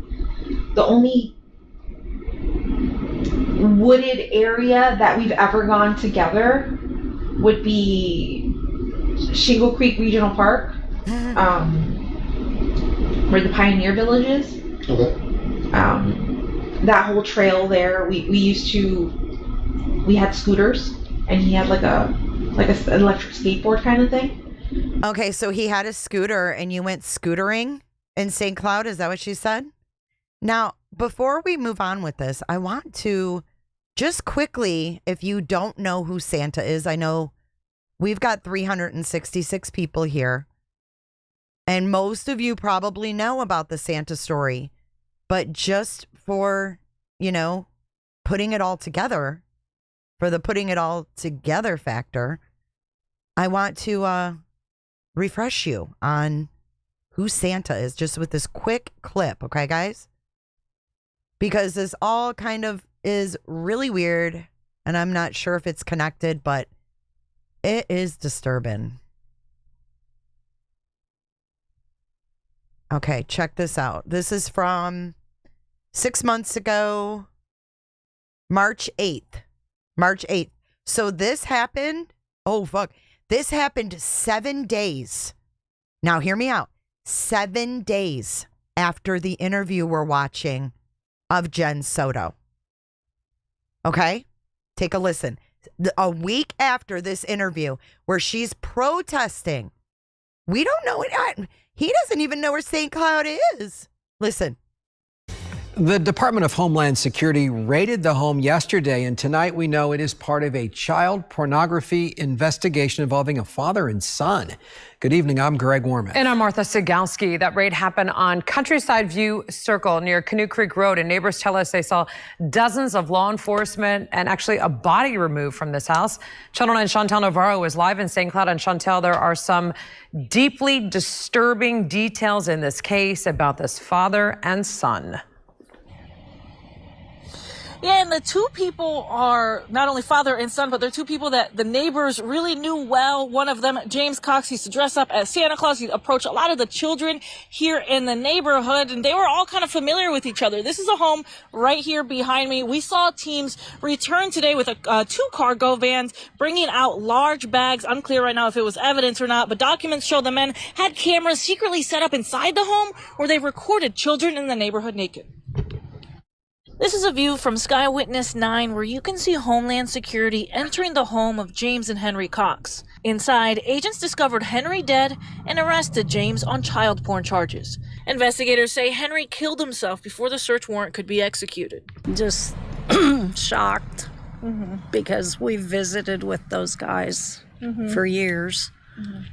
The only wooded area that we've ever gone together would be Shingle Creek Regional Park, where the Pioneer Village is. Okay. That whole trail there, we had scooters, and he had an electric skateboard kind of thing. Okay, so he had a scooter and you went scootering in St. Cloud. Is that what she said? Now, before we move on with this, I want to just quickly, if you don't know who Santa is, I know we've got 366 people here. And most of you probably know about the Santa story. But just for, putting it all together, for the putting it all together factor, I want to refresh you on who Santa is just with this quick clip. Okay, guys? Because this all kind of is really weird and I'm not sure if it's connected, but it is disturbing. Okay, check this out. This is from 6 months ago. March 8th. March 8th. So this happened. Oh, fuck. This happened 7 days. Now, hear me out. 7 days after the interview we're watching of Jenn Soto. Okay? Take a listen. A week after this interview where she's protesting. We don't know it. He doesn't even know where St. Cloud is. Listen. The Department of Homeland Security raided the home yesterday, and tonight we know it is part of a child pornography investigation involving a father and son. Good evening, I'm Greg Warman. And I'm Martha Sigalski. That raid happened on Countryside View Circle near Canoe Creek Road, and neighbors tell us they saw dozens of law enforcement and actually a body removed from this house. Channel 9's Chantel Navarro is live in St. Cloud, and Chantel, there are some deeply disturbing details in this case about this father and son. Yeah, and the two people are not only father and son, but they're two people that the neighbors really knew well. One of them, James Cox, used to dress up as Santa Claus. He'd approach a lot of the children here in the neighborhood, and they were all kind of familiar with each other. This is a home right here behind me. We saw teams return today with two cargo vans bringing out large bags. Unclear right now if it was evidence or not, but documents show the men had cameras secretly set up inside the home where they recorded children in the neighborhood naked. This is a view from Sky Witness 9 where you can see Homeland Security entering the home of James and Henry Cox. Inside, agents discovered Henry dead and arrested James on child porn charges. Investigators say Henry killed himself before the search warrant could be executed. Just shocked because we visited with those guys for years.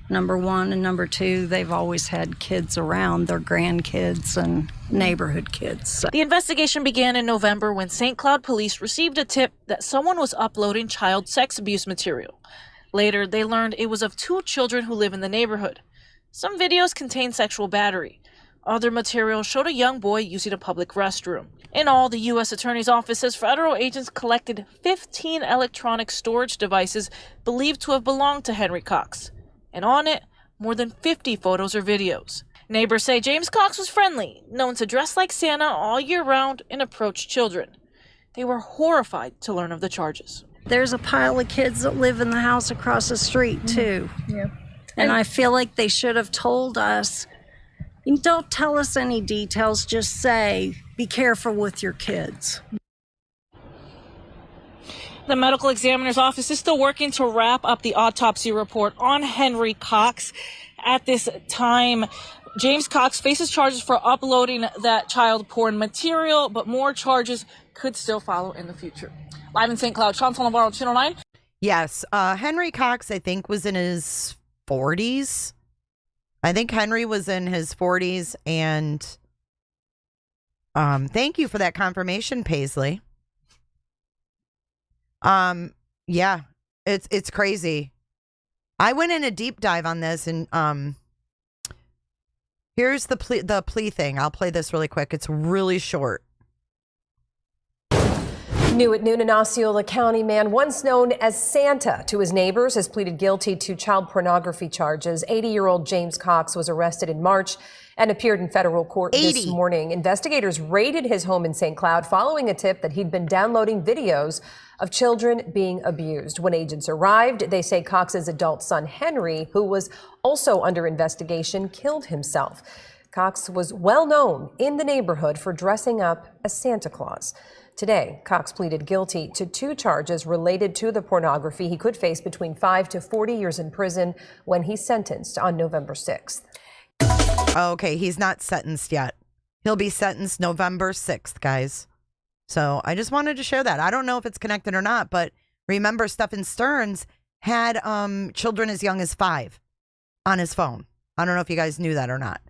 Number one, and number two, they've always had kids around, their grandkids and neighborhood kids. The investigation began in November when St. Cloud police received a tip that someone was uploading child sex abuse material. Later, they learned it was of two children who live in the neighborhood. Some videos contained sexual battery. Other material showed a young boy using a public restroom. In all, the U.S. Attorney's Office says federal agents collected 15 electronic storage devices believed to have belonged to Henry Cox. And on it, more than 50 photos or videos. Neighbors say James Cox was friendly, known to dress like Santa all year round and approach children. They were horrified to learn of the charges. There's a pile of kids that live in the house across the street, too. Yeah. And I feel like they should have told us, don't tell us any details, just say, be careful with your kids. The medical examiner's office is still working to wrap up the autopsy report on Henry Cox. At this time, James Cox faces charges for uploading that child porn material, but more charges could still follow in the future. Live in St. Cloud, Chantal Navarro, Channel 9. Yes, Henry Cox, I think, was in his 40s. I think Henry was in his 40s, and thank you for that confirmation, Paisley. Yeah, it's crazy. I went in a deep dive on this, and here's the plea thing. I'll play this really quick. It's really short. New at noon, an Osceola County man, once known as Santa to his neighbors, has pleaded guilty to child pornography charges. 80-year-old James Cox was arrested in March and appeared in federal court this morning. Investigators raided his home in St. Cloud following a tip that he'd been downloading videos of children being abused. When agents arrived, they say Cox's adult son, Henry, who was also under investigation, killed himself. Cox was well known in the neighborhood for dressing up as Santa Claus. Today, Cox pleaded guilty to 2 charges related to the pornography. He could face between 5 to 40 years in prison when he's sentenced on November 6th. Okay, he's not sentenced yet. He'll be sentenced November 6th, guys. So I just wanted to share that. I don't know if it's connected or not, but remember, Stephen Stearns had children as young as 5 on his phone. I don't know if you guys knew that or not.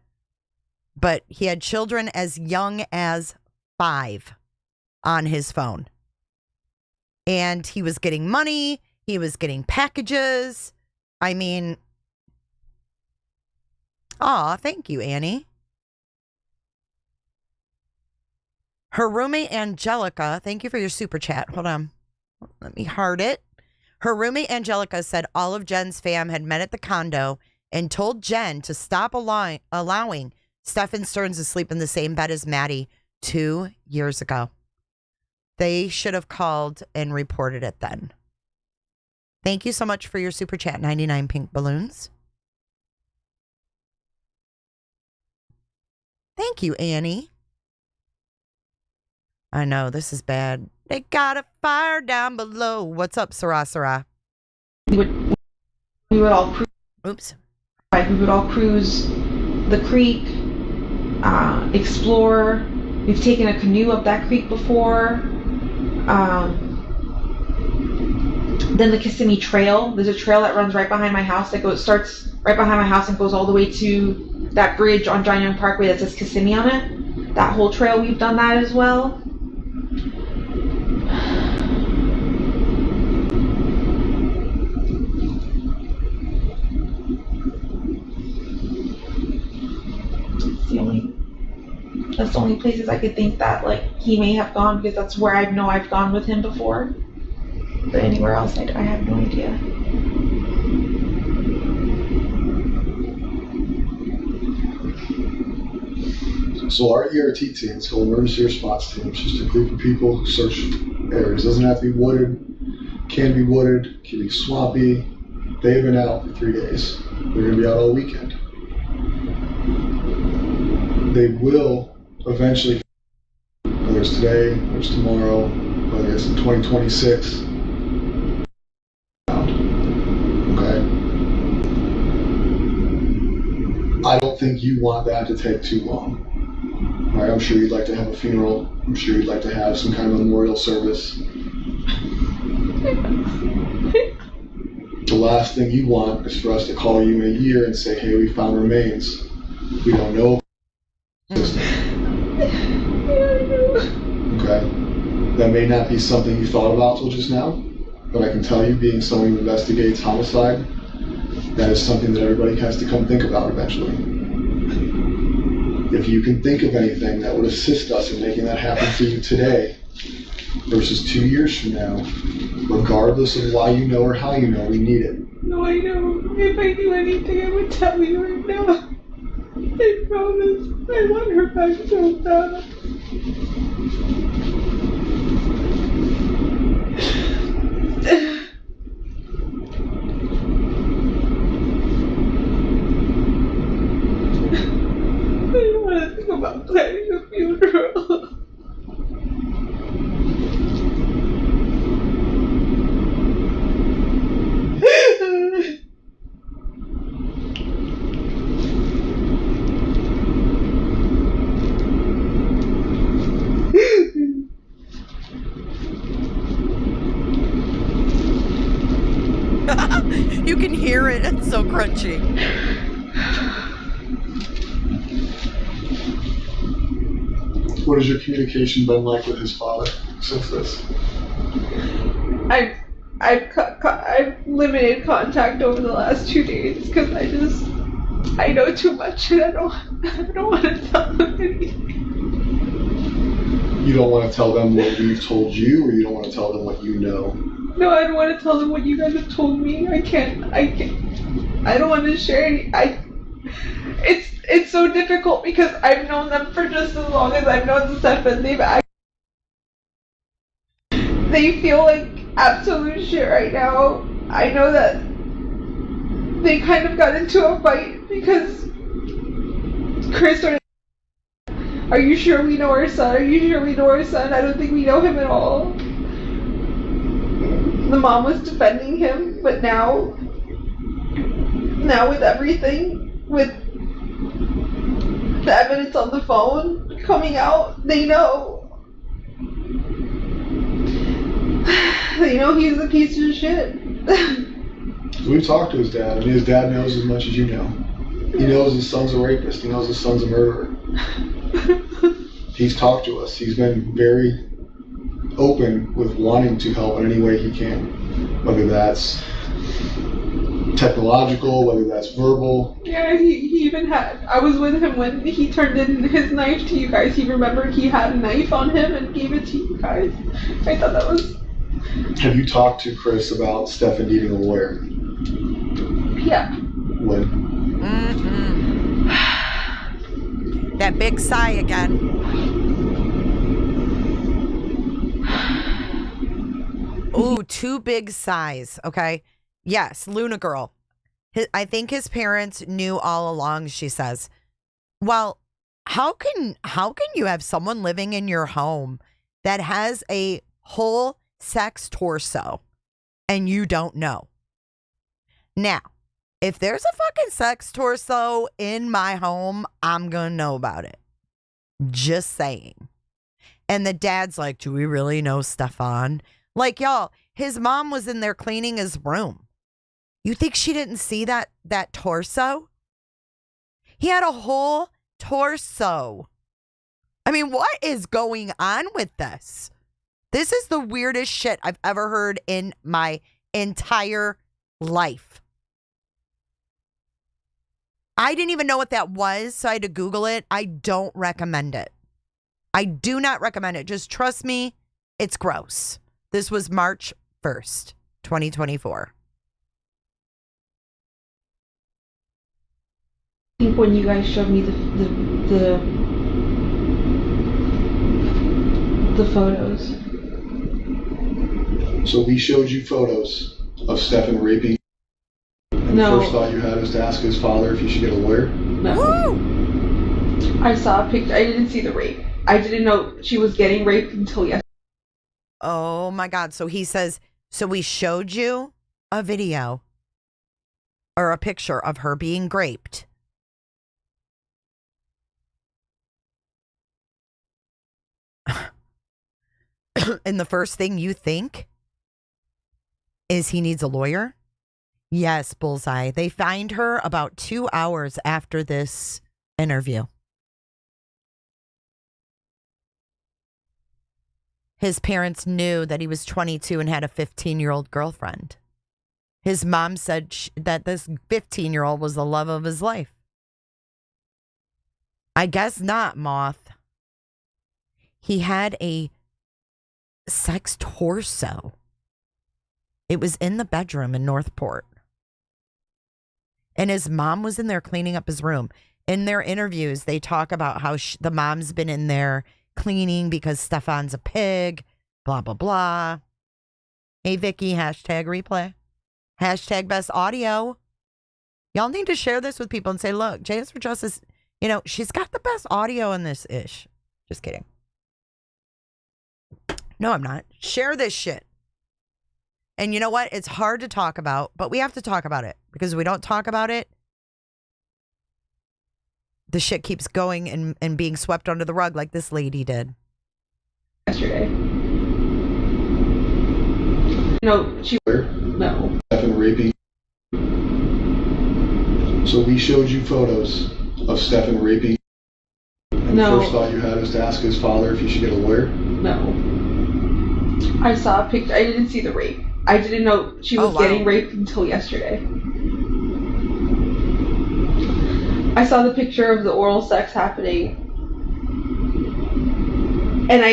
But he had children as young as 5 on his phone. And he was getting money. He was getting packages. I mean, aw, thank you, Annie. Her roommate, Angelica, thank you for your super chat. Hold on. Let me heart it. Her roommate, Angelica, said all of Jenn's fam had met at the condo and told Jenn to stop allowing Stephen Stearns to sleep in the same bed as Maddie 2 years ago. They should have called and reported it then. Thank you so much for your super chat, 99 pink balloons. Thank you, Annie. I know, this is bad. They got a fire down below. What's up, Sarah? We would all cruise. Oops. We would all cruise the creek, explore. We've taken a canoe up that creek before. Then the Kissimmee Trail. There's a trail that runs right behind my house that starts right behind my house and goes all the way to that bridge on John Young Parkway that says Kissimmee on it. That whole trail, we've done that as well. That's the only places I could think that like he may have gone, because that's where I know I've gone with him before. But anywhere else, I have no idea. So our ERT team, it's called Emergency Response Team. It's just a group of people who search areas. Doesn't have to be wooded, can be wooded, can be swampy. They've been out for 3 days. They're going to be out all weekend. They will eventually, whether it's today, whether it's tomorrow, whether it's in 2026, okay? I don't think you want that to take too long. All right, I'm sure you'd like to have a funeral. I'm sure you'd like to have some kind of memorial service. The last thing you want is for us to call you in a year and say, hey, we found remains. We don't know. Okay. That may not be something you thought about till just now, but I can tell you, being someone who investigates homicide, that is something that everybody has to come think about eventually. If you can think of anything that would assist us in making that happen for you today versus 2 years from now, regardless of why you know or how you know, we need it. No, I know. If I knew anything, I would tell you right now. I promise. I want her back so bad. I don't want to think about planning a funeral. You can hear it. It's so crunchy. What has your communication been like with his father since this? I've limited contact over the last 2 days because I know too much and I don't want to tell them anything. You don't want to tell them what we've told you, or you don't want to tell them what you know? No, I don't want to tell them what you guys have told me. I can't. I don't want to share any. It's so difficult because I've known them for just as long as I've known Steph, and they feel like absolute shit right now. I know that they kind of got into a fight because Chris started. Are you sure we know our son? Are you sure we know our son? I don't think we know him at all. The mom was defending him, but now with everything, with the evidence on the phone coming out, they know. They know he's a piece of shit. We've talked to his dad. I mean, his dad knows as much as you know. He knows his son's a rapist. He knows his son's a murderer. He's talked to us. He's been very open with wanting to help in any way he can, whether that's technological, whether that's verbal. Yeah, he even had, I was with him when he turned in his knife to you guys. He remembered he had a knife on him and gave it to you guys. I thought that was... Have you talked to Chris about Stephen needing a lawyer? Yeah. When? That big sigh again. too big size. Okay. Yes, Luna girl. I think his parents knew all along, she says. Well, how can you have someone living in your home that has a whole sex torso and you don't know? Now, if there's a fucking sex torso in my home, I'm going to know about it. Just saying. And the dad's like, do we really know Stefan? Like, y'all, his mom was in there cleaning his room. You think she didn't see that torso? He had a whole torso. I mean, what is going on with this? This is the weirdest shit I've ever heard in my entire life. I didn't even know what that was, so I had to Google it. I don't recommend it. I do not recommend it. Just trust me, it's gross. This was March 1st, 2024. I think when you guys showed me the photos. So we showed you photos of Stefan raping. And No. the first thought you had was to ask his father if he should get a lawyer? No. Woo! I saw a picture. I didn't see the rape. I didn't know she was getting raped until yesterday. Oh my God. So he says, so we showed you a video or a picture of her being raped. And the first thing you think is he needs a lawyer? Yes, bullseye. They find her about 2 hours after this interview. His parents knew that he was 22 and had a 15-year-old girlfriend. His mom said that this 15-year-old was the love of his life. I guess not, Moth. He had a sex torso. It was in the bedroom in Northport. And his mom was in there cleaning up his room. In their interviews, they talk about how the mom's been in there cleaning because Stefan's a pig, blah, blah, blah. Hey, Vicky, hashtag replay. Hashtag best audio. Y'all need to share this with people and say, look, J is for Justice, you know, she's got the best audio in this ish. Just kidding. No, I'm not. Share this shit. And you know what? It's hard to talk about, but we have to talk about it because if we don't talk about it, the shit keeps going and being swept under the rug like this lady did. Yesterday. No, she. No. Stefan raping. So we showed you photos of Stefan raping. And No. the first thought you had was to ask his father if he should get a lawyer? No. I saw a picture. I didn't see the rape. I didn't know she was getting raped until yesterday. I saw the picture of the oral sex happening. And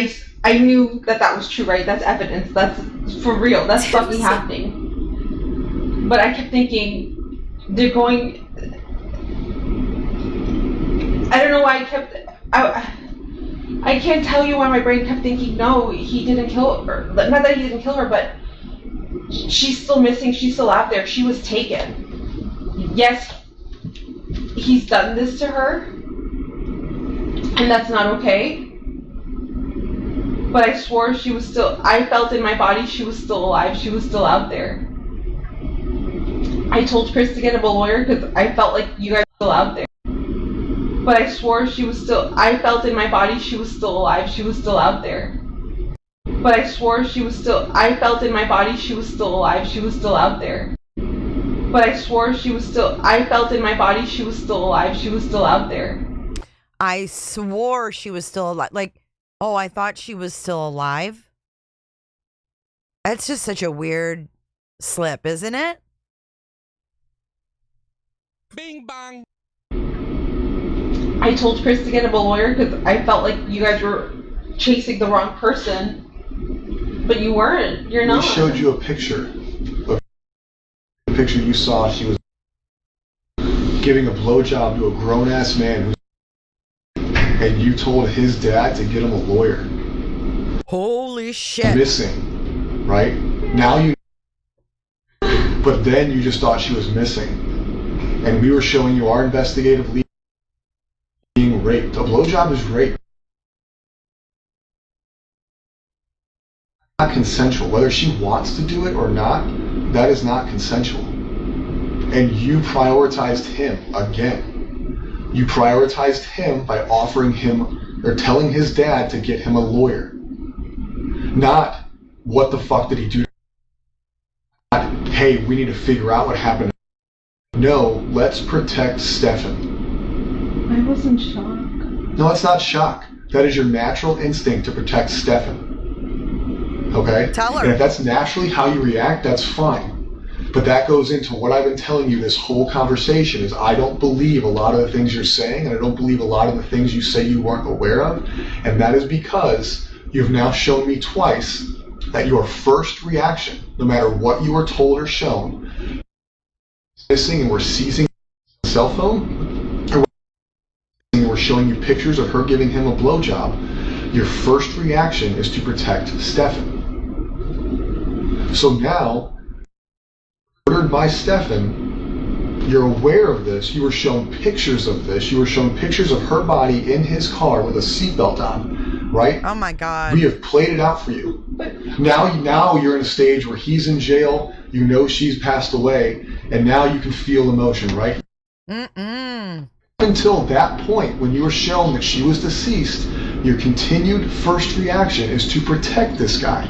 I knew that was true, right? That's evidence. That's for real. That's fucking happening. But I kept thinking, they're going... I don't know why I can't tell you why my brain kept thinking, no, he didn't kill her. Not that he didn't kill her, but she's still missing. She's still out there. She was taken. Yes, he's done this to her, and that's not okay. But I swore she was still, I felt in my body she was still alive. She was still out there. I told Chris to get him a lawyer because I felt like you guys were still out there. But I swore she was still, I felt in my body she was still alive. She was still out there. But I swore she was still, I felt in my body she was still alive. She was still out there. But I swore she was still, I felt in my body she was still alive. She was still out there. I swore she was still alive. Like, oh, I thought she was still alive. That's just such a weird slip, isn't it? Bing bang. I told Chris to get him a lawyer because I felt like you guys were chasing the wrong person. But you weren't. You're not. We showed you a picture. The picture you saw, she was giving a blowjob to a grown-ass man and you told his dad to get him a lawyer. Holy shit. Missing, right? Now you, but then you just thought she was missing. And we were showing you our investigative lead being raped. A blowjob is rape. Not consensual. Whether she wants to do it or not, that is not consensual. And you prioritized him again. You prioritized him by offering him or telling his dad to get him a lawyer. Not, what the fuck did he do? Not, hey, we need to figure out what happened. No, let's protect Stefan. I was in shock. No, that's not shock. That is your natural instinct to protect Stefan. Okay? Tell her. And if that's naturally how you react, that's fine. But that goes into what I've been telling you this whole conversation is I don't believe a lot of the things you're saying, and I don't believe a lot of the things you say you weren't aware of. And that is because you've now shown me twice that your first reaction, no matter what you were told or shown, missing and we're seizing a cell phone, or we're showing you pictures of her giving him a blowjob, your first reaction is to protect Stefan. So now, ordered by Stefan, you're aware of this, you were shown pictures of this, you were shown pictures of her body in his car with a seatbelt on, right? Oh my God. We have played it out for you. Now you're in a stage where he's in jail, you know she's passed away, and now you can feel emotion, right? Until that point, when you were shown that she was deceased, your continued first reaction is to protect this guy.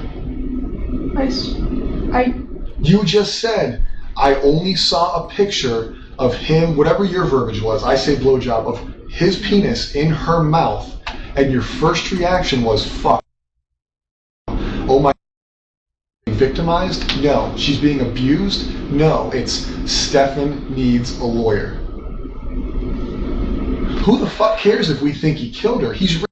You just said, I only saw a picture of him, whatever your verbiage was, I say blowjob, of his penis in her mouth, and your first reaction was, fuck. Oh my, victimized? No. She's being abused? No. It's Stefan needs a lawyer. Who the fuck cares if we think he killed her? He's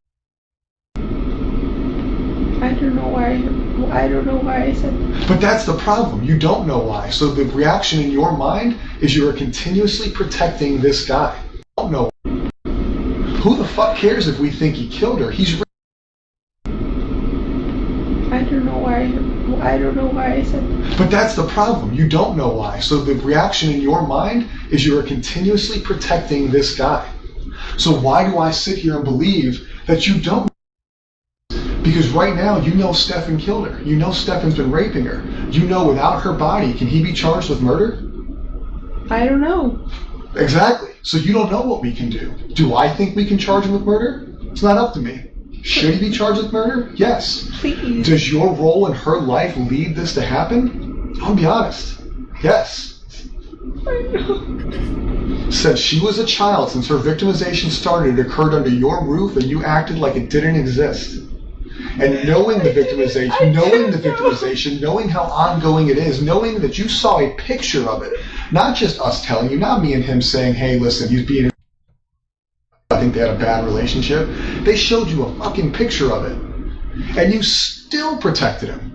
I don't know why I said that. But that's the problem. You don't know why. So the reaction in your mind is you are continuously protecting this guy. You don't know. Who the fuck cares if we think he killed her? He's I don't know why I said that. But that's the problem. You don't know why. So the reaction in your mind is you are continuously protecting this guy. So why do I sit here and believe that you don't? Because right now, you know Stefan killed her. You know Stefan's been raping her. You know without her body, can he be charged with murder? I don't know. Exactly. So you don't know what we can do. Do I think we can charge him with murder? It's not up to me. Should he be charged with murder? Yes. Please. Does your role in her life lead this to happen? I'll be honest. Yes. I know. Since she was a child, since her victimization started, it occurred under your roof and you acted like it didn't exist. And knowing the victimization, knowing how ongoing it is, knowing that you saw a picture of it, not just us telling you, not me and him saying, hey, listen, he's being, I think they had a bad relationship. They showed you a fucking picture of it. And you still protected him.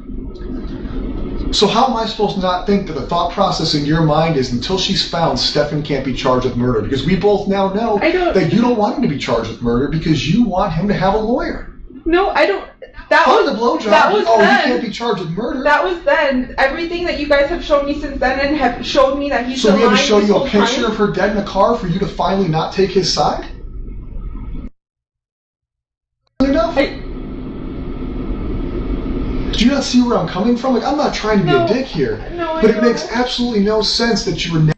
So how am I supposed to not think that the thought process in your mind is until she's found, Stefan can't be charged with murder? Because we both now know that you don't want him to be charged with murder because you want him to have a lawyer. No, I don't. That was the blowjob. That was then. He can't be charged with murder. That was then. Everything that you guys have shown me since then and have showed me that he's so we had to lying show you a whole picture time? of her dead in a car for you to finally not take his side? Enough? Do you not see where I'm coming from? Like, I'm not trying to be a dick here. No, but it makes absolutely no sense that your name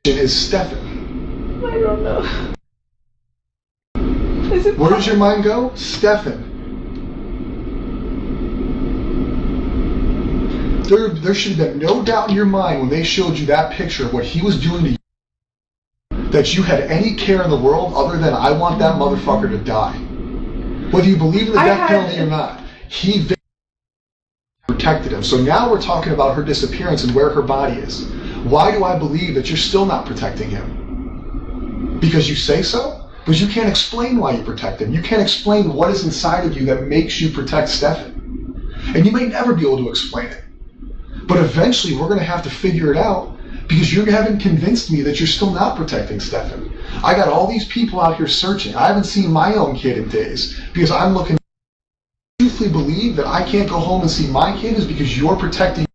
is Stefan. I don't know. Where does your mind go? Stefan. There should have been no doubt in your mind when they showed you that picture of what he was doing to you that you had any care in the world other than I want that motherfucker to die. Whether you believe in the death penalty or not, he protected him. So now we're talking about her disappearance and where her body is. Why do I believe that you're still not protecting him? Because you say so? Because you can't explain why you protect him. You can't explain what is inside of you that makes you protect Stefan. And you may never be able to explain it. But eventually we're going to have to figure it out because you haven't convinced me that you're still not protecting Stefan. I got all these people out here searching. I haven't seen my own kid in days because I'm looking. honestly believe that I can't go home and see my kid is because you're protecting.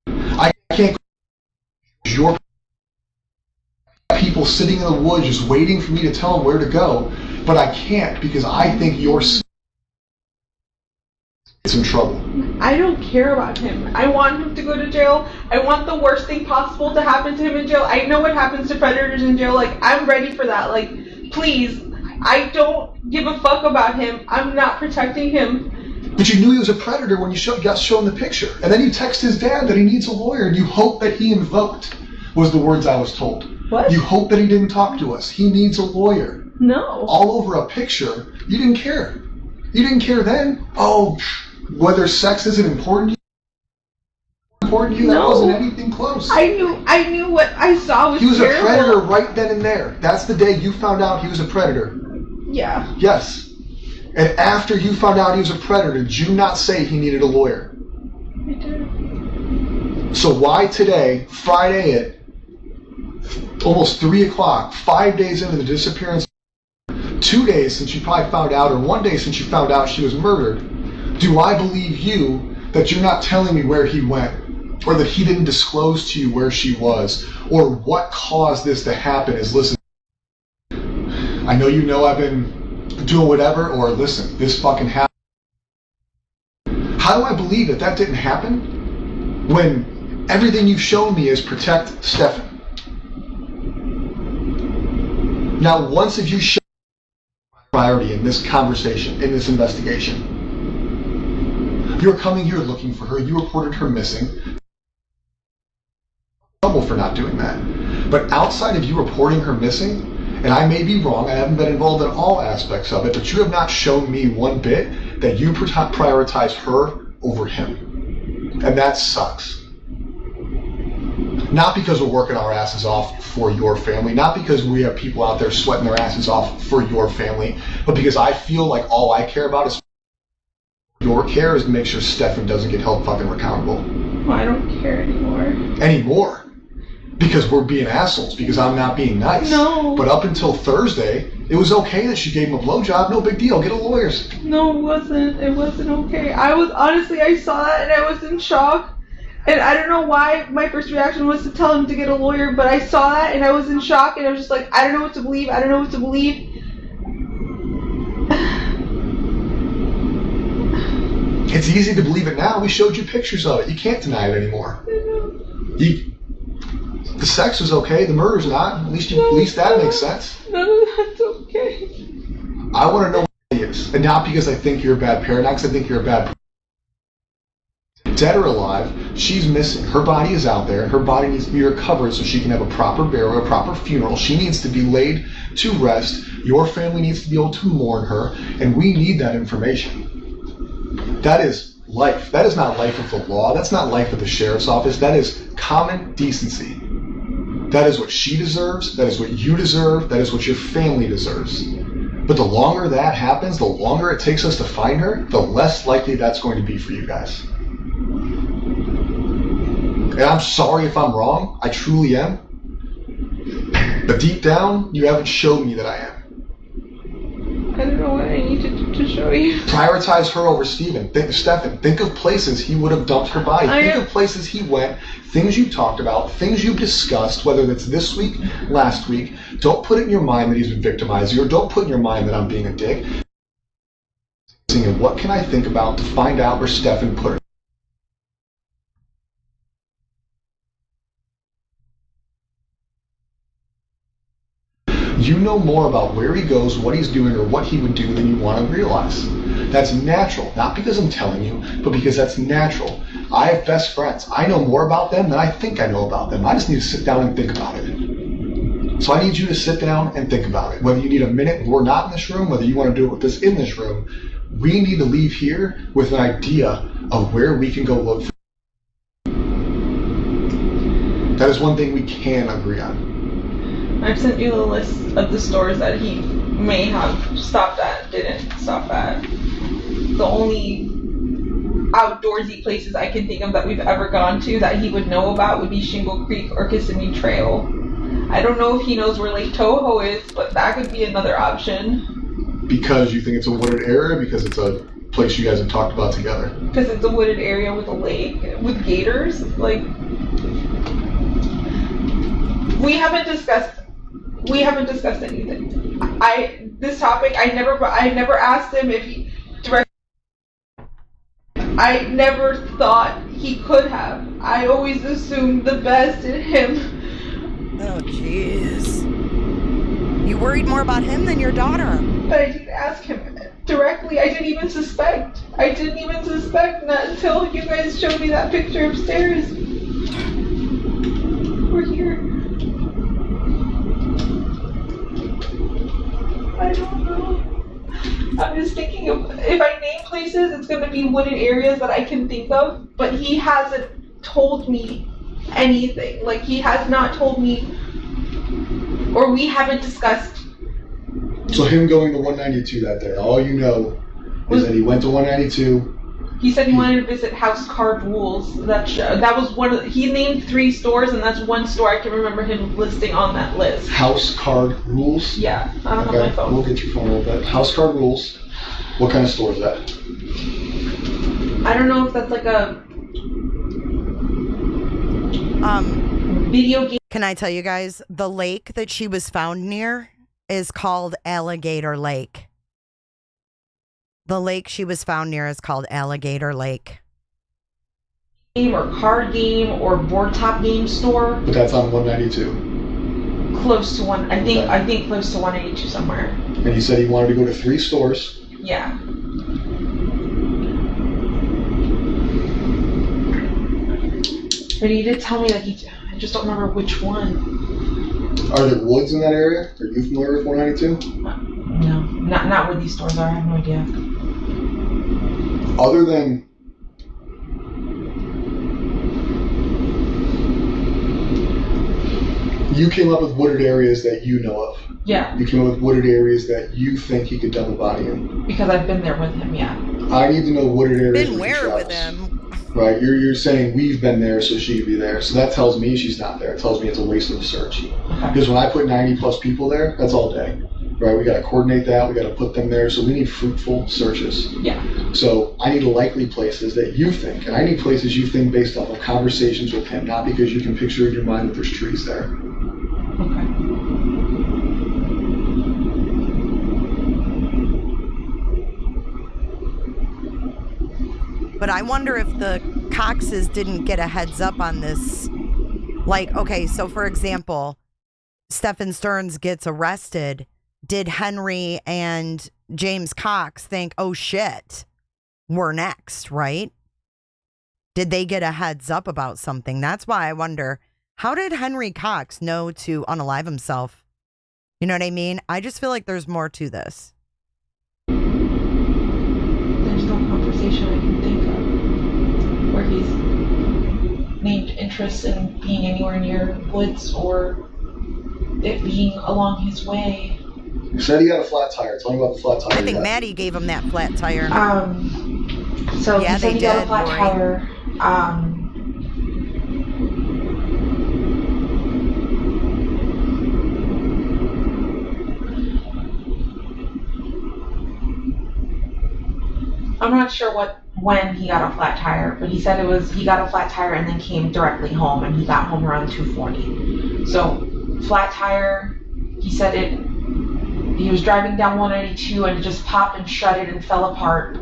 I can't go because you're people sitting in the woods just waiting for me to tell them where to go, but I can't because I think you're in trouble. I don't care about him. I want him to go to jail. I want the worst thing possible to happen to him in jail. I know what happens to predators in jail. Like, I'm ready for that. Like, please. I don't give a fuck about him. I'm not protecting him. But you knew he was a predator when you got shown the picture. And then you text his dad that he needs a lawyer and you hope that he invoked, was the words I was told. What? You hope that he didn't talk to us. He needs a lawyer. No. All over a picture. You didn't care. You didn't care then. Oh, whether sex isn't important to you, that wasn't anything close. I knew what I saw was He was terrible. a predator right then and there. That's the day you found out he was a predator. Yeah. Yes. And after you found out he was a predator, did you not say he needed a lawyer? I did. So why today, Friday at almost 3 o'clock, 5 days into the disappearance, 2 days since you probably found out, or 1 day since you found out she was murdered, do I believe you that you're not telling me where he went, or that he didn't disclose to you where she was, or what caused this to happen? Is listen, I know you know I've been doing whatever, or listen, this fucking happened. How do I believe that that didn't happen when everything you've shown me is protect Stefan? Now, once have you shown priority in this conversation, in this investigation? You're coming here looking for her. You reported her missing. Trouble for not doing that. But outside of you reporting her missing, and I may be wrong, I haven't been involved in all aspects of it, but you have not shown me one bit that you prioritize her over him. And that sucks. Not because we're working our asses off for your family, not because we have people out there sweating their asses off for your family, but because I feel like all I care about is your care is to make sure Stefan doesn't get held fucking accountable. Well, I don't care anymore. Anymore. Because we're being assholes, because I'm not being nice. No. But up until Thursday, it was okay that she gave him a blowjob. No big deal. Get a lawyer. No, it wasn't. It wasn't okay. I saw that and I was in shock. And I don't know why my first reaction was to tell him to get a lawyer, but I saw that and I was in shock and I was just like, I don't know what to believe. I don't know what to believe. It's easy to believe it now. We showed you pictures of it. You can't deny it anymore. The sex was okay. The murder's not. At least that makes sense. None of that's okay. I want to know what it is. And not because I think you're a bad parent, not because I think you're a bad person. Dead or alive, she's missing. Her body is out there. Her body needs to be recovered so she can have a proper burial, a proper funeral. She needs to be laid to rest. Your family needs to be able to mourn her. And we need that information. That is life. That is not life of the law. That's not life of the sheriff's office. That is common decency. That is what she deserves. That is what you deserve. That is what your family deserves. But the longer that happens, the longer it takes us to find her, the less likely that's going to be for you guys. And I'm sorry if I'm wrong. I truly am. But deep down, you haven't showed me that I am. I don't know what I need to show you. Prioritize her over Stefan. Think of places he would have dumped her body. Think of places he went, things you talked about, things you've discussed, whether that's this week, last week. Don't put it in your mind that he's been victimizing you, or don't put in your mind that I'm being a dick. What can I think about to find out where Stefan put her? You know more about where he goes, what he's doing, or what he would do than you want to realize. That's natural, not because I'm telling you, but because that's natural. I have best friends. I know more about them than I think I know about them. I just need to sit down and think about it. So I need you to sit down and think about it. Whether you need a minute, we're not in this room, whether you want to do it with us in this room, we need to leave here with an idea of where we can go look for. That is one thing we can agree on. I've sent you the list of the stores that he may have stopped at, didn't stop at. The only outdoorsy places I can think of that we've ever gone to that he would know about would be Shingle Creek or Kissimmee Trail. I don't know if he knows where Lake Toho is, but that could be another option. Because you think it's a wooded area? Because it's a place you guys have talked about together? Because it's a wooded area with a lake, with gators. Like, we haven't discussed anything. This topic, I never asked him if he directly. I never thought he could have. I always assumed the best in him. Oh, jeez. You worried more about him than your daughter. But I didn't ask him directly. I didn't even suspect. Not until you guys showed me that picture upstairs. We're here. I don't know. I'm just thinking of, if I name places, it's going to be wooded areas that I can think of, but he hasn't told me anything. Like, he has not told me, or we haven't discussed. So him going to 192 that day, all you know is that he went to 192. He said he wanted to visit House Card Rules. That was one of he named 3 stores, and that's one store I can remember him listing on that list. House Card Rules? Yeah, I don't have my phone. We'll get your phone with that. House Card Rules. What kind of store is that? I don't know if that's like a video game. Can I tell you guys, the lake that she was found near is called Alligator Lake. The lake she was found near is called Alligator Lake. Game or card game or board top game store. But that's on 192. Close to one. I think close to 182 somewhere. And he said he wanted to go to 3 stores. Yeah. But he did tell me that I just don't remember which one. Are there woods in that area? Are you familiar with 192? No, not where these stores are. I have no idea. Other than you came up with wooded areas that you know of. Yeah. You came up with wooded areas that you think he could dump a body in. Because I've been there with him, yeah. I need to know wooded areas. Been where with him? Right, you're saying we've been there, so she could be there. So that tells me she's not there. It tells me it's a waste of a search. Okay. Because when I put 90 plus people there, that's all day. Right, we got to coordinate that. We got to put them there. So we need fruitful searches. Yeah. So I need likely places that you think, and I need places you think based off of conversations with him, not because you can picture in your mind that there's trees there. Okay. But I wonder if the Coxes didn't get a heads up on this. Like, okay, so for example, Stephen Stearns gets arrested. Did Henry and James Cox think, oh shit, we're next, right? Did they get a heads up about something? That's why I wonder, how did Henry Cox know to unalive himself? You know what I mean? I just feel like there's more to this. There's no conversation I can think of where he's named interest in being anywhere near woods or it being along his way. You said he got a flat tire. Tell me about the flat tire. I think Maddie gave him that flat tire. So yeah, he said he got a flat tire. I'm not sure when he got a flat tire, but he said he got a flat tire and then came directly home, and he got home around 2:40. So flat tire, he said he was driving down 192 and it just popped and shredded and fell apart.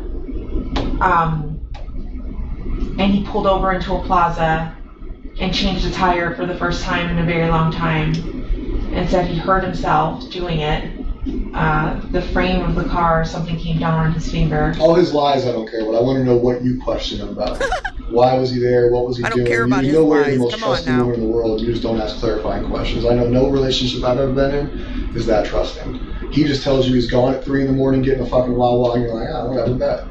And he pulled over into a plaza and changed a tire for the first time in a very long time and said he hurt himself doing it. The frame of the car, something came down on his finger. All his lies, I don't care, but I want to know what you question him about. Why was he there? What was he doing? I don't care about his lies. lies. You're the most Come on trusting now. woman in the world. You just don't ask clarifying questions. I know no relationship I've ever been in is that trusting. He just tells you he's gone at 3 a.m. getting a fucking Wawa, and you're like, ah, whatever, bet.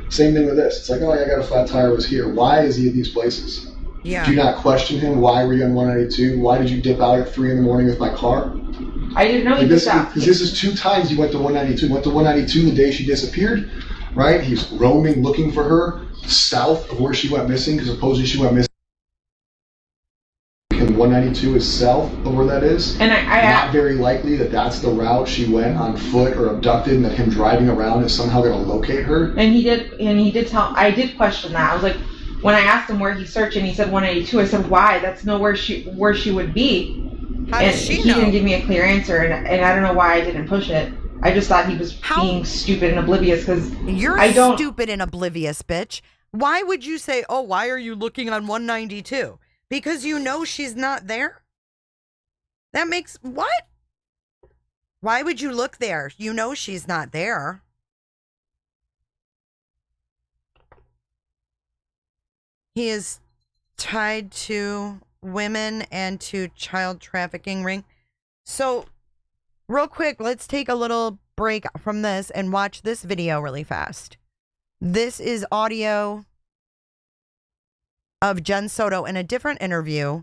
Same thing with this. It's like, oh, yeah, I got a flat tire, was here. Why is he at these places? Yeah. Do you not question him? Why were you on 192? Why did you dip out at 3 a.m. with my car? I didn't know he Like did that. Because this is 2 times he went to 192. He went to 192 the day she disappeared, right? He's roaming, looking for her south of where she went missing, because supposedly she went missing. 192 is south of where that is. And not very likely that that's the route she went on foot or abducted, and that him driving around is somehow going to locate her. And he did tell. I did question that. I was like, when I asked him where he's searching, he said 182. I said, why? That's nowhere where she would be. How does she know? He didn't give me a clear answer, and I don't know why I didn't push it. I just thought he was being stupid and oblivious because you're stupid and oblivious, bitch. Why would you say, oh, why are you looking on 192? Because you know she's not there? That makes what? Why would you look there? You know she's not there. He is tied to women and to child trafficking ring. So, real quick, let's take a little break from this and watch this video really fast. This is audio of Jenn Soto in a different interview,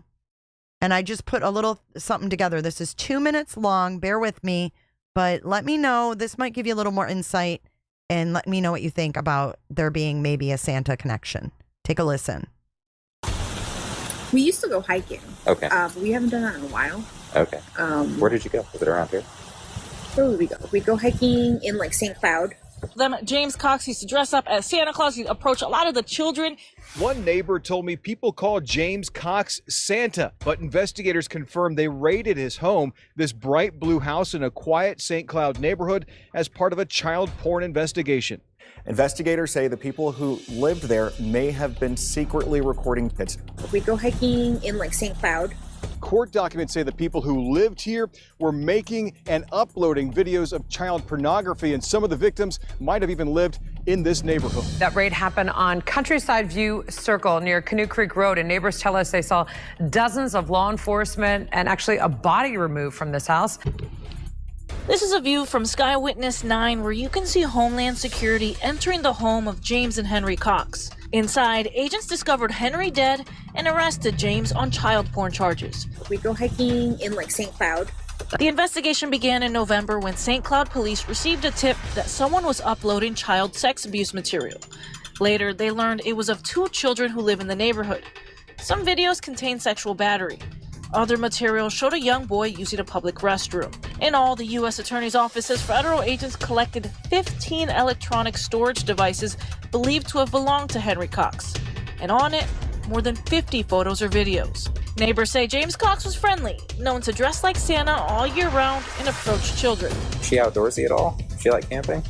and I just put a little something together. This is 2 minutes long. Bear with me, but let me know. This might give you a little more insight, and let me know what you think about there being maybe a Santa connection. Take a listen. We used to go hiking. Okay. But we haven't done that in a while. Okay. Where did you go? Was it around here? Where would we go? We'd go hiking in like St. Cloud. James Cox used to dress up as Santa Claus. He'd approach a lot of the children. One neighbor told me people call James Cox Santa, but investigators confirmed they raided his home, this bright blue house in a quiet St. Cloud neighborhood, as part of a child porn investigation. Investigators say the people who lived there may have been secretly recording kids. We'd go hiking in like St. Cloud. Court documents say the people who lived here were making and uploading videos of child pornography, and some of the victims might have even lived in this neighborhood. That raid happened on Countryside View Circle near Canoe Creek Road, and neighbors tell us they saw dozens of law enforcement and actually a body removed from this house. This is a view from Sky Witness 9 where you can see Homeland Security entering the home of James and Henry Cox. Inside, agents discovered Henry dead and arrested James on child porn charges. We go hiking in like St. Cloud. The investigation began in November when St. Cloud police received a tip that someone was uploading child sex abuse material. Later, they learned it was of 2 children who live in the neighborhood. Some videos contain sexual battery. Other material showed a young boy using a public restroom. In all, the U.S. Attorney's Office says federal agents collected 15 electronic storage devices believed to have belonged to Henry Cox. And on it, more than 50 photos or videos. Neighbors say James Cox was friendly, known to dress like Santa all year round and approach children. Is she outdoorsy at all? Does she like camping?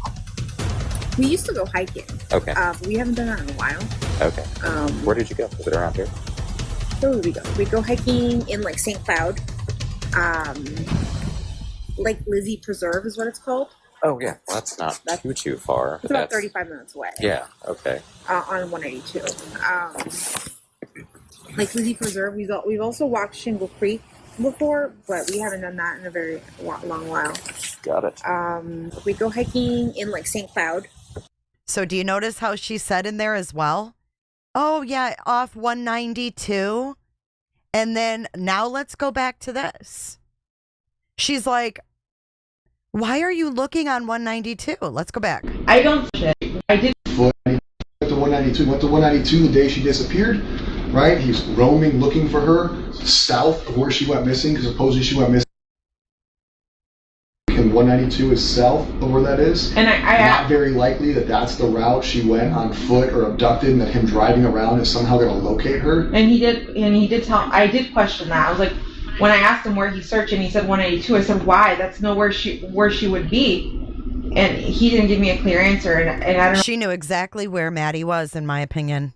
We used to go hiking. Okay. But we haven't done that in a while. Okay. Where did you go? Was it around here? Where would we go? We'd go hiking in like St. Cloud. Lake Lizzie Preserve is what it's called. Oh, yeah. Well, that's not too far. It's about 35 minutes away. Yeah, okay. On 182. Lake Lizzie Preserve. We've also walked Shingle Creek before, but we haven't done that in a very long while. Got it. We go hiking in like St. Cloud. So do you notice how she said in there as well? Oh, yeah, off 192. And then now let's go back to this. She's like, why are you looking on 192? Let's go back. I don't shit. I did. Went to 192. Went to 192 the day she disappeared, right? He's roaming, looking for her south of where she went missing, because supposedly she went missing. And 192 is south of where that is. And not very likely that that's the route she went on foot or abducted, and that him driving around is somehow going to locate her. And he did tell. I did question that. I was like, when I asked him where he's searching, he said 182. I said, why? That's nowhere where she would be. And he didn't give me a clear answer. And I don't know. She knew exactly where Maddie was, in my opinion.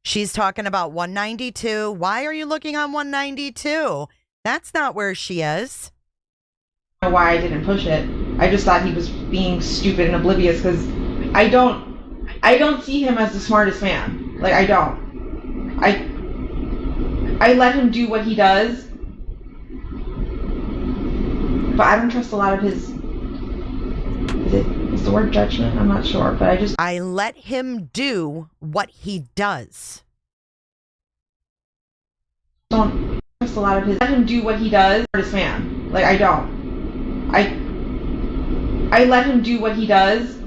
She's talking about 192. Why are you looking on 192? That's not where she is. Why I didn't push it. I just thought he was being stupid and oblivious because I don't see him as the smartest man. Like, I don't. I let him do what he does, but I don't trust a lot of his. Is the word judgment? I'm not sure, but I let him do what he does. Don't trust a lot of his. Let him do what he does. Smartest man. Like, I don't. I let him do what he does.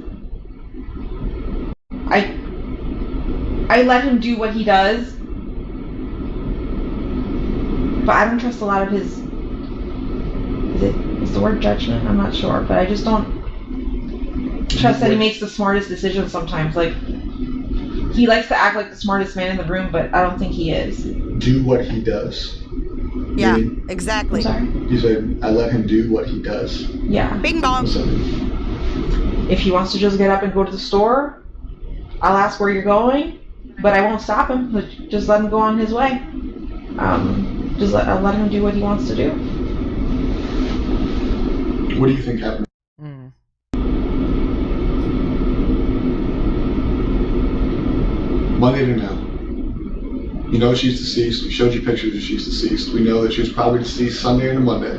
I let him do what he does. But I don't trust a lot of his, is the word judgment? I'm not sure, but I just don't trust that he makes the smartest decisions sometimes. Like, he likes to act like the smartest man in the room, but I don't think he is. Do what he does. Yeah, exactly. You said, I let him do what he does. Yeah. Bing bong. If he wants to just get up and go to the store, I'll ask where you're going, but I won't stop him. Just let him go on his way. I'll let him do what he wants to do. What do you think happened? Monday to now. You know she's deceased. We showed you pictures that she's deceased. We know that she was probably deceased Sunday into Monday.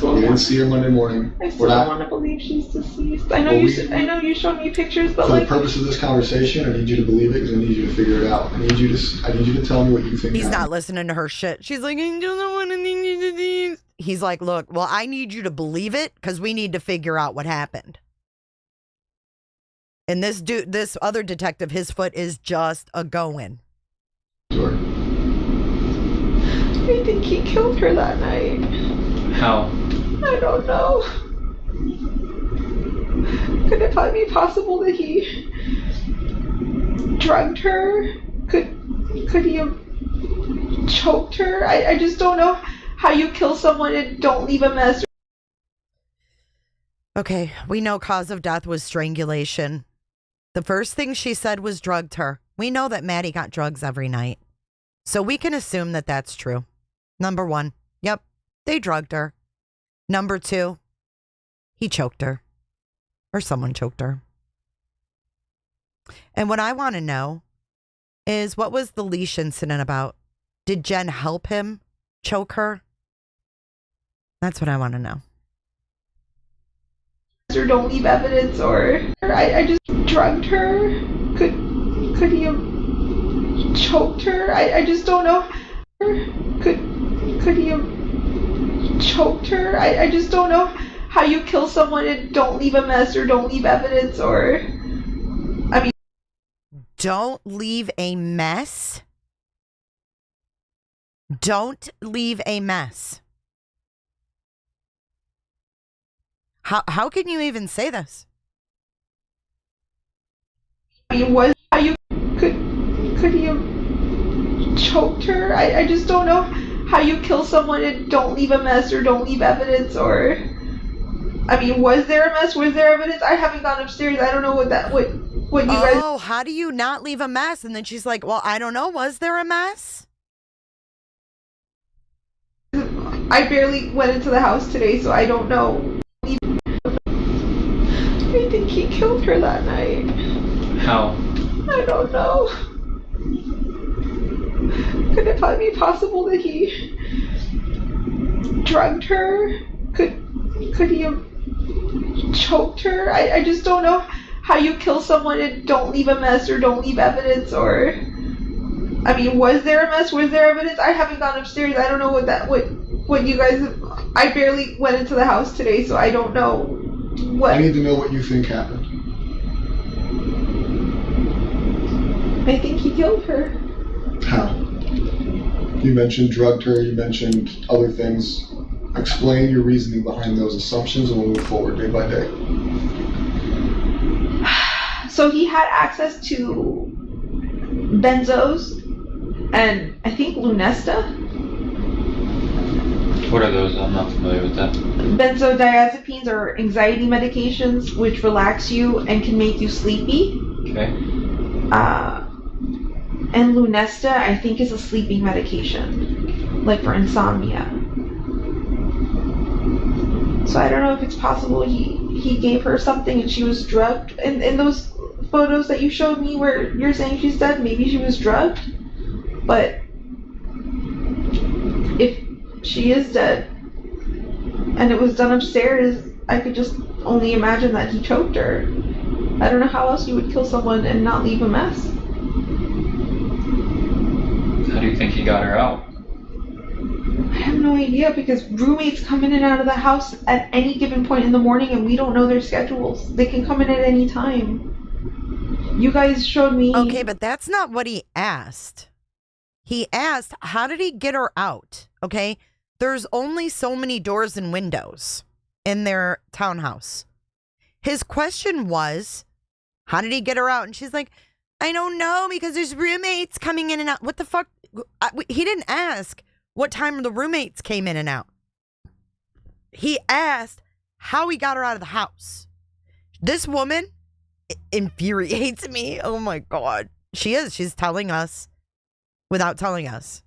We didn't see her Monday morning. I still don't want to believe she's deceased. I know you showed me pictures, but for the purpose of this conversation, I need you to believe it because I need you to figure it out. I need you to tell me what you think. He's not listening to her shit. She's like, I don't want to. He's like, look, well, I need you to believe it because we need to figure out what happened. And this other detective, his foot is just a going. I think he killed her that night. How? I don't know. Could it probably be possible that he drugged her? Could he have choked her? I just don't know how you kill someone and don't leave a mess. Okay, we know cause of death was strangulation. The first thing she said was drugged her. We know that Maddie got drugs every night. So we can assume that that's true. Number one, yep, they drugged her. Number two, he choked her. Or someone choked her. And what I want to know is, what was the leash incident about? Did Jenn help him choke her? That's what I want to know. Or don't leave evidence, or I just drugged her. Could he have choked her? I just don't know. Could he have choked her? I just don't know how you kill someone and don't leave a mess or don't leave evidence, or I mean, don't leave a mess. Don't leave a mess. How can you even say this? I mean, could he have choked her? I just don't know how you kill someone and don't leave a mess or don't leave evidence, or I mean, was there a mess? Was there evidence? I haven't gone upstairs. I don't know what you guys. Oh, how do you not leave a mess? And then she's like, well, I don't know. Was there a mess? I barely went into the house today, so I don't know. I think he killed her that night. How? I don't know. Could it probably be possible that he drugged her? Could he have choked her? I just don't know how you kill someone and don't leave a mess or don't leave evidence, or I mean, was there a mess? Was there evidence? I haven't gone upstairs. I don't know what you guys. I barely went into the house today, so I don't know. What? I need to know what you think happened. I think he killed her. How? You mentioned drugged her, you mentioned other things. Explain your reasoning behind those assumptions and we'll move forward day by day. So he had access to benzos and I think Lunesta. What are those? I'm not familiar with that. Benzodiazepines are anxiety medications which relax you and can make you sleepy. Okay. And Lunesta, I think, is a sleeping medication, like for insomnia. So I don't know if it's possible he gave her something and she was drugged. In those photos that you showed me where you're saying she's dead, maybe she was drugged. But if she is dead and it was done upstairs, I could just only imagine that he choked her. I don't know how else you would kill someone and not leave a mess. How do you think he got her out? I have no idea, because roommates come in and out of the house at any given point in the morning and we don't know their schedules. They can come in at any time. You guys showed me. Okay, but that's not what he asked. He asked, how did he get her out? okay? There's only so many doors and windows in their townhouse. His question was, how did he get her out? And she's like, I don't know, because there's roommates coming in and out. What the fuck? He didn't ask what time the roommates came in and out. He asked how he got her out of the house. This woman infuriates me. Oh my God. She is. She's telling us without telling us.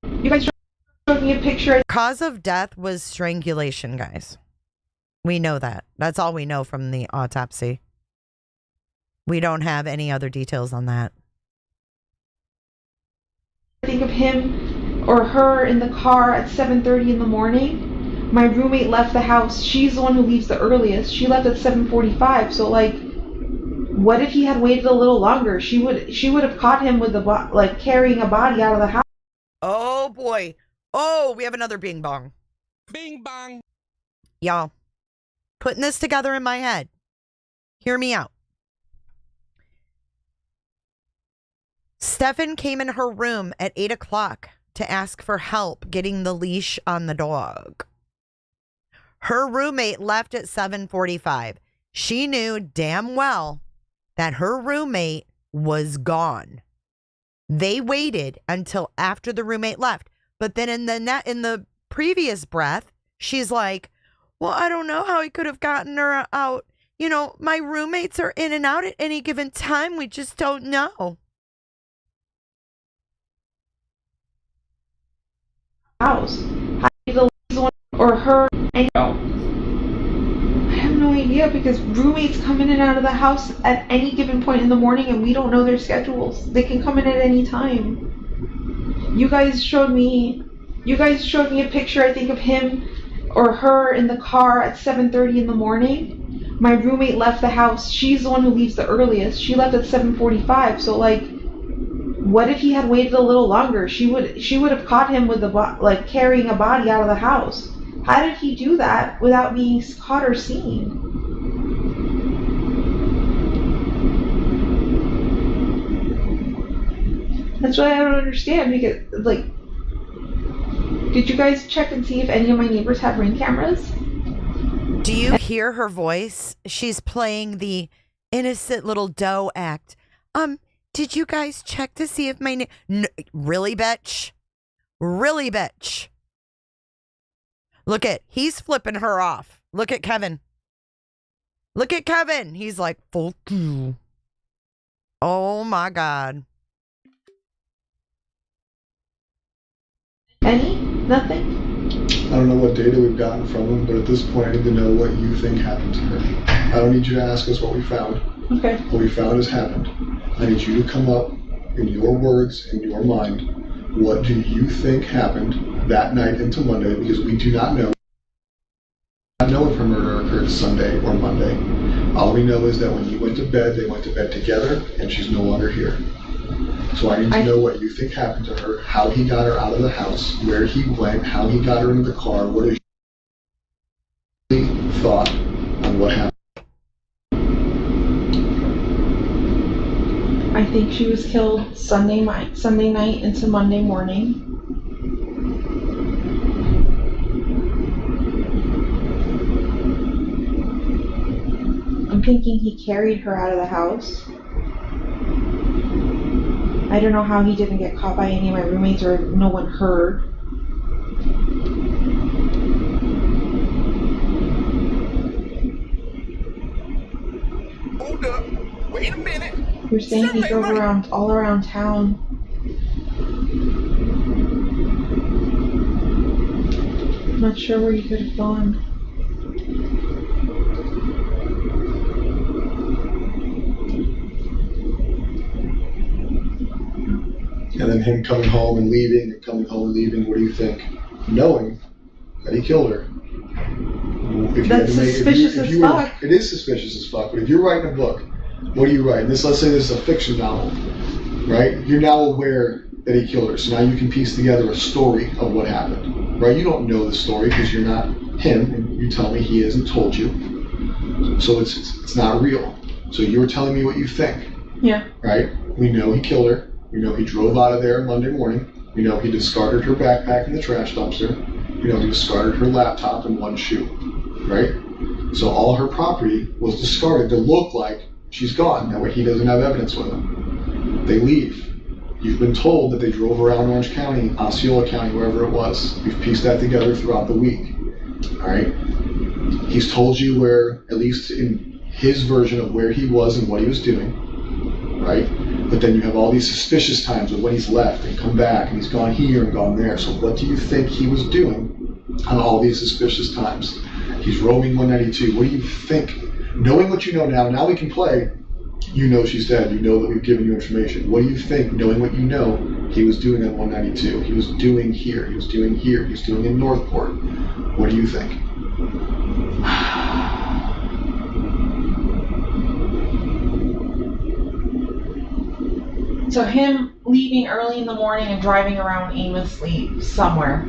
You guys showed me a picture. Cause of death was strangulation, guys. We know that. That's all we know from the autopsy. We don't have any other details on that. I think of him or her in the car at 7:30 in the morning. My roommate left the house. She's the one who leaves the earliest. She left at 7:45. So like, what if he had waited a little longer? She would have caught him with the carrying a body out of the house. Oh boy. Oh, we have another bing bong. Bing bong. Y'all, putting this together in my head. Hear me out. Stefan came in her room at 8 o'clock to ask for help getting the leash on the dog. Her roommate left at 7:45. She knew damn well that her roommate was gone. They waited until after the roommate left. But then in the previous breath, she's like, well, I don't know how he could have gotten her out. You know, my roommates are in and out at any given time. We just don't know. House. Or her. And I have no idea, because roommates come in and out of the house at any given point in the morning and we don't know their schedules. They can come in at any time. You guys showed me a picture, I think, of him or her in the car at 7:30 in the morning. My roommate left the house. She's the one who leaves the earliest. She left at 7:45. So like, what if he had waited a little longer? She would have caught him with the carrying a body out of the house. How did he do that without being caught or seen? That's what I don't understand, because like, did you guys check and see if any of my neighbors have Ring cameras? Do you hear her voice? She's playing the innocent little doe act. Did you guys check to see if my really, bitch? Really, bitch? He's flipping her off. Look at Kevin. Look at Kevin. He's like, fuck you. Oh my God. Nothing? I don't know what data we've gotten from him, but at this point I need to know what you think happened to her. I don't need you to ask us what we found. Okay. What we found has happened. I need you to come up in your words, in your mind, what do you think happened that night into Monday, because we do not know. We do not know if her murder occurred Sunday or Monday. All we know is that when you went to bed, they went to bed together, and she's no longer here. So I need to know what you think happened to her, how he got her out of the house, where he went, how he got her into the car, what is your thought on what happened. I think she was killed Sunday night into Monday morning. I'm thinking he carried her out of the house. I don't know how he didn't get caught by any of my roommates or no one heard. Hold up. Wait a minute. You're saying he drove around all around town. I'm not sure where he could have gone. And then him coming home and leaving, and coming home and leaving, what do you think? Knowing that he killed her. That's suspicious as fuck. It is suspicious as fuck, but if you're writing a book, what do you write? Let's say this is a fiction novel, right? You're now aware that he killed her, so now you can piece together a story of what happened, right? You don't know the story because you're not him, and you tell me he hasn't told you, so it's not real. So you're telling me what you think, yeah, right? We know he killed her. We know he drove out of there Monday morning. You know, he discarded her backpack in the trash dumpster. You know, he discarded her laptop and one shoe, right? So all her property was discarded to look like she's gone. That way he doesn't have evidence with him. They leave. You've been told that they drove around Orange County, Osceola County, wherever it was. We've pieced that together throughout the week, all right? He's told you where, at least in his version of where he was and what he was doing, right? But then you have all these suspicious times of when he's left and come back and he's gone here and gone there. So what do you think he was doing on all these suspicious times? He's roaming 192. What do you think? Knowing what you know now we can play. You know she's dead. You know that we've given you information. What do you think, knowing what you know, he was doing on 192? He was doing here. He was doing here. He was doing in Northport. What do you think? So him leaving early in the morning and driving around aimlessly somewhere.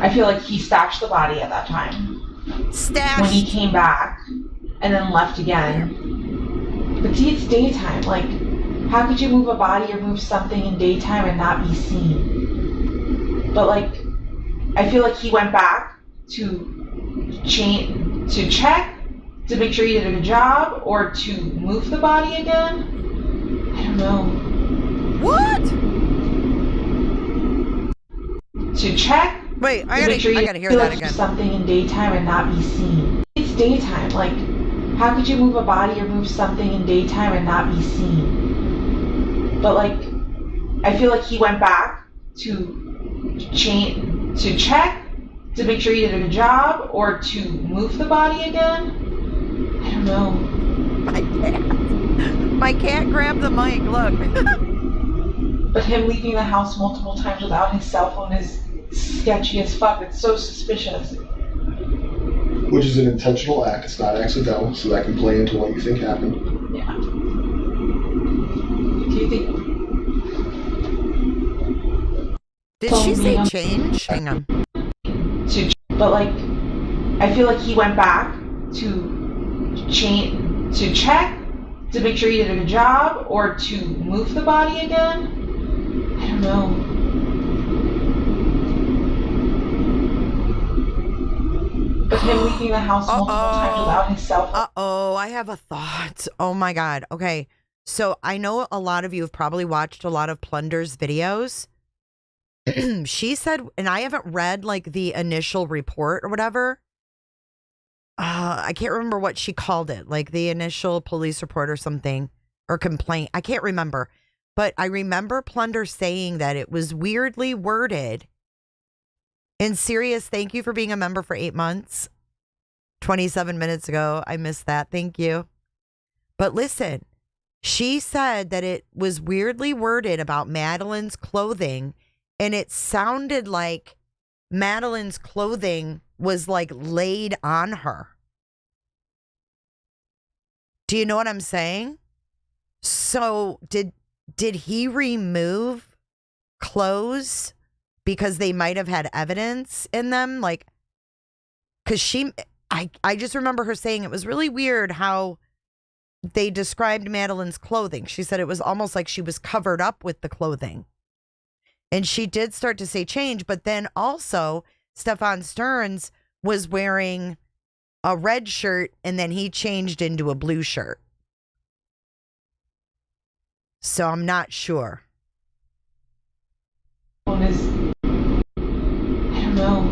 I feel like he stashed the body at that time. Stashed? When he came back and then left again. But see, it's daytime. Like, how could you move a body or move something in daytime and not be seen? But like, I feel like he went back to check to make sure he did a good job or to move the body again. I don't know. What? To check. Wait, I gotta hear that again. Something in daytime and not be seen. It's daytime. Like, how could you move a body or move something in daytime and not be seen? But like, I feel like he went back to check to make sure he did a good job or to move the body again. I don't know. My cat grabbed the mic. Look. But him leaving the house multiple times without his cell phone is sketchy as fuck. It's so suspicious. Which is an intentional act. It's not accidental, so that can play into what you think happened. Yeah. Do you think? Did she say change? Hang on. But like, I feel like he went back to check to make sure he did a good job or to move the body again. I don't know. But him leaving the house multiple times without his cell phone. Uh-oh, I have a thought. Oh my God. Okay. So I know a lot of you have probably watched a lot of Plunder's videos. She said, and I haven't read like the initial report or whatever. I can't remember what she called it, like the initial police report or something, or complaint. I can't remember. But I remember Plunder saying that it was weirdly worded. And Sirius, thank you for being a member for 8 months. 27 minutes ago. I missed that. Thank you. But listen, she said that it was weirdly worded about Madeline's clothing. And it sounded like Madeline's clothing was like laid on her. Do you know what I'm saying? So did he remove clothes because they might have had evidence in them? Like, because I just remember her saying it was really weird how they described Madeline's clothing. She said it was almost like she was covered up with the clothing. And she did start to say change, but then also Stefan Stearns was wearing a red shirt and then he changed into a blue shirt. So I'm not sure. I don't know.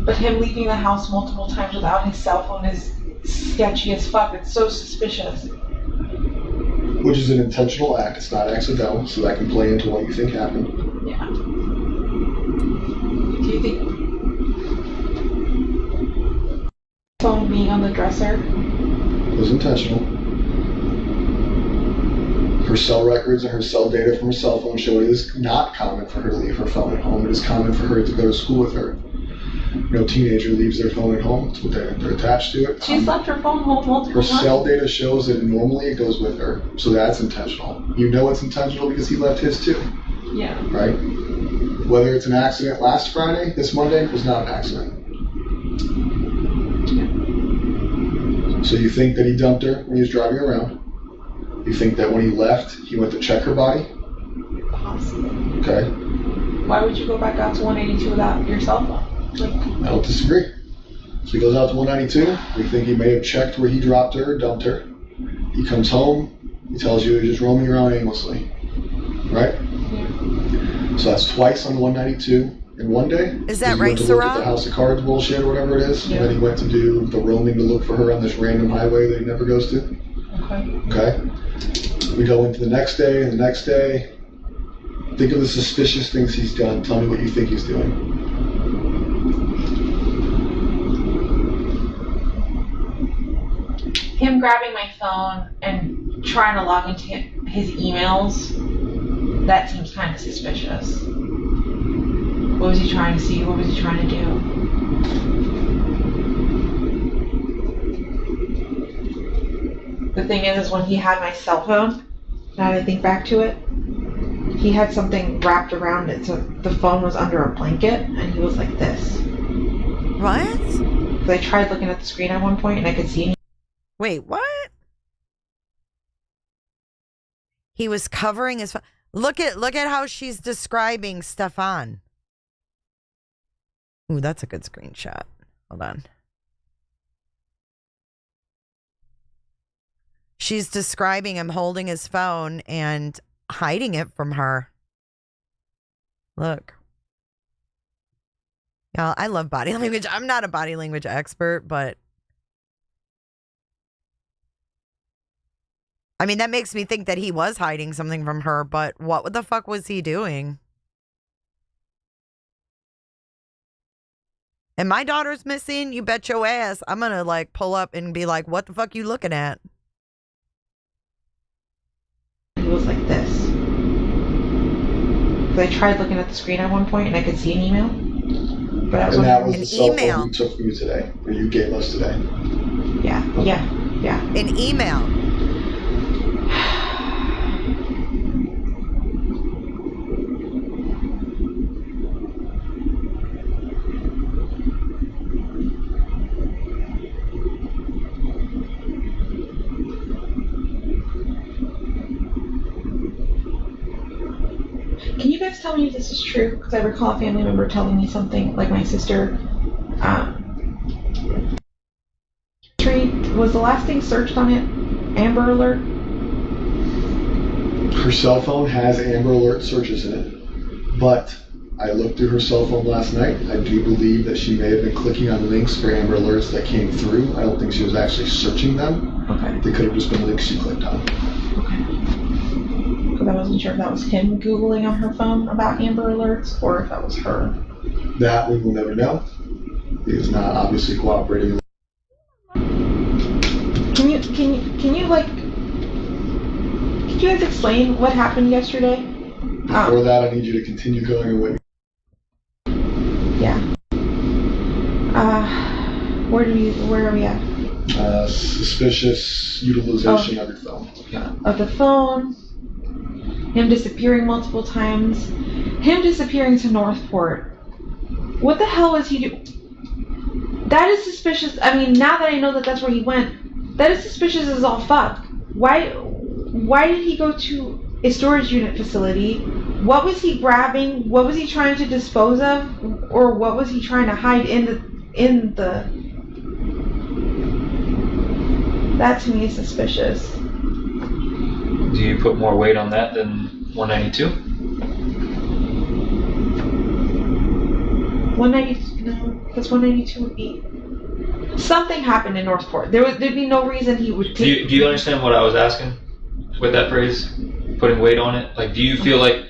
But him leaving the house multiple times without his cell phone is sketchy as fuck. It's so suspicious. Which is an intentional act. It's not accidental, so that can play into what you think happened. Yeah. Do you think phone being on the dresser was intentional? Her cell records and her cell data from her cell phone show it is not common for her to leave her phone at home. It is common for her to go to school with her. No teenager leaves their phone at home. It's what they're attached to it. She's left her phone home multiple Her times. cell data shows that normally it goes with her, so that's intentional. You know it's intentional because he left his too. Yeah. Right? Whether it's an accident last Friday, this Monday, was not an accident. Yeah. So you think that he dumped her when he was driving around? You think that when he left, he went to check her body? Possibly. Okay. Why would you go back out to 182 without your cell phone? I don't disagree. So he goes out to 192. We think he may have checked where he dropped her, dumped her. He comes home. He tells you he's just roaming around aimlessly. Right? Yeah. So that's twice on 192 in one day. Is that he right, went to look at Sarah? the House of Cards bullshit or whatever it is. Yeah. And then he went to do the roaming to look for her on this random highway that he never goes to. Okay. Okay? We go into the next day and the next day. Think of the suspicious things he's done. Tell me what you think he's doing. Him grabbing my phone and trying to log into his emails, that seems kind of suspicious. What was he trying to see? What was he trying to do? The thing is when he had my cell phone, now that I think back to it, he had something wrapped around it, so the phone was under a blanket, and he was like this. What? So I tried looking at the screen at one point, and I could see. Wait, what? He was covering his phone. Look at how she's describing Stefan. Ooh, that's a good screenshot. Hold on. She's describing him holding his phone and hiding it from her. Look. Yeah, I love body language. I'm not a body language expert, but I mean, that makes me think that he was hiding something from her, but what the fuck was he doing? And my daughter's missing, you bet your ass. I'm gonna like pull up and be like, what the fuck you looking at? He was like this. So I tried looking at the screen at one point and I could see an email. But I was And that was an the cell email. phone you took from you today, or you gave us today. Yeah. An email. Can you guys tell me if this is true? Because I recall a family member telling me something, like my sister. Was the last thing searched on it Amber Alert? Her cell phone has Amber Alert searches in it, but I looked through her cell phone last night. I do believe that she may have been clicking on links for Amber Alerts that came through. I don't think she was actually searching them. Okay. They could have just been links she clicked on. Because I wasn't sure if that was him Googling on her phone about Amber Alerts or if that was her. That we will never know. He is not obviously cooperating. Can you guys explain what happened yesterday? Before that, I need you to continue going with me. Yeah. Where are we at? Suspicious utilization of your phone. Of the phone. Him disappearing multiple times. Him disappearing to Northport. What the hell was he doing? That is suspicious. I mean, now that I know that that's where he went, that is suspicious as all fuck. Why did he go to a storage unit facility? What was he grabbing? What was he trying to dispose of? Or what was he trying to hide in the That to me is suspicious. Do you put more weight on that than 192? 192, no, because 192 would be something happened in Northport. There'd be no reason he would take. Do you understand what I was asking with that phrase? Putting weight on it? Like, do you feel like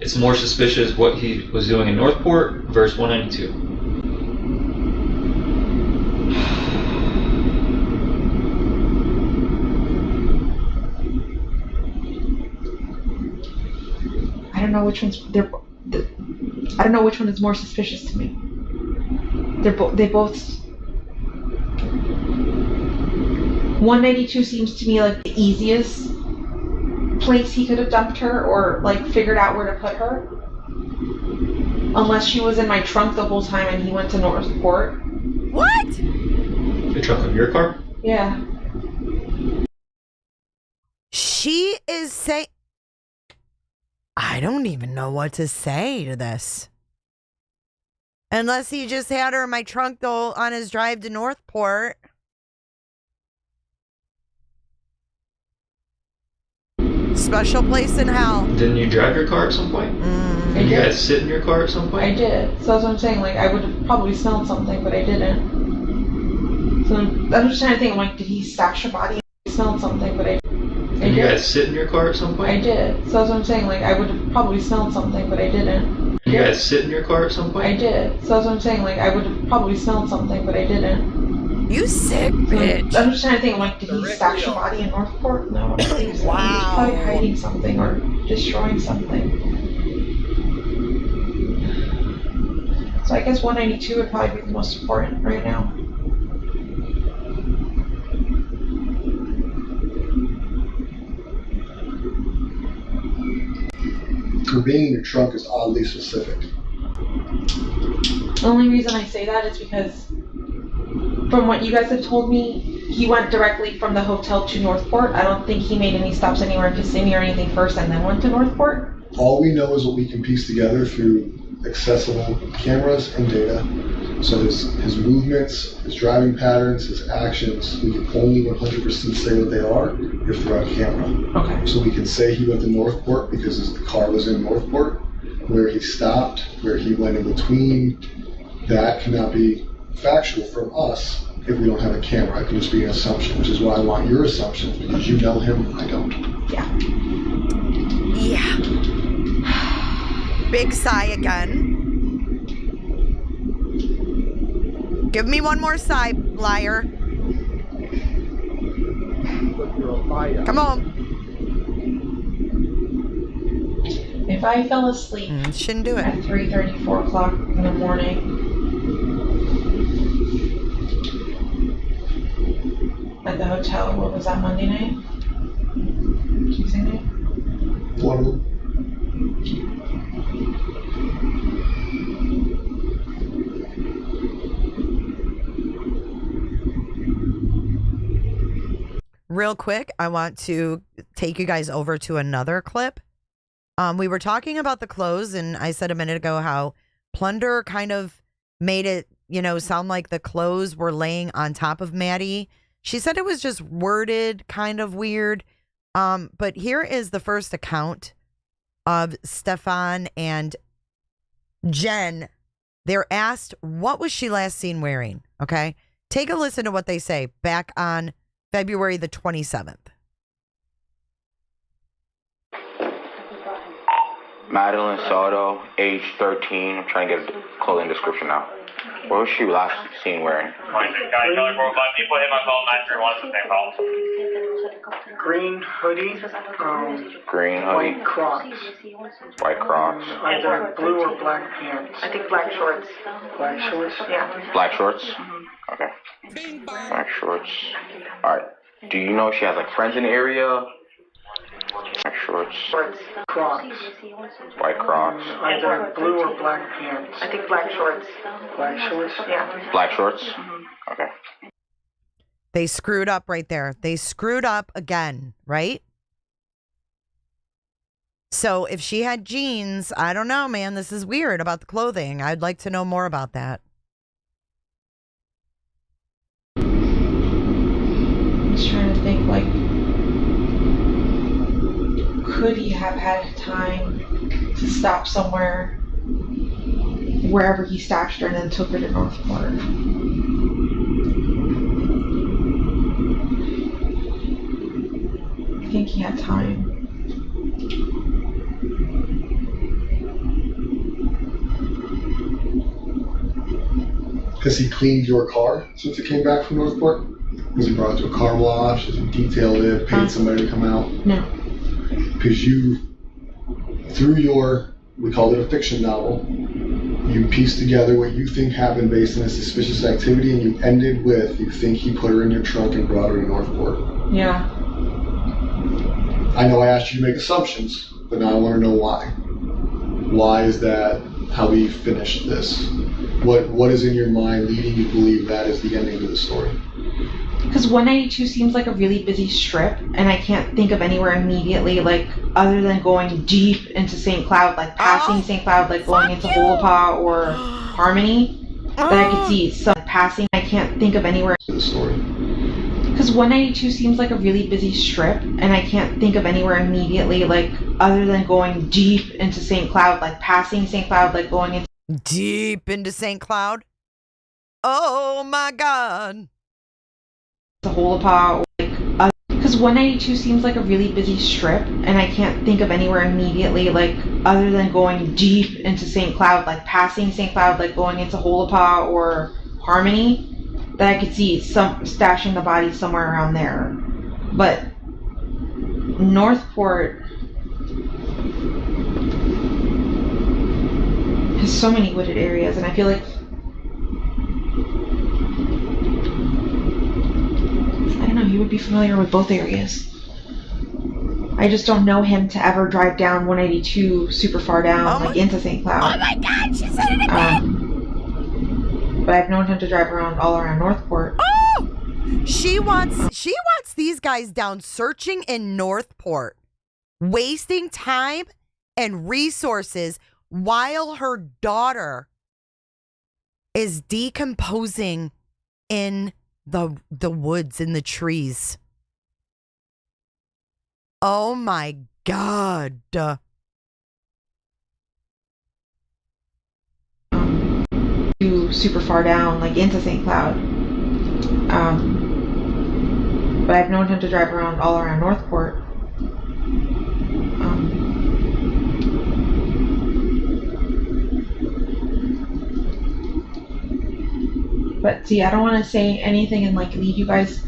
it's more suspicious what he was doing in Northport versus 192? I don't know which one's I don't know which one is more suspicious to me. They both 192 seems to me like the easiest place he could have dumped her or like figured out where to put her. Unless she was in my trunk the whole time and he went to Northport. What? The trunk of your car? Yeah. She is saying, I don't even know what to say to this. Unless he just had her in my trunk, though, on his drive to Northport. Special place in hell. Didn't you drive your car at some point? Did you guys sit in your car at some point? I did. So that's what I'm saying. Like, I would have probably smelled something, but I didn't. So I'm just trying to think. I'm like, did he stash your body? I smelled something, but I Did you guys sit in your car at some point? I did. So that's what I'm saying. Like, I would have probably smelled something, but I didn't. Did you guys sit in your car at some point? I did. So that's what I'm saying. Like, I would have probably smelled something, but I didn't. You sick bitch. I'm just trying to think. I'm like, did he stash your body in Northport? No. He was probably hiding something or destroying something. So I guess 192 would probably be the most important right now. For being in your trunk is oddly specific. The only reason I say that is because from what you guys have told me, he went directly from the hotel to Northport. I don't think he made any stops anywhere in Kissimmee or anything first and then went to Northport. All we know is what we can piece together through accessible cameras and data. So his movements, his driving patterns, his actions, we can only 100% say what they are if they're on camera. Okay. So we can say he went to Northport because the car was in Northport. Where he stopped, where he went in between, that cannot be factual from us if we don't have a camera. It can just be an assumption, which is why I want your assumptions, because you know him, I don't. Yeah. Yeah. Big sigh again. Give me one more sigh, liar. Come on. If I fell asleep shouldn't do it. at 3:30, 4 o'clock in the morning at the hotel, what was that, Monday night? Tuesday night? One of them. Real quick, I want to take you guys over to another clip. We were talking about the clothes, and I said a minute ago how Plunder kind of made it, sound like the clothes were laying on top of Maddie. She said it was just worded kind of weird. But here is the first account of Stefan and Jenn. They're asked, what was she last seen wearing? Okay. Take a listen to what they say back on February the 27th. Madeline Soto, age 13. I'm trying to get a clothing description now. What was she last seen wearing? Green hoodie. Green hoodie. White Crocs. White Crocs. Either blue or black pants. I think black shorts. Black shorts? Yeah. Black shorts? Okay. Black shorts. Alright. Do you know if she has friends in the area? Black shorts. Crocs. White Crocs. Either blue or black pants. I think black shorts. Black shorts? Yeah. Black shorts? Okay. They screwed up right there. They screwed up again, right? So if she had jeans, I don't know, man. This is weird about the clothing. I'd like to know more about that. I'm just trying to think, could he have had time to stop somewhere, wherever he stashed her, and then took her to Northport? I think he had time. Has he cleaned your car since it came back from Northport? Has he brought it to a car wash? Has he detailed it, paid somebody to come out? No. Because you, through your, we call it a fiction novel, you pieced together what you think happened based on a suspicious activity, and you ended with, you think he put her in your trunk and brought her to Northport. Yeah. I know I asked you to make assumptions, but now I want to know why. Why is that how we finished this? What is in your mind leading you to believe that is the ending of the story? Because 192 seems like a really busy strip, and I can't think of anywhere immediately, like, other than going deep into St. Cloud, like passing St. Cloud, like going into Holapa or Harmony, that I could see some passing. I can't think of anywhere. The story. Because 192 seems like a really busy strip, and I can't think of anywhere immediately, like, other than going deep into St. Cloud, like passing St. Cloud, like going into deep into St. Cloud. Oh my God. Holapa, like, because 192 seems like a really busy strip, and I can't think of anywhere immediately, like, other than going deep into St. Cloud, like passing St. Cloud, like going into Holapa or Harmony, that I could see some stashing the body somewhere around there. But Northport has so many wooded areas, and I feel like, I don't know, he would be familiar with both areas. I just don't know him to ever drive down 182 super far down, like into St. Cloud. Oh my God, she said it again. But I've known him to drive around all around Northport. Oh! She wants these guys down searching in Northport, wasting time and resources while her daughter is decomposing in the woods, in the trees. Oh my God. Super far down, like into St. Cloud. But I've known him to drive around all around Northport. But see, I don't want to say anything and like lead you guys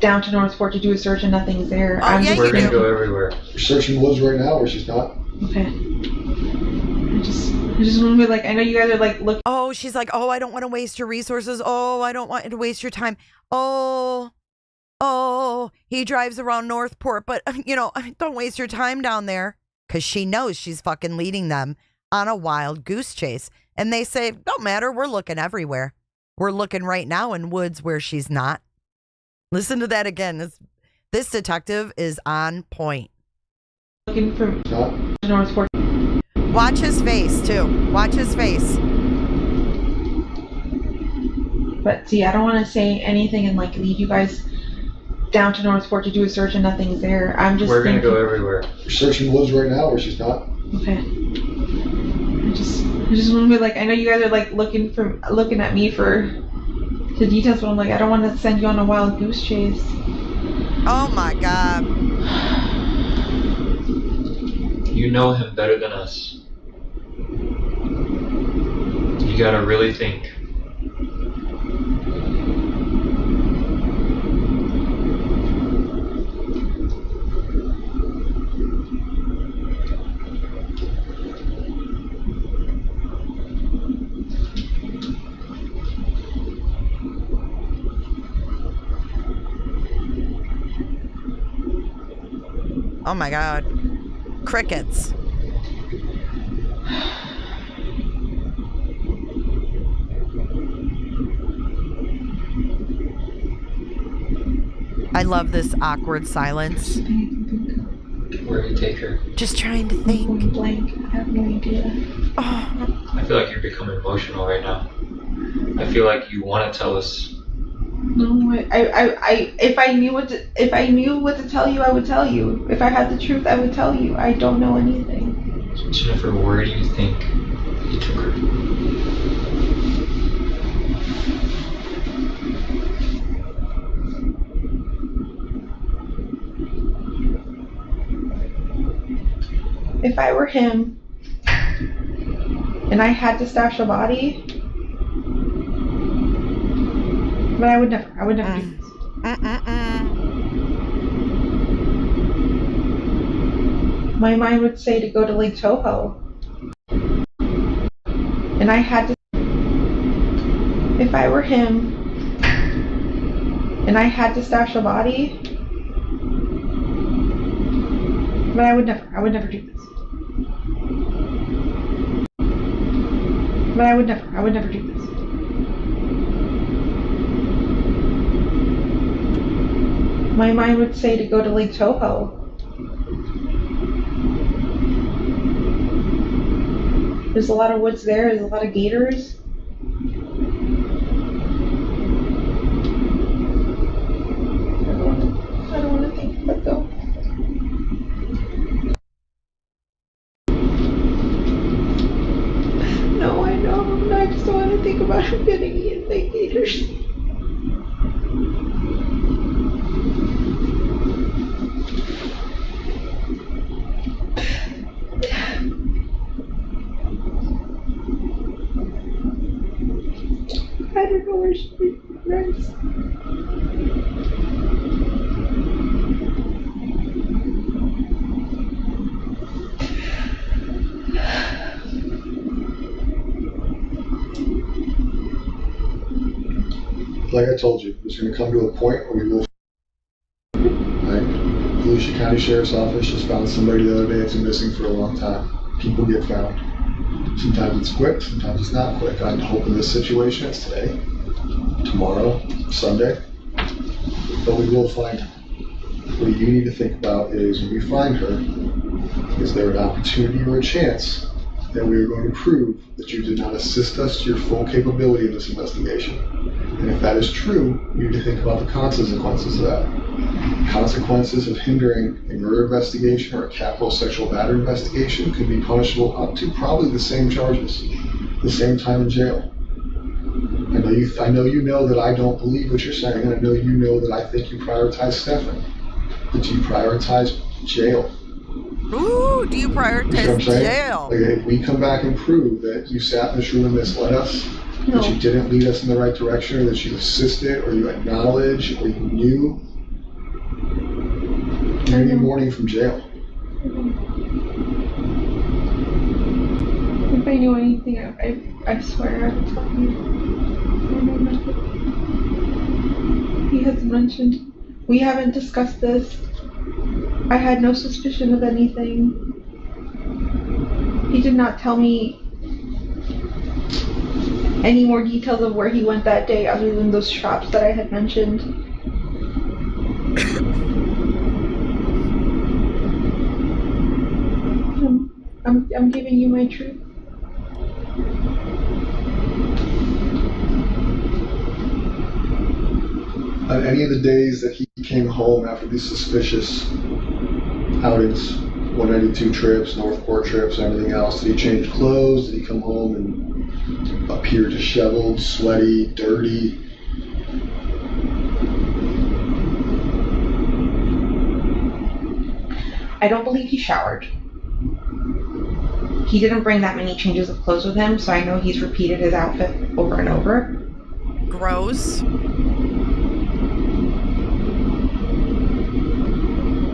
down to Northport to do a search and nothing's there. We're gonna go everywhere. You're searching the woods right now, or she's not? Okay. I just want to be like, I know you guys are like, look. Oh, she's like, oh, I don't want to waste your resources. Oh, I don't want to waste your time. Oh, he drives around Northport, but don't waste your time down there. Because she knows she's fucking leading them on a wild goose chase. And they say, don't matter, we're looking everywhere. We're looking right now in woods where she's not. Listen to that again. This detective is on point. Looking for Northport. Watch his face, too. Watch his face. But see, I don't want to say anything and like lead you guys down to Northport to do a search and nothing's there. We're gonna go everywhere. You're searching the woods right now, or she's not? Okay. I just want to be like, I know you guys are like looking at me for the details, but I'm like, I don't want to send you on a wild goose chase. Oh my God. You know him better than us. You gotta really think. Oh my God. Crickets. I love this awkward silence. Where do you take her? Just trying to think. Blank. I have no idea. Oh. I feel like you're becoming emotional right now. I feel like you want to tell us. No, if I knew what to tell you, I would tell you. If I had the truth, I would tell you. I don't know anything. Jennifer, where do you think he took her? If I were him and I had to stash a body, but I would never do this. My mind would say to go to Lake Toho. And I had to, if I were him and I had to stash a body, but I would never do this. But I would never do this. My mind would say to go to Lake Tahoe. There's a lot of woods there, there's a lot of gators. I don't want to think of it though. No, I know. I just don't want to think about him getting eaten by gators. I don't know where she runs. Like I told you, it's going to come to a point where we will. Right? Volusia County Sheriff's Office just found somebody the other day that's been missing for a long time. People get found. Sometimes it's quick, sometimes it's not quick. I'm hoping this situation is today, tomorrow, Sunday, but we will find her. What you need to think about is when we find her, is there an opportunity or a chance that we are going to prove that you did not assist us to your full capability in this investigation? And if that is true, you need to think about the consequences of that. Consequences of hindering a murder investigation or a capital sexual battery investigation could be punishable up to probably the same charges, the same time in jail. I know you know that I don't believe what you're saying, and I know you know that I think you prioritize Stefan. But do you prioritize jail? Ooh, do you prioritize jail? Like, if we come back and prove that you sat in this room and misled us, that you didn't lead us in the right direction, or that you assisted, or you acknowledged, or you knew, you're going to be warning from jail. If I knew anything, I swear I would tell you. I know nothing. He hasn't mentioned. We haven't discussed this. I had no suspicion of anything. He did not tell me any more details of where he went that day other than those shops that I had mentioned. I'm giving you my truth. On any of the days that he came home after these suspicious outings, 192 trips, Northport trips, and everything else, did he change clothes? Did he come home and appear disheveled, sweaty, dirty? I don't believe he showered. He didn't bring that many changes of clothes with him, so I know he's repeated his outfit over and over. Gross.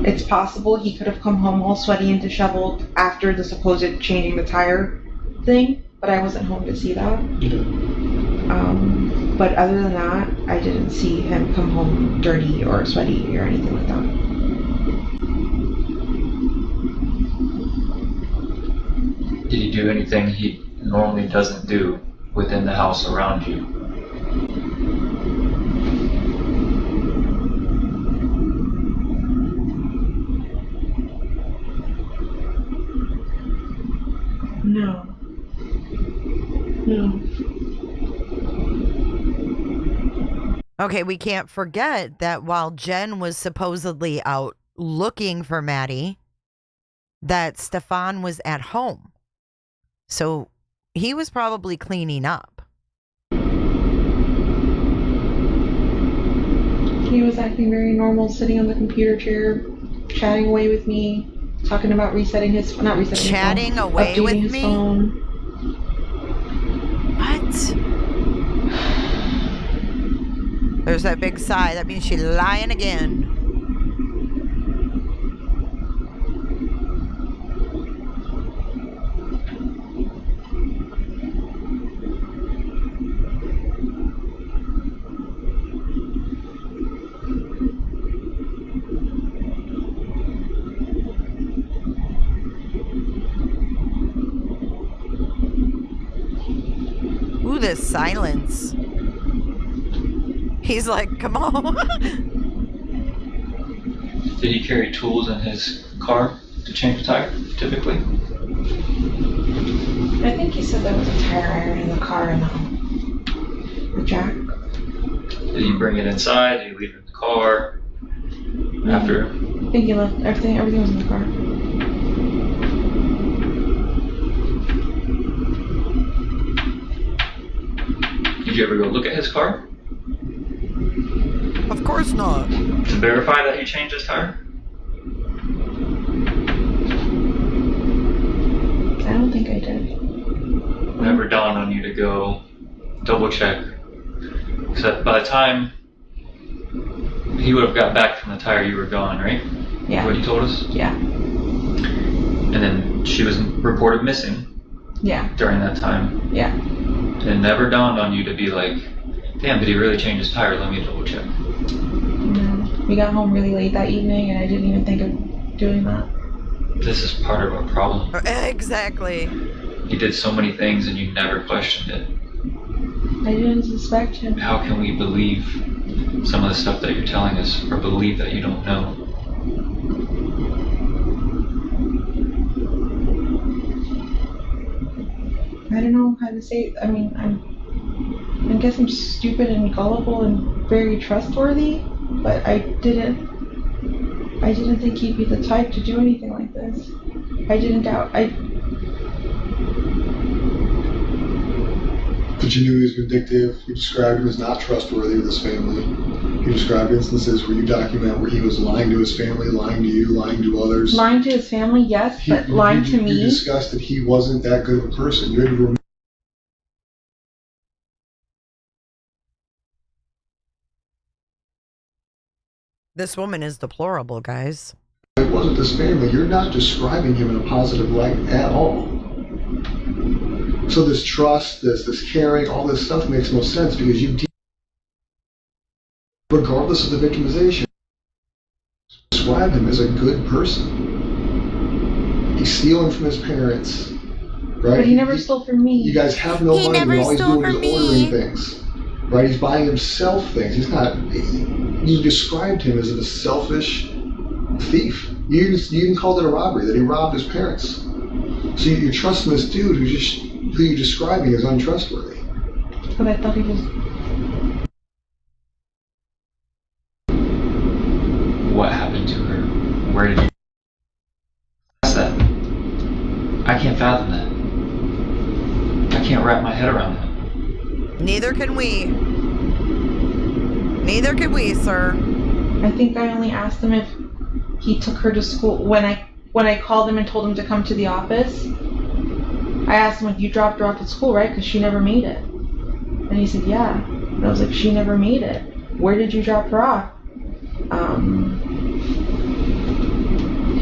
It's possible he could have come home all sweaty and disheveled after the supposed changing the tire thing, but I wasn't home to see that. But other than that, I didn't see him come home dirty or sweaty or anything like that. Did he do anything he normally doesn't do within the house around you? No. Okay, we can't forget that while Jenn was supposedly out looking for Maddie, that Stefan was at home. So he was probably cleaning up. He was acting very normal, sitting on the computer chair, chatting away with me, talking about resetting his, not resetting Chatting his phone, away updating with his me? phone. What? There's that big sigh. That means she's lying again. Ooh, this silence. He's like, come on. Did he carry tools in his car to change the tire, typically? I think he said there was a tire iron in the car and the jack. Did he bring it inside? Did he leave it in the car? After? I think he left everything was in the car. Did you ever go look at his car? Of course not. To verify that he changed his tire? I don't think I did. Never dawned on you to go double check. Except by the time he would have got back from the tire, you were gone, right? Yeah. What you told us? Yeah. And then she was reported missing. Yeah. During that time. Yeah. It never dawned on you to be like, damn, did he really change his tire? Let me double check. No. We got home really late that evening and I didn't even think of doing that. This is part of our problem. Exactly. You did so many things and you never questioned it. I didn't suspect him. How can we believe some of the stuff that you're telling us or believe that you don't know? I don't know how to say. I mean, I guess I'm stupid and gullible and very trustworthy, but I didn't think he'd be the type to do anything like this. I didn't doubt. But you knew he was vindictive. You described him as not trustworthy with his family. You described instances where you document where he was lying to his family, lying to you, lying to others. Lying to his family, yes, but lying to me. You discussed that he wasn't that good of a person. You had to remember. This woman is deplorable, guys. It wasn't this family. You're not describing him in a positive light at all. So this trust, this caring, all this stuff makes no sense because you, regardless of the victimization, describe him as a good person. He's stealing from his parents, right? But he never stole from me. You guys have no money. You're always doing is ordering things, right? He's buying himself things. He's not. You described him as a selfish thief. You even called it a robbery, that he robbed his parents. So you're trusting this dude who you're describing as untrustworthy. But I thought he was. What happened to her? Where did you ask that? I can't fathom that. I can't wrap my head around that. Neither can we. Neither can we, sir. I think I only asked him if he took her to school. When I called him and told him to come to the office, I asked him, like, you dropped her off at school, right? Because she never made it. And he said, yeah. And I was like, she never made it. Where did you drop her off?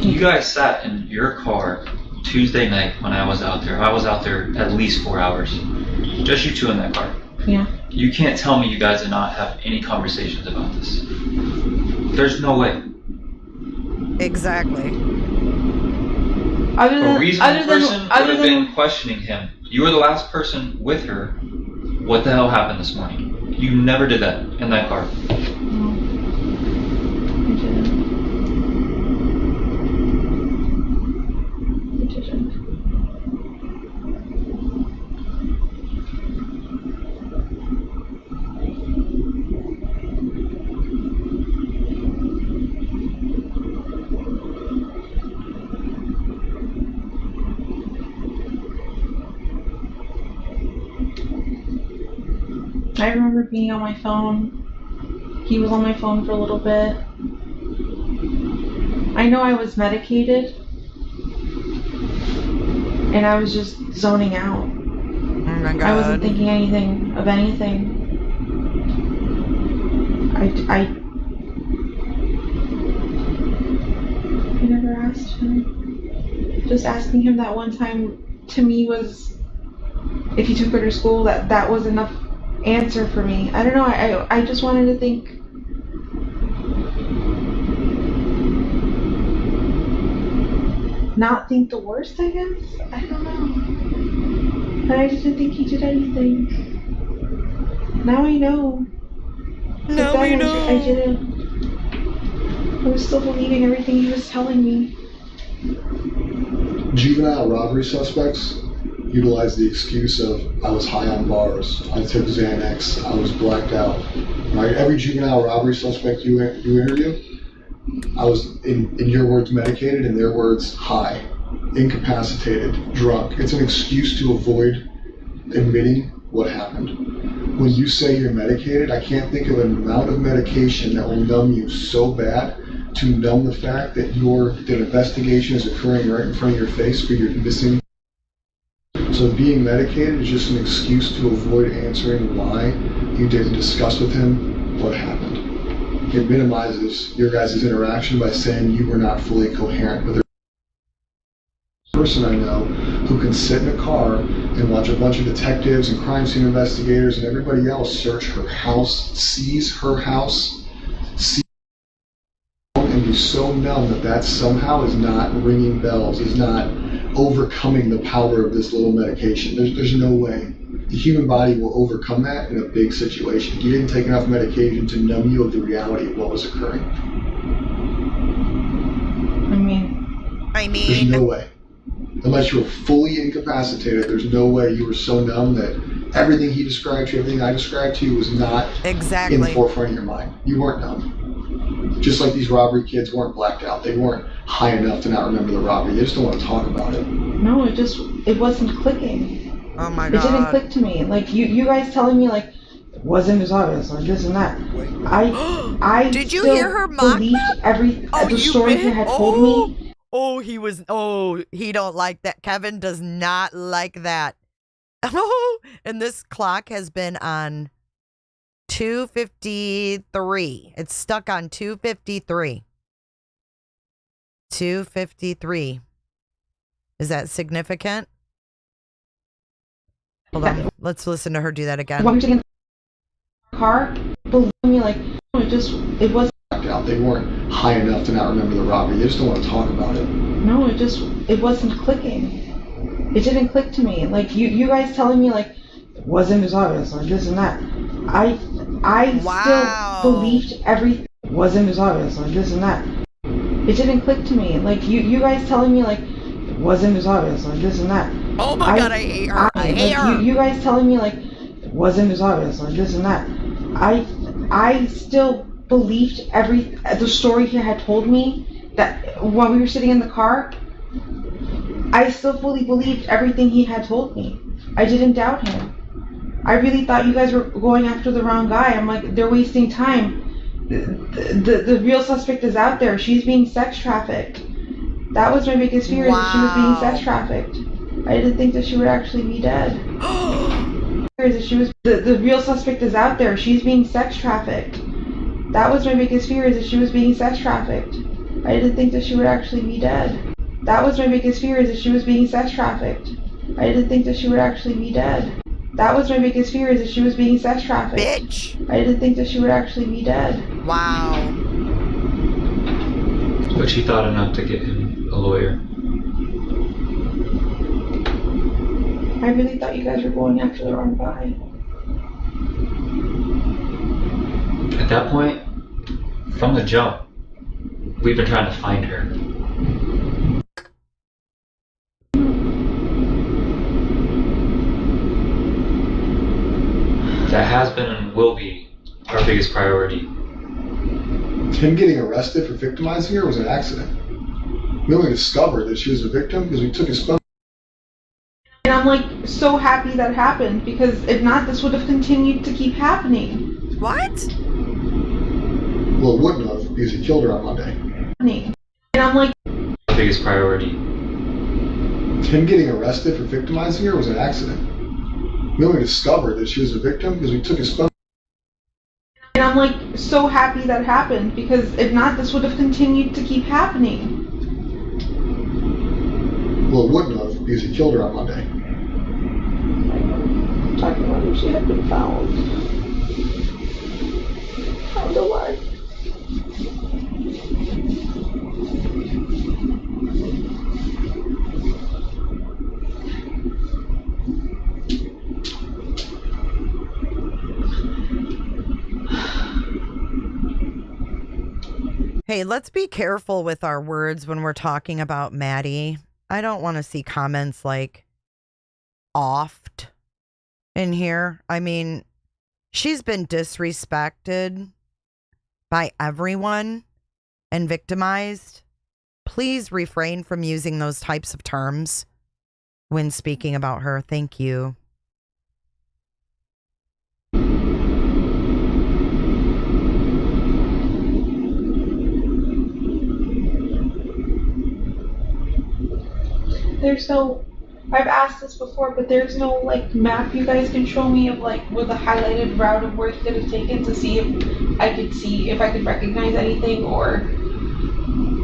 You guys sat in your car Tuesday night when I was out there. I was out there at least 4 hours. Just you two in that car. Yeah. You can't tell me you guys did not have any conversations about this. There's no way. Exactly. A reasonable person would have been questioning him. You were the last person with her. What the hell happened this morning? You never did that in that car. No, I didn't. I remember being on my phone. He was on my phone for a little bit. I know I was medicated. And I was just zoning out. Oh my God. I wasn't thinking anything of anything. I never asked him. Just asking him that one time to me was, if he took her to school, that was enough answer for me. I don't know, I just wanted to think. Not think the worst, I guess? I don't know. But I just didn't think he did anything. Now I know. Now we know. I didn't. I was still believing everything he was telling me. Juvenile robbery suspects utilize the excuse of, I was high on bars, I took Xanax, I was blacked out. Right? Every juvenile robbery suspect you interview, I was, in your words, medicated, in their words, high, incapacitated, drunk. It's an excuse to avoid admitting what happened. When you say you're medicated, I can't think of an amount of medication that will numb you so bad to numb the fact that the investigation is occurring right in front of your face for your missing. So being medicated is just an excuse to avoid answering why you didn't discuss with him what happened. It minimizes your guys' interaction by saying you were not fully coherent with her. Person I know who can sit in a car and watch a bunch of detectives and crime scene investigators and everybody else search her house, seize her house, and be so numb that somehow is not ringing bells, is not overcoming the power of this little medication. There's no way. The human body will overcome that in a big situation. You didn't take enough medication to numb you of the reality of what was occurring. I mean, there's no way. Unless you were fully incapacitated, there's no way you were so numb that everything he described to you, everything I described to you was not in the forefront of your mind. You weren't numb. Just like these robbery kids weren't blacked out. They weren't high enough to not remember the robbery. They just don't want to talk about it. No, it wasn't clicking. Oh my God. It didn't click to me. Like you guys telling me like it wasn't as obvious or this and that. I did you hear her mock that? The story he had told me. He don't like that. Kevin does not like that. Oh, and this clock has been on 2:53. It's stuck on 2:53. 2:53. Is that significant? Hold on. Let's listen to her do that again. I'm in the car, believe me, like it wasn't out. They weren't high enough to not remember the robbery. They just don't want to talk about it. No, it wasn't clicking. It didn't click to me. Like you guys telling me like it wasn't as obvious or this and that. I still believed everything wasn't as obvious or this and that. It didn't click to me. Like you guys telling me like it wasn't as obvious or this and that. Oh my God, I hate her. I hate her. You guys telling me like it wasn't as obvious or this and that. I still believed the story he had told me, that when we were sitting in the car, I still fully believed everything he had told me. I didn't doubt him. I really thought you guys were going after the wrong guy. I'm like, they're wasting time. The real suspect is out there. She's being sex trafficked. That was my biggest fear, is that she was being sex trafficked. I didn't think that she would actually be dead. The real suspect is out there. She's being sex trafficked. That was my biggest fear, is that she was being sex trafficked. I didn't think that she would actually be dead. That was my biggest fear, is that she was being sex trafficked. I didn't think that she would actually be dead. That was my biggest fear, is that she was being sex trafficked. Bitch! I didn't think that she would actually be dead. Wow. But she thought enough to get him a lawyer. I really thought you guys were going after the wrong guy. At that point, from the jump, we've been trying to find her. That has been and will be our biggest priority. Him getting arrested for victimizing her was an accident. We only discovered that she was a victim because we took his phone. And I'm like so happy that happened, because if not, this would have continued to keep happening. What? Well, it wouldn't have, because he killed her on Monday. And I'm like, Our biggest priority. Him getting arrested for victimizing her was an accident. We only discovered that she was a victim because we took his phone. and I'm like so happy that happened, because if not, this would have continued to keep happening. Well, it wouldn't have, because he killed her on Monday. I'm talking about if she had been found. Found alive. Hey, let's be careful with our words when we're talking about Maddie. I don't want to see comments like oft in here. I mean, she's been disrespected by everyone and victimized. Please refrain from using those types of terms when speaking about her. Thank you. There's no, I've asked this before, but there's no like map you guys can show me of like with a highlighted route of where he could have taken to see if I could recognize anything or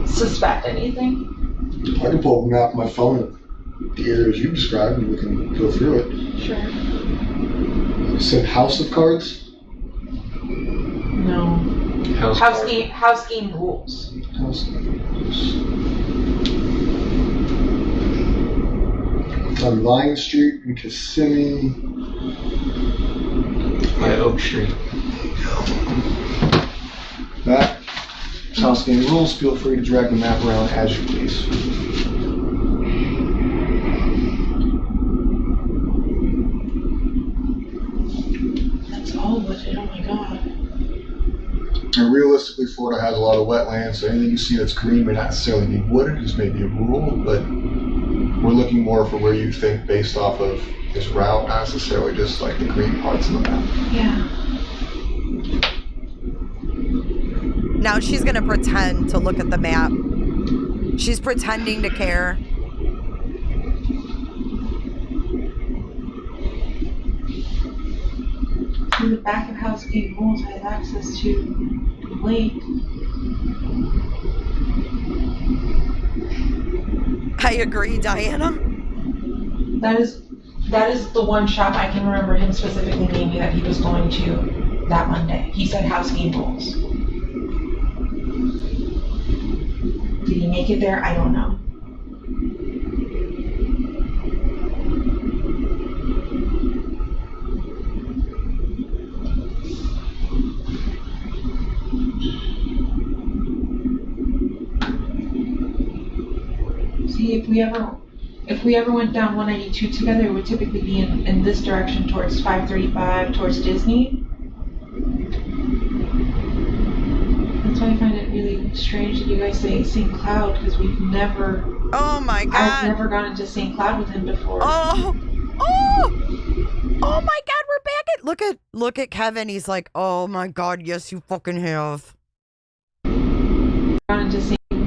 suspect anything. I can pull up a map on my phone of the areas you described and we can go through it. Sure. You said House of Cards? No. House game rules. House game rules. On Lion Street in Kissimmee. By Oak Street. That House game rules. Feel free to drag the map around as you please. That's all of it. Oh my god. And realistically, Florida has a lot of wetlands, so anything you see that's green may not necessarily be wooded, just maybe a rule, but we're looking more for where you think based off of his route, not necessarily just like the green parts of the map. Yeah. Now she's going to pretend to look at the map. She's pretending to care. In the back of House game rules, I have access to the lake. I agree, Diana. That is the one shop I can remember him specifically naming that he was going to that Monday. He said House game rules. Did he make it there? I don't know. See, if we ever went down 192 together, it would typically be in this direction towards 535, towards Disney. That's why I find it really strange that you guys say St. Cloud, because we've never... Oh my god. I've never gone into St. Cloud with him before. Oh my god, we're back at... Look at Kevin. He's like, oh my god, yes you fucking have. Gone into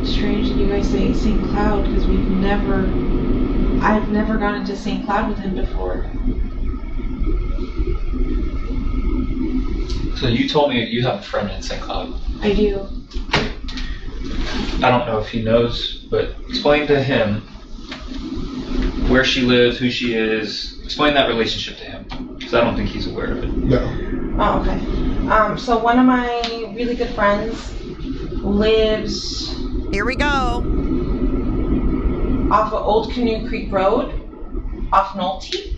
strange that you guys say St. Cloud, because I've never gone into St. Cloud with him before. So you told me you have a friend in St. Cloud. I do. I don't know if he knows, but explain to him where she lives, who she is. Explain that relationship to him, because I don't think he's aware of it. No. Oh, okay. So one of my really good friends lives... Here we go. Off of Old Canoe Creek Road, off Nolte.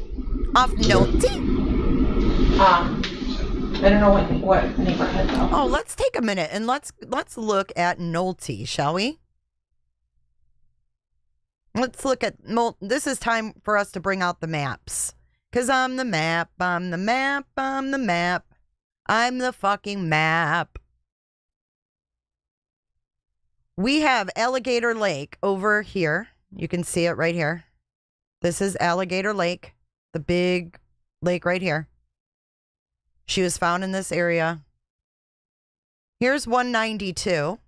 Off Nolte? I don't know what neighborhood though. Oh, let's take a minute and let's look at Nolte, shall we? Let's look at this is time for us to bring out the maps. 'Cause I'm the map, I'm the map, I'm the map. I'm the fucking map. We have Alligator Lake over here. You can see it right here. This is Alligator Lake, the big lake right here. She was found in this area. Here's 192.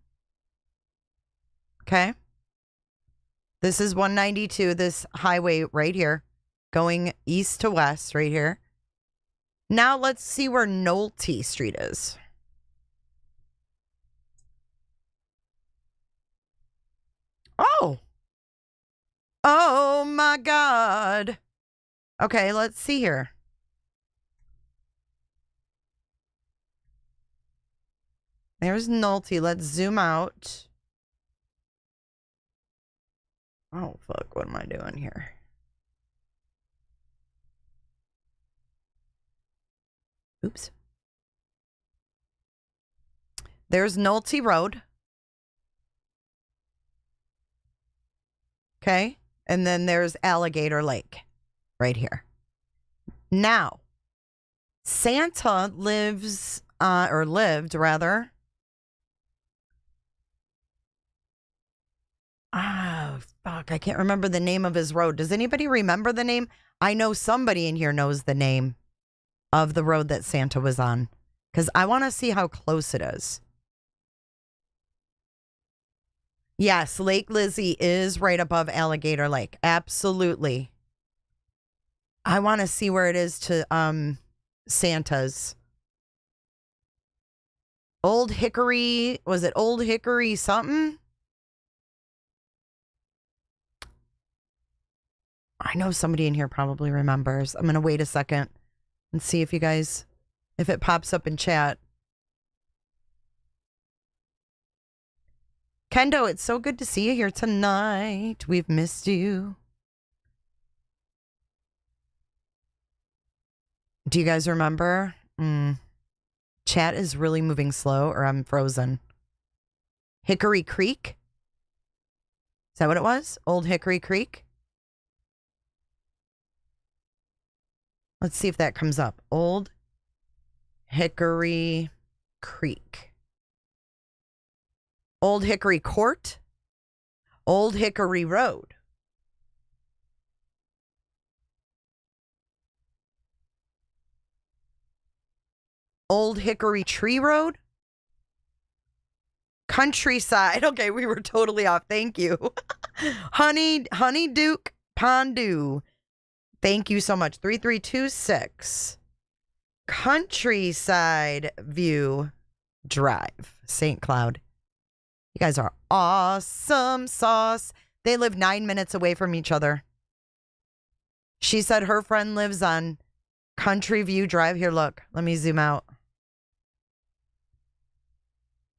Okay. This is 192, this highway right here, going east to west right here. Now let's see where Nolte Street is. Oh. Oh my God. Okay, let's see here. There's Nolte. Let's zoom out. Oh, fuck. What am I doing here? Oops. There's Nolte Road. Okay? And then there's Alligator Lake right here. Now, Santa lives, or lived rather. Oh, fuck. I can't remember the name of his road. Does anybody remember the name? I know somebody in here knows the name of the road that Santa was on, because I want to see how close it is. Yes, Lake Lizzie is right above Alligator Lake. Absolutely. I want to see where it is to Santa's. Old Hickory, was it Old Hickory something? I know somebody in here probably remembers. I'm going to wait a second and see if you guys, if it pops up in chat. Kendo, it's so good to see you here tonight. We've missed you. Do you guys remember? Chat is really moving slow, or I'm frozen. Hickory Creek? Is that what it was? Old Hickory Creek? Let's see if that comes up. Old Hickory Creek. Old Hickory Court. Old Hickory Road. Old Hickory Tree Road. Countryside. Okay, we were totally off. Thank you. Honey Duke Pondu. Thank you so much. 3326. Countryside View Drive, St. Cloud. You guys are awesome sauce. They live 9 minutes away from each other. She said her friend lives on Country View Drive. Here, look. Let me zoom out.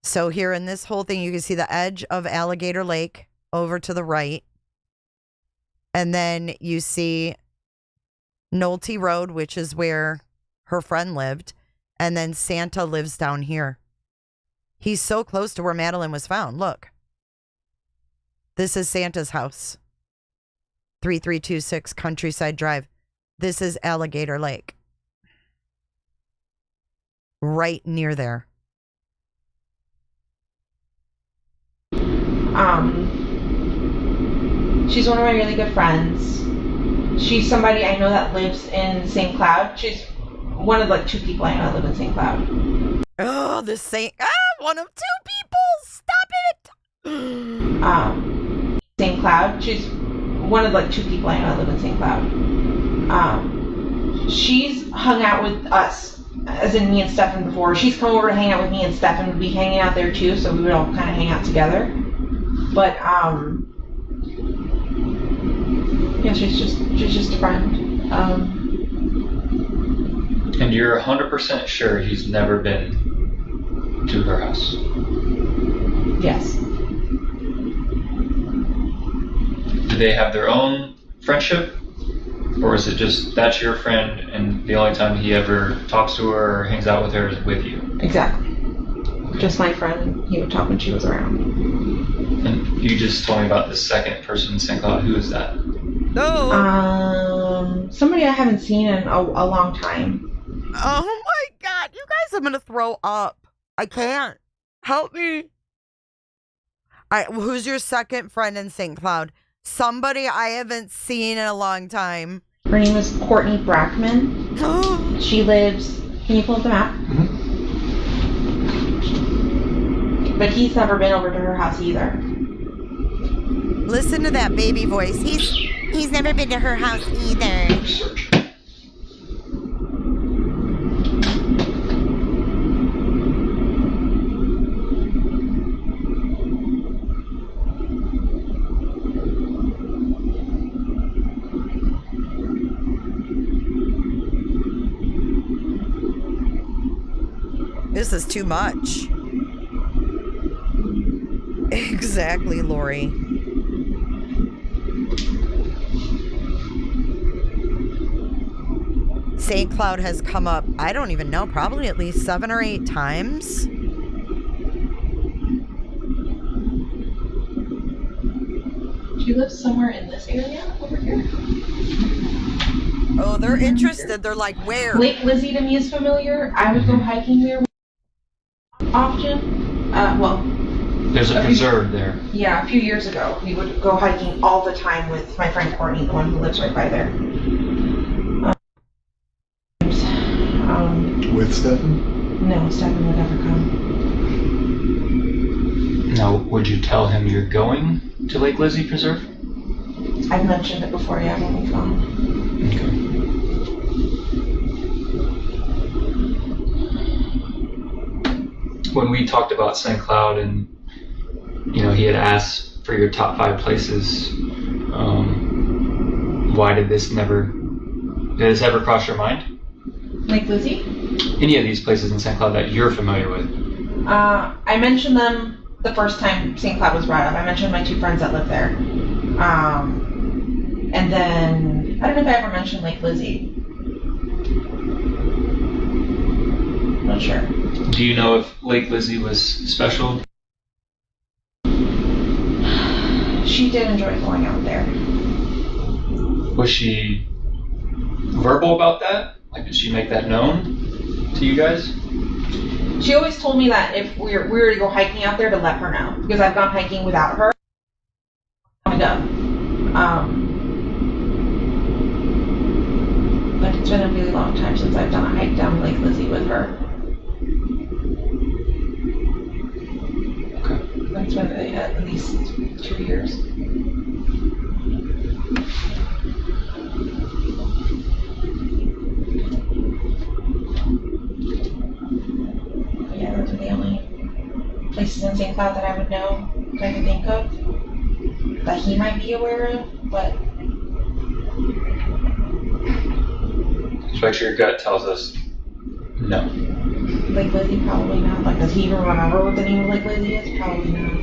So here in this whole thing, you can see the edge of Alligator Lake over to the right. And then you see Nolte Road, which is where her friend lived. And then Santa lives down here. He's so close to where Madeline was found. Look. This is Santa's house. 3326 Countryside Drive. This is Alligator Lake. Right near there. She's one of my really good friends. She's somebody I know that lives in St. Cloud. She's one of like 2 people I know that live in St. Cloud. Oh, the St. One of 2 people. Stop it. St. Cloud. She's one of like 2 people I know that live in St. Cloud. She's hung out with us, as in me and Stefan before. She's come over to hang out with me, and Stefan would be hanging out there too, so we would all kind of hang out together. But yeah, she's just a friend. And you're 100% sure he's never been to her house? Yes. Do they have their own friendship? Or is it just that's your friend and the only time he ever talks to her or hangs out with her is with you? Exactly. Just my friend. He would talk when she was around. And you just told me about the second person in St. Cloud. Who is that? No. Somebody I haven't seen in a long time. Oh my God. You guys, I'm going to throw up. I can't. Help me. Who's your second friend in St. Cloud? Somebody I haven't seen in a long time. Her name is Courtney Brackman. She lives... Can you pull up the map? Mm-hmm. But he's never been over to her house either. Listen to that baby voice. He's never been to her house either. This is too much. Exactly, Lori. St. Cloud has come up, I don't even know, probably at least 7 or 8 times. He lives somewhere in this area over here. Oh, they're interested. They're like, where? Lake Lizzie to me is familiar. I would go hiking there often. There's a preserve there. Yeah, a few years ago, we would go hiking all the time with my friend Courtney, the one who lives right by there. With Stefan? No, Stefan would never come. Now, would you tell him you're going to Lake Lizzie Preserve? I've mentioned it before, yeah, when we've gone. Okay. When we talked about St. Cloud and, he had asked for your top 5 places, why did this ever cross your mind? Lake Lizzie? Any of these places in St. Cloud that you're familiar with? I mentioned them the first time St. Cloud was brought up. I mentioned my 2 friends that live there. And then, I don't know if I ever mentioned Lake Lizzie. Not sure. Do you know if Lake Lizzie was special? She did enjoy going out there. Was she verbal about that? Like, did she make that known to you guys? She always told me that if we were to go hiking out there, to let her know, because I've gone hiking without her. I want to go. But it's been a really long time since I've done a hike down Lake Lizzie with her. Okay. That's been at least 2 years. Yeah, those are the only places in St. Cloud that I would know, that I could think of, that he might be aware of, but... So your gut tells us no. Lake Lizzie, probably not. Like, does he even remember what the name of Lake Lizzie is? Probably not.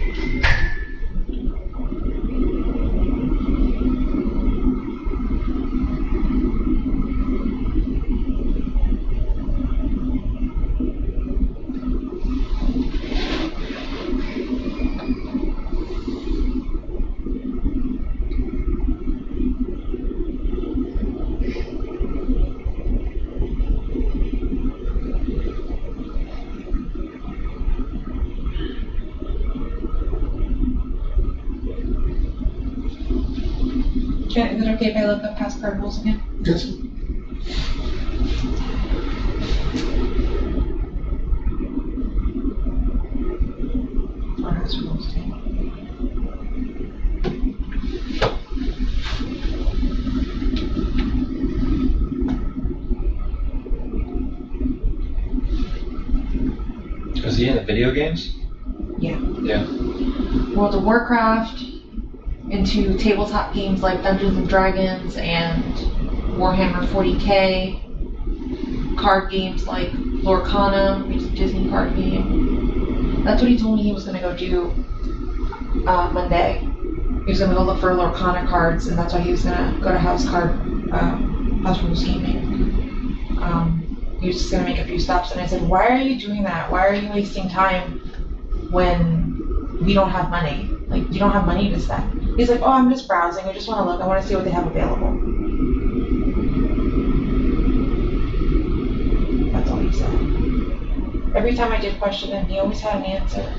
Is it okay if I look up past card rules again? Yes. Or house rules too. Was he in the video games? Yeah. Yeah. World of Warcraft, into tabletop games like Dungeons and Dragons and Warhammer 40k, card games like Lorcana, which is a Disney card game. That's what he told me he was going to go do Monday. He was going to go look for Lorcana cards, and that's why he was going to go to House Rules Gaming. He was just going to make a few stops, and I said, why are you doing that? Why are you wasting time when we don't have money? Like, you don't have money to spend. He's like, oh, I'm just browsing. I just want to look. I want to see what they have available. That's all he said. Every time I did question him, he always had an answer.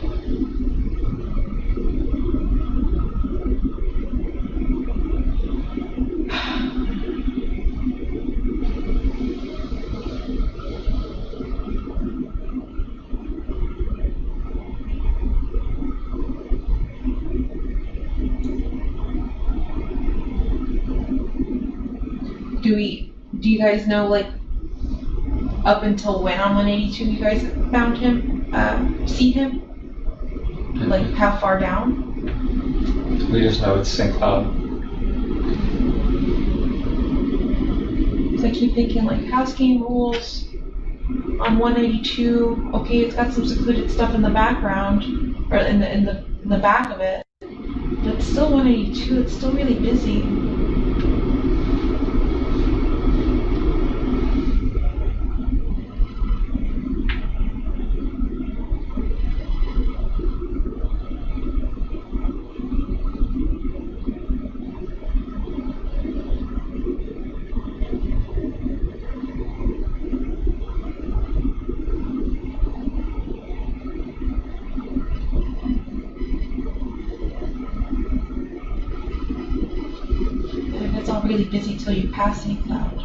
Do you guys know, like, up until when on 182 you guys found him, see him? Like, how far down? We just know it's St. Cloud. So I keep thinking, like, house game rules on 182. Okay, it's got some secluded stuff in the background, or in the back of it, but it's still 182. It's still really busy. really busy till you pass St. Cloud.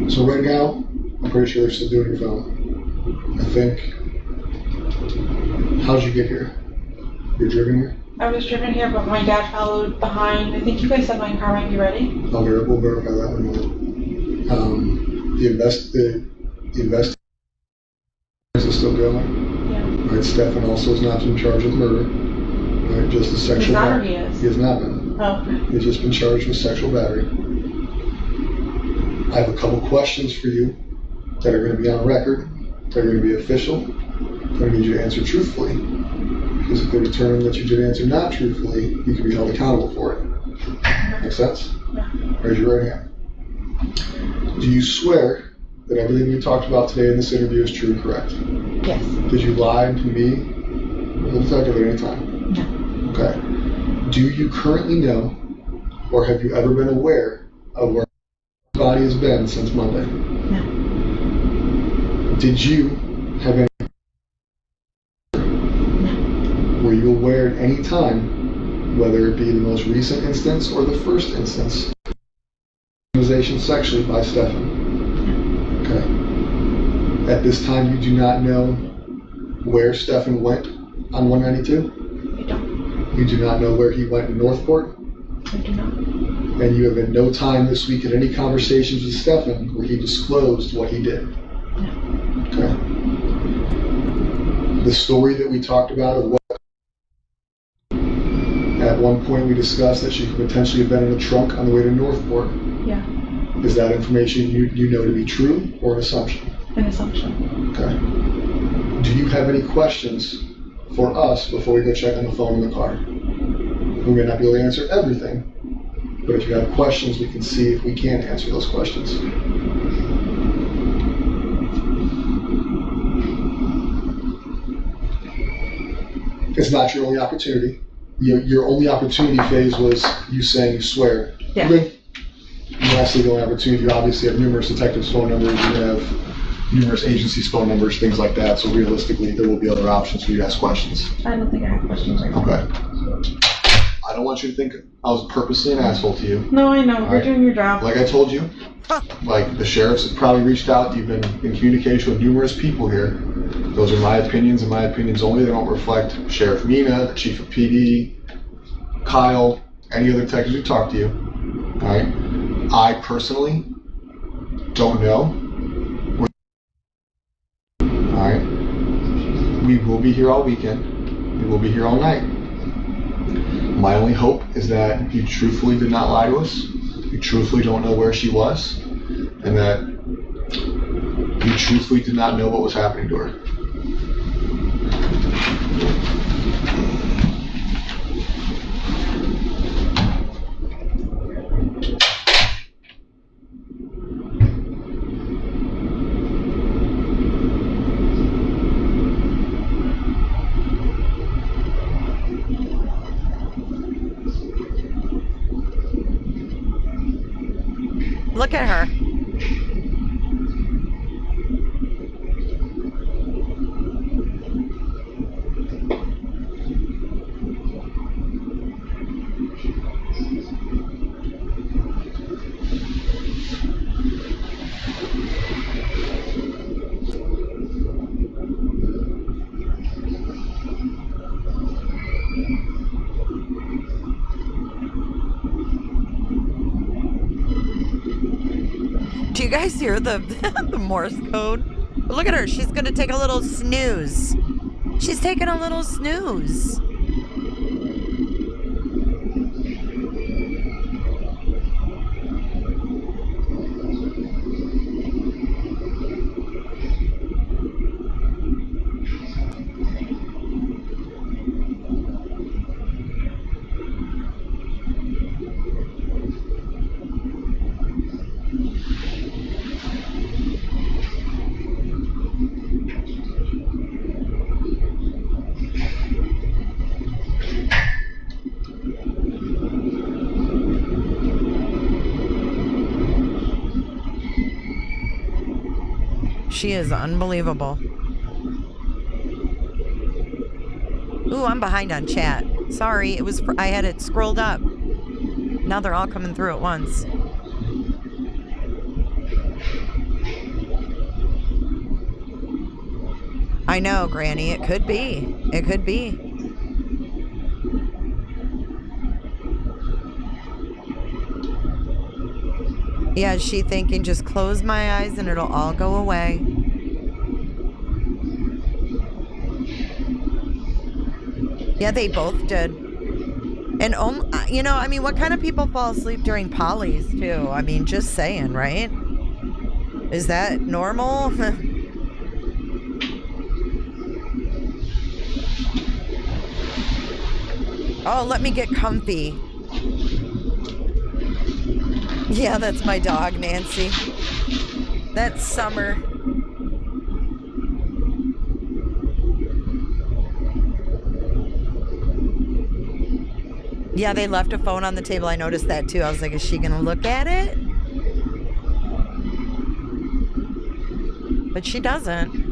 So right now, I'm pretty sure they're still doing your phone. I think. How'd you get here? You're driven here? I was driven here, but my dad followed behind. I think you guys said my car might be ready. We'll verify that in a minute. The investigation is still going. Yeah. Right, Stefan also is not in charge of murder. Right, just the sexual. He's not, or he is? He has not been. Oh, okay. He's just been charged with sexual battery. I have a couple questions for you that are going to be on record, that are going to be official, that I need you to answer truthfully. Because if they determine that you did answer not truthfully, you can be held accountable for it. Make sense? Yeah. Raise your right hand. Do you swear that everything we talked about today in this interview is true and correct? Yes. Did you lie to me or the detective at any time? No. Okay. Do you currently know, or have you ever been aware of where the body has been since Monday? No. Did you have any? Were you aware at any time, whether it be the most recent instance or the first instance, victimization sexually by Stefan? Okay. At this time, you do not know where Stefan went on 192? I don't. You do not know where he went in Northport? I do not. And you have at no time this week had any conversations with Stefan where he disclosed what he did? No. Okay. The story that we talked about of what at one point we discussed that she could potentially have been in a trunk on the way to Northport. Yeah. Is that information you know to be true or an assumption? An assumption. Okay. Do you have any questions for us before we go check on the phone in the car? We may not be able to answer everything, but if you have questions, we can see if we can answer those questions. It's not your only opportunity. Your only opportunity phase was you saying you swear. Yeah. Okay. And lastly, the only opportunity, you obviously have numerous detectives' phone numbers, you have numerous agencies' phone numbers, things like that, so realistically, there will be other options for you to ask questions. I don't think I have questions right now. Okay. I don't want you to think I was purposely an asshole to you. No, I know. All You're right. doing your job. Like I told you, like the sheriffs have probably reached out. You've been in communication with numerous people here. Those are my opinions and my opinions only. They don't reflect Sheriff Mina, the chief of PD, Kyle, any other detectives who talked to you. All right. I personally don't know. All right. We will be here all weekend. We will be here all night. My only hope is that you truthfully did not lie to us. You truthfully don't know where she was, and that you truthfully did not know what was happening to her. Look at her. Do you guys hear the the Morse code? Look at her. She's gonna take a little snooze. She's taking a little snooze. She is unbelievable. Ooh, I'm behind on chat. Sorry, it was I had it scrolled up. Now they're all coming through at once. I know, Granny. It could be. It could be. Yeah, is she thinking just close my eyes and it'll all go away? Yeah, they both did. And, you know, I mean, what kind of people fall asleep during polys, too? I mean, just saying, right? Is that normal? Oh, let me get comfy. Yeah, that's my dog, Nancy. That's Summer. Yeah, they left a phone on the table. I noticed that too. I was like, is she gonna look at it? But she doesn't.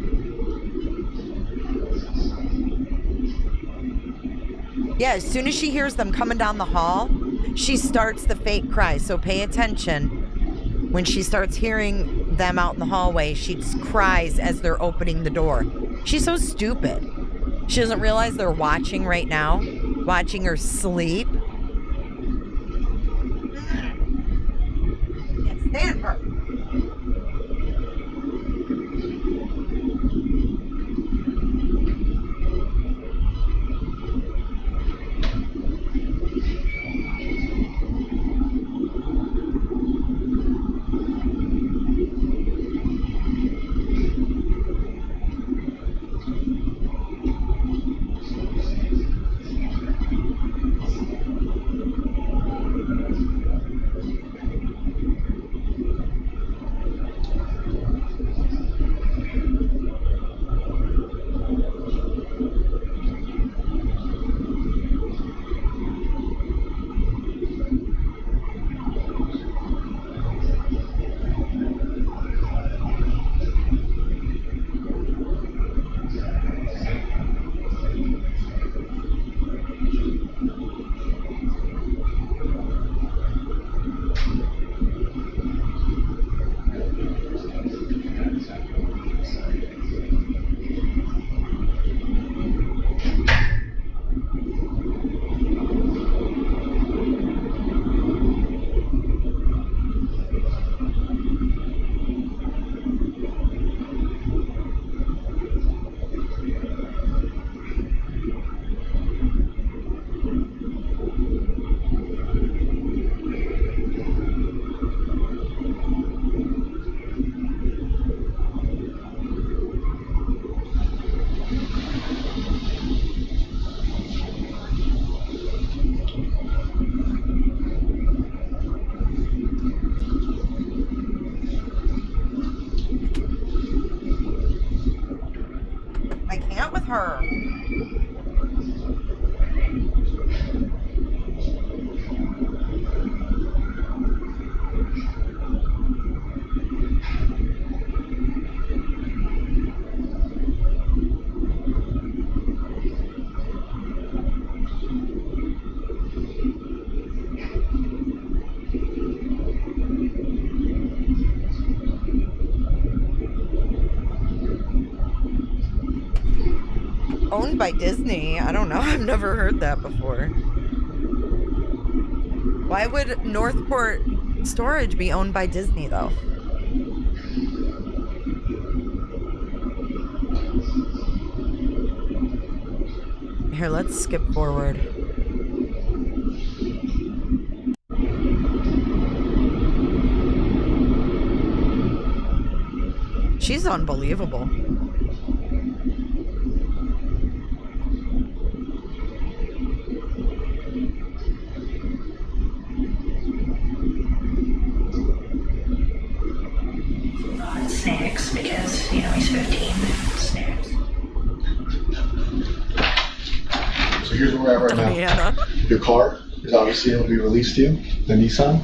Yeah, as soon as she hears them coming down the hall, she starts the fake cry. So pay attention. When she starts hearing them out in the hallway, she cries as they're opening the door. She's so stupid. She doesn't realize they're watching right now, watching her sleep. Can't stand her. Her. Owned by Disney? I don't know. I've never heard that before. Why would Northport Storage be owned by Disney, though? Here, let's skip forward. She's unbelievable. Snacks because, you know, he's 15. Snacks. So here's where we're at right now. Your car is obviously able to be released to you, the Nissan.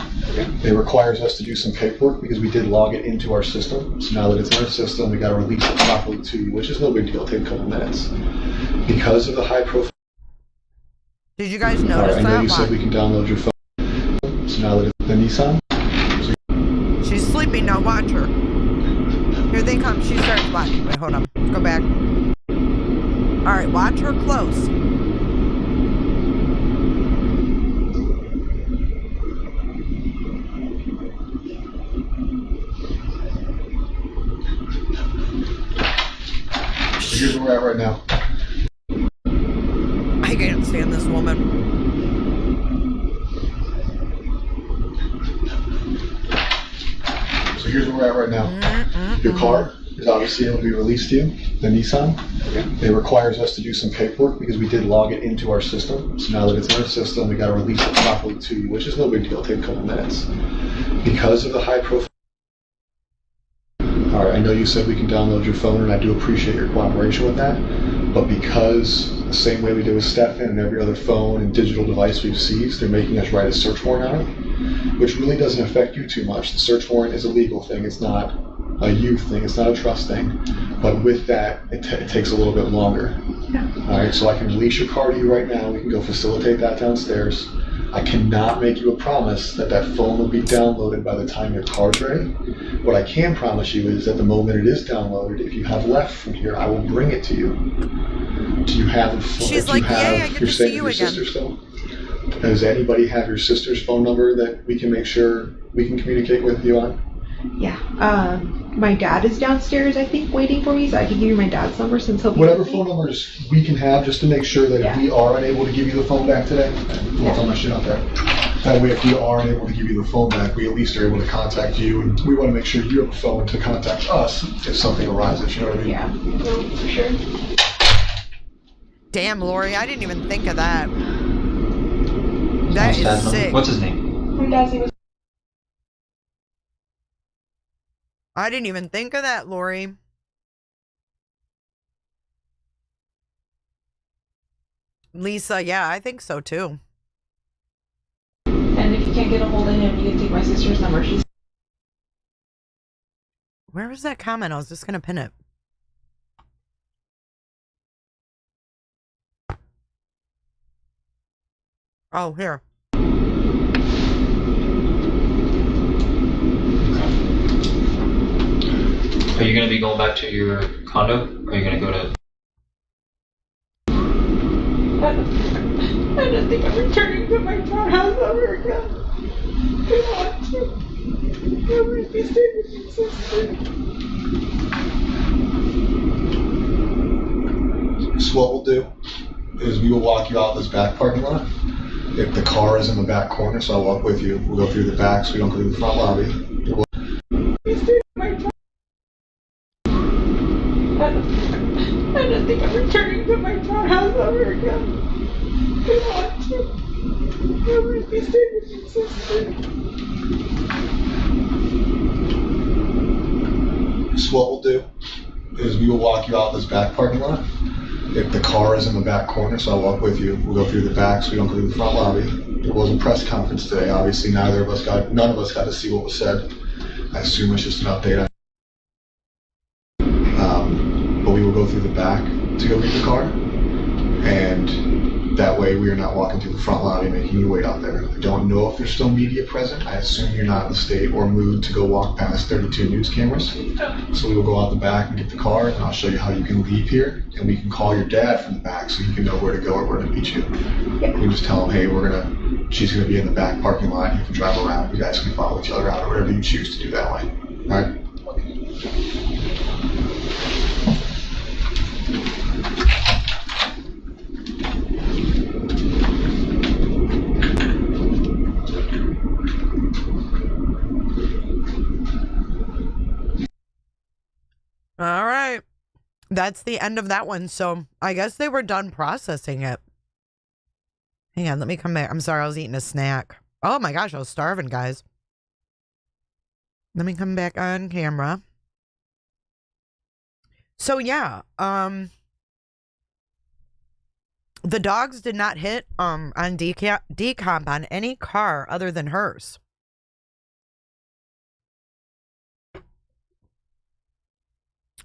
It requires us to do some paperwork because we did log it into our system. So now that it's in our system, we got to release it properly to you, which is no big deal. It'll take a couple minutes. Because of the high profile. Did you guys notice I know you said we can download your phone. So now that it's the Nissan. She's sleeping now. Watch her. Here they come. She starts watching. Wait, hold on. Let's go back. All right, watch her close. Here's where we're at right now. I can't stand this woman. So here's where we're at right now. Your car is obviously able to be released to you, the Nissan. It requires us to do some paperwork because we did log it into our system. So now that it's in our system, we got to release it properly to you, which is no big deal. It'll take a couple minutes. Because of the high profile. All right, I know you said we can download your phone, and I do appreciate your cooperation with that. But because the same way we did with Stefan and every other phone and digital device we've seized, they're making us write a search warrant on it, which really doesn't affect you too much. The search warrant is a legal thing. It's not a you thing. It's not a trust thing. But with that, it takes a little bit longer. All right, so I can release your car to you right now. We can go facilitate that downstairs. I cannot make you a promise that that phone will be downloaded by the time your car's ready. What I can promise you is that the moment it is downloaded, if you have left from here, I will bring it to you. Do you have a phone? She's like, yay, I get to see you again. Sister still? Does anybody have your sister's phone number that we can make sure we can communicate with you on? Yeah. My dad is downstairs, I think, waiting for me, so I can give you my dad's number since he'll be whatever phone numbers we can have, just to make sure that if we are unable to give you the phone back today, we'll throw my shit out there. That way, if we are unable to give you the phone back, we at least are able to contact you, and we want to make sure you have a phone to contact us if something arises. You know what I mean? Yeah, no, for sure. Damn, Lori, I didn't even think of that. That is sick. What's his name? My dad's name is. I didn't even think of that, Lori. Lisa, yeah, I think so too. And if you can't get a hold of him, you can take my sister's number. She's. Where was that comment? I was just gonna pin it. Oh, here. Are you going to be going back to your condo? Or are you going to go to... I don't think I'm returning to my townhouse ever again. I want to. I want to be staying with my sister. So what we'll do is we will walk you out this back parking lot. If the car is in the back corner, so I'll walk with you. We'll go through the back so we don't go through the front lobby. I don't think I'm returning to my townhouse ever again. I want to. I want to be staying with my sister. So what we'll do is we will walk you out this back parking lot. If the car is in the back corner, so I'll walk with you. We'll go through the back so we don't go through the front lobby. There was a press conference today. Obviously, none of us got to see what was said. I assume it's just an update. But we will go through the back to go get the car, and that way we are not walking through the front lobby making you wait out there. I don't know if there's still media present. I assume you're not in the state or mood to go walk past 32 news cameras. So we will go out the back and get the car, and I'll show you how you can leave here, and we can call your dad from the back so he can know where to go or where to meet you. We just tell him, hey, she's gonna be in the back parking lot. You can drive around. You guys can follow each other out, or whatever you choose to do that way. All right. All right. That's the end of that one. So I guess they were done processing it. Hang on, let me come back. I'm sorry, I was eating a snack. Oh my gosh, I was starving, guys. Let me come back on camera. So yeah, the dogs did not hit on decomp on any car other than hers.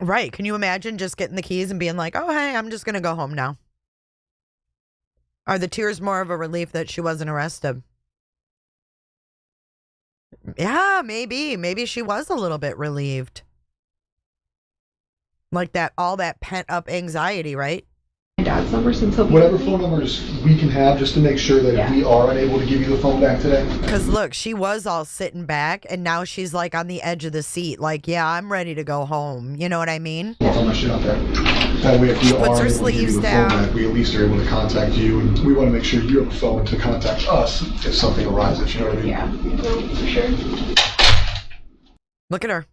Right. Can you imagine just getting the keys and being like, oh, hey, I'm just going to go home now? Are the tears more of a relief that she wasn't arrested? Yeah, maybe. Maybe she was a little bit relieved. Like that, all that pent up anxiety, right? My dad's number since he'll be Whatever phone numbers we can have, just to make sure that if we are unable to give you the phone back today. Because look, she was all sitting back, and now she's like on the edge of the seat. Like, yeah, I'm ready to go home. You know what I mean? Well, my shit out there. That way, if we Puts are her able to give you sleeves the down. phone back, we at least are able to contact you, and we want to make sure you have a phone to contact us if something arises. You know what I mean? Yeah, for sure. Look at her.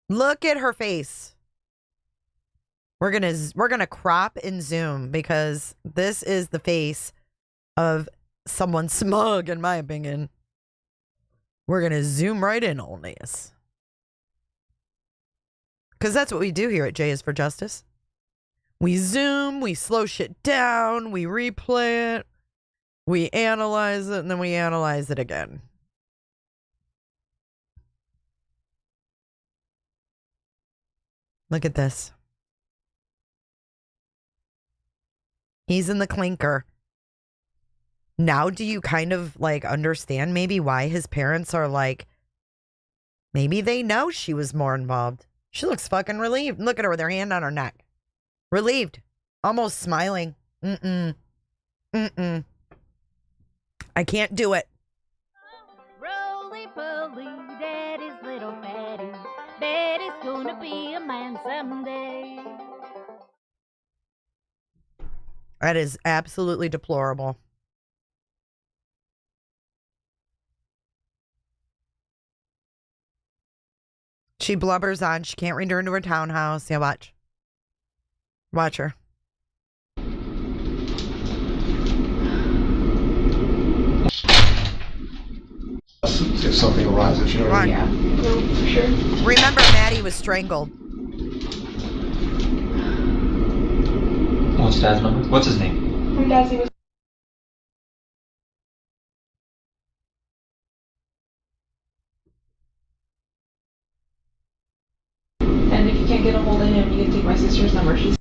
Look at her face. We're gonna crop and zoom because this is the face of someone smug, in my opinion. We're gonna zoom right in on this. Because that's what we do here at J is for Justice. We zoom, we slow shit down, we replay it, we analyze it, and then we analyze it again. Look at this. He's in the clinker. Now do you kind of like understand maybe why his parents are like, maybe they know she was more involved. She looks fucking relieved. Look at her with her hand on her neck. Relieved. Almost smiling. I can't do it. Roly-poly, daddy's little fatty. Daddy's gonna be a man someday. That is absolutely deplorable. She blubbers on. She can't return to her townhouse. Yeah, watch. Watch her. If something arises, you know what I mean? Yeah, for sure. Remember, Maddie was strangled. What's Dad's number? What's his name? My dad's name is. And if you can't get a hold of him, you can take my sister's number. She's.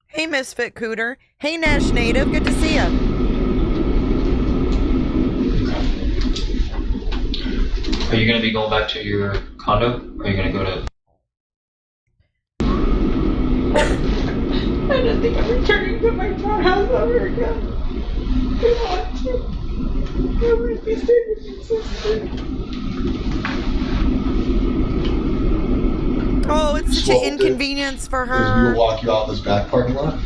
Hey, Misfit Cooter. Hey, Nash Native. Good to see you. Are you going to be going back to your condo? Or are you going to go to... I don't think I'm returning to my townhouse ever again. I don't want to. I want to be staying with my sister. Oh, it's such an inconvenience for We her. will walk you out this back parking lot.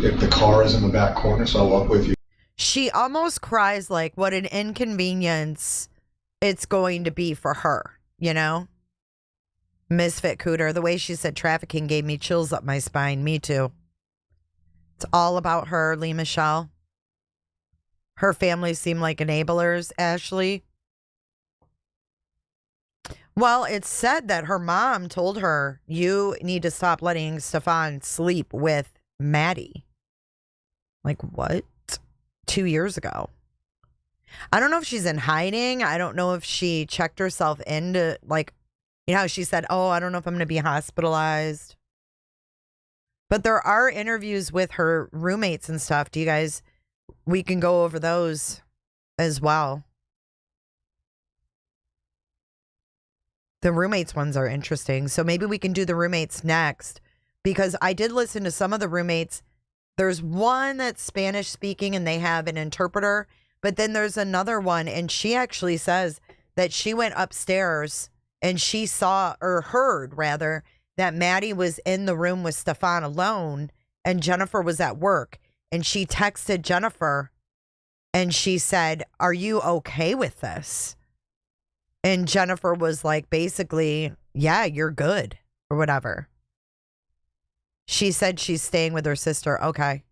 If the car is in the back corner, so I'll walk with you. She almost cries like, what an inconvenience it's going to be for her, you know? Misfit Cooter, the way she said trafficking gave me chills up my spine. Me too. It's all about her, Lee Michelle. Her family seem like enablers, Ashley. Well, it's said that her mom told her, you need to stop letting Stefan sleep with Maddie. Like, what? 2 years ago. I don't know if she's in hiding. I don't know if she checked herself into, like, you know how she said, oh, I don't know if I'm going to be hospitalized. But there are interviews with her roommates and stuff. Do you guys, we can go over those as well. The roommates ones are interesting. So maybe we can do the roommates next. because I did listen to some of the roommates. There's one that's Spanish speaking and they have an interpreter, but then there's another one, and she actually says that she went upstairs and she saw, or heard rather, that Maddie was in the room with Stefan alone and Jennifer was at work. And she texted Jennifer and she said, "Are you okay with this?" And Jennifer was like, basically, "Yeah, you're good," or whatever. She said she's staying with her sister. Okay.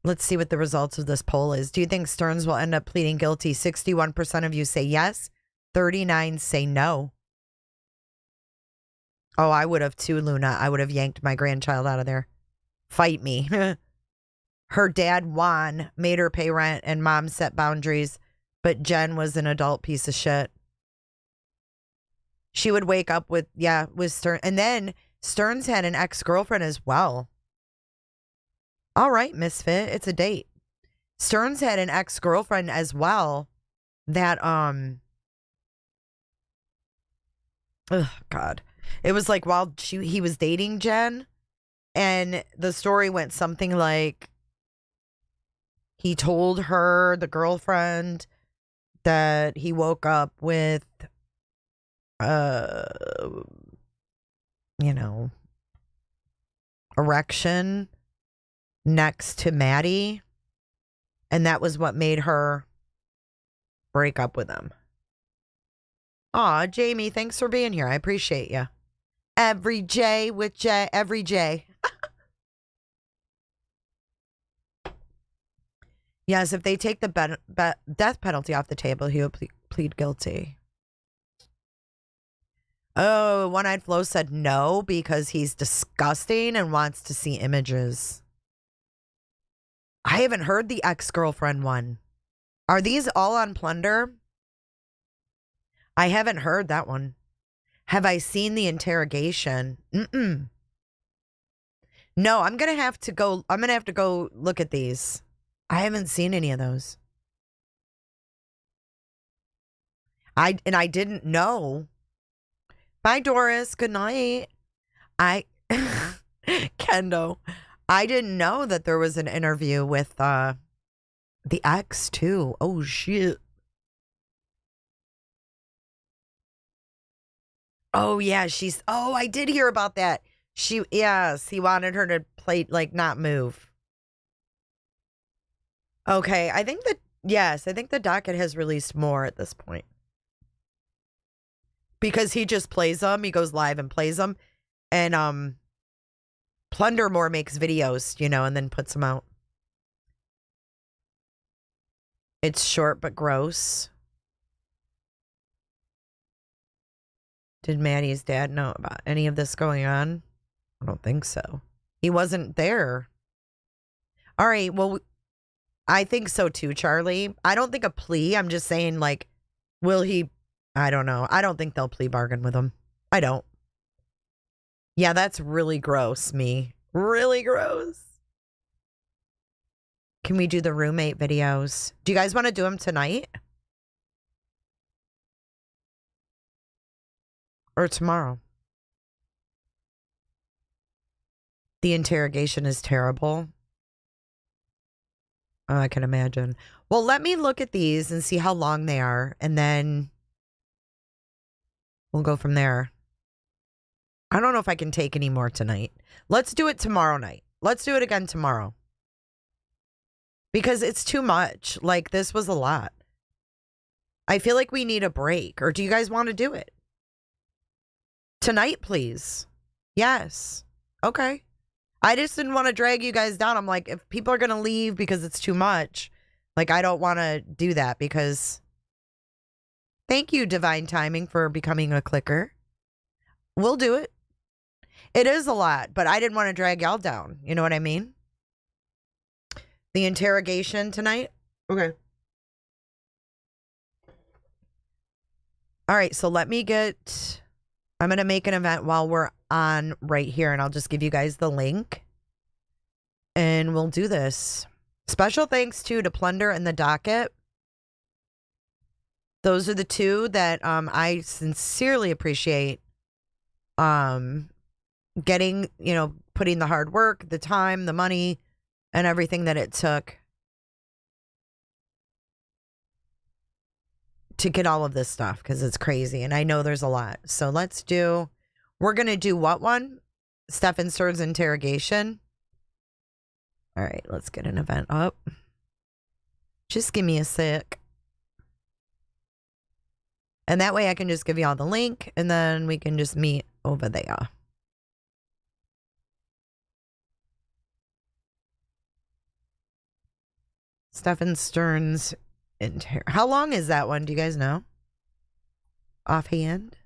Let's see what the results of this poll is. Do you think Stearns will end up pleading guilty? 61% of you say yes. 39 say no. Oh, I would have too, Luna. I would have yanked my grandchild out of there. Fight me. Her dad, Juan, made her pay rent and mom set boundaries, but Jen was an adult piece of shit. She would wake up with Stearns. And then Stearns had an ex-girlfriend as well. All right, Misfit, it's a date. Stearns had an ex-girlfriend as well that, oh, God. It was like while he was dating Jen, and the story went something like he told her, the girlfriend, that he woke up with, erection next to Maddie, and that was what made her break up with him. Aw, Jamie, thanks for being here. I appreciate you. Every J with J, every J. Yes, if they take the death penalty off the table, he will plead guilty. Oh, One-Eyed Flo said no because he's disgusting and wants to see images. I haven't heard the ex-girlfriend one. Are these all on Plunder? I haven't heard that one. Have I seen the interrogation? No, I'm going to have to go look at these. I haven't seen any of those. I didn't know. Bye, Doris. Good night. Kendo. I didn't know that there was an interview with the ex too. Oh shit. Oh yeah, I did hear about that. He wanted her to play, like, not move. Okay, I think the docket has released more at this point. Because he just plays them, he goes live and plays them. And Plundermore makes videos, and then puts them out. It's short but gross. Did Maddie's dad know about any of this going on? I don't think so. He wasn't there. All right, well, I think so too, Charlie. I don't think a plea. I'm just saying, like, will he? I don't know. I don't think they'll plea bargain with him. I don't. Yeah, that's really gross, me. Really gross. Can we do the roommate videos? Do you guys want to do them tonight? Or tomorrow? The interrogation is terrible. Oh, I can imagine. Well, let me look at these and see how long they are, and then we'll go from there. I don't know if I can take any more tonight. Let's do it tomorrow night. Let's do it again tomorrow. Because it's too much. Like, this was a lot. I feel like we need a break. Or do you guys want to do it? Tonight, please. Yes. Okay. I just didn't want to drag you guys down. I'm like, if people are going to leave because it's too much, like, I don't want to do that because... Thank you, Divine Timing, for becoming a clicker. We'll do it. It is a lot, but I didn't want to drag y'all down. You know what I mean? The interrogation tonight? Okay. All right, so let me get... I'm going to make an event while we're on right here, and I'll just give you guys the link. And we'll do this. Special thanks, too, to Plunder and the Docket. Those are the two that I sincerely appreciate getting, putting the hard work, the time, the money, and everything that it took to get all of this stuff, because it's crazy. And I know there's a lot. So we're going to do what one? Stephen Stern's interrogation. All right, let's get an event up. Just give me a sec. And that way I can just give you all the link and then we can just meet over there. Stephen Stern's how long is that one? Do you guys know? Offhand?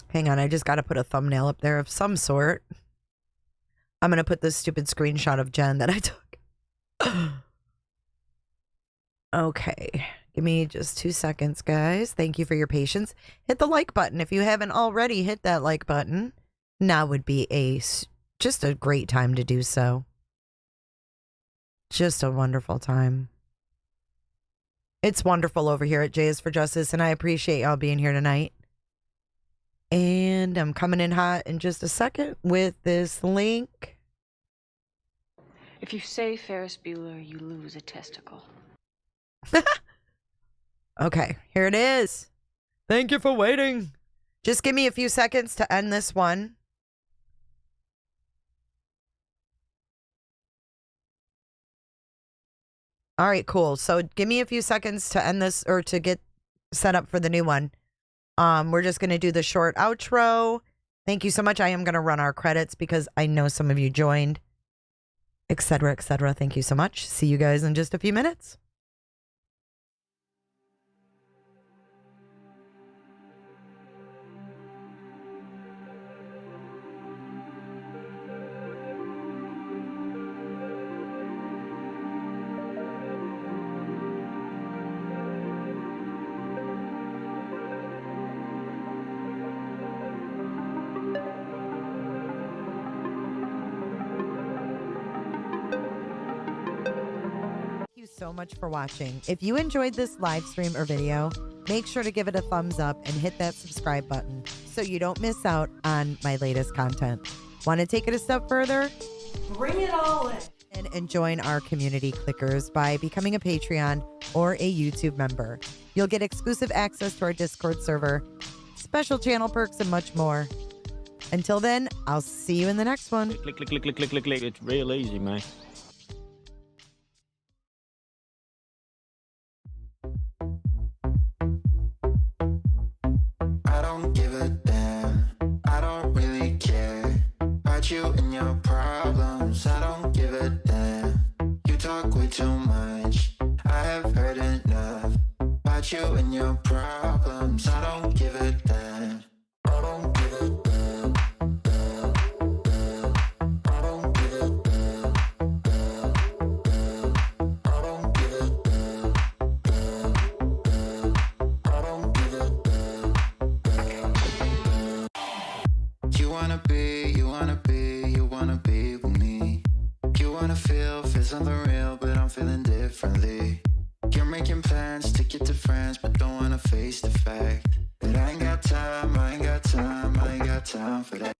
Hang on, I just got to put a thumbnail up there of some sort. I'm going to put this stupid screenshot of Jen that I took. Okay. Give me just 2 seconds, guys. Thank you for your patience. Hit the like button if you haven't already hit that like button. Now would be just a great time to do so. Just a wonderful time. It's wonderful over here at J is for Justice, and I appreciate y'all being here tonight. And I'm coming in hot in just a second with this link. If you say Ferris Bueller, you lose a testicle. Okay, here it is. Thank you for waiting. Just give me a few seconds to end this one. All right, cool. So give me a few seconds to end this or to get set up for the new one. We're just going to do the short outro. Thank you so much. I am going to run our credits because I know some of you joined, etc., etc. Thank you so much. See you guys in just a few minutes. So much for watching. If you enjoyed this live stream or video, make sure to give it a thumbs up and hit that subscribe button so you don't miss out on my latest content. Want to take it a step further? Bring it all in and join our community clickers by becoming a Patreon or a YouTube member. You'll get exclusive access to our Discord server, special channel perks, and much more. Until then, I'll see you in the next one. Click, click, click, click, click, click, click. It's real easy, man. I don't give a damn, I don't really care about you and your problems. I don't give a damn, you talk way too much. I have heard enough about you and your problems. I don't give a damn, I don't give a damn, damn, damn. I don't give a damn, damn, damn. I don't give a damn, damn, damn. I don't give a damn. You wanna be with me. You wanna feel something real, but I'm feeling differently. You're making plans to get to friends, but don't wanna face the fact that I ain't got time, I ain't got time, I ain't got time for that.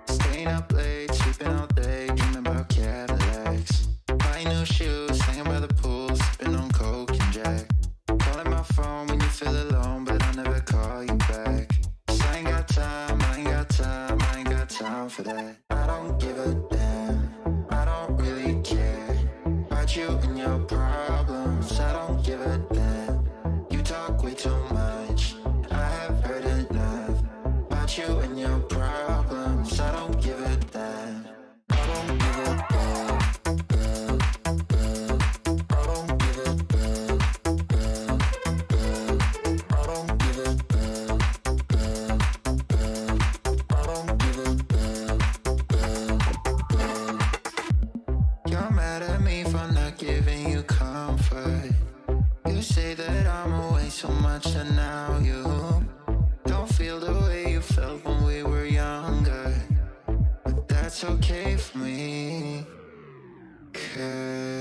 Staying up late, sleeping all day, dreaming about Cadillacs. Buying new shoes, hanging by the pool, sipping on Coke and Jack. Calling my phone when you feel alone, but I'll never call you back. 'Cause I ain't got time, I ain't got time, I ain't got time for that. I don't give a damn, I don't really care about you and your problems. I don't give a damn, you talk way too much. I have heard enough about you and your problems. I don't give a damn, I don't give a damn, damn, damn. I don't give a damn, damn, damn. I don't give a damn, damn, damn. I don't give a damn, damn, damn. You're mad at me for not giving you comfort. You say that I'm away so much and now you don't feel the way you felt when we were younger. But that's me. 'Cause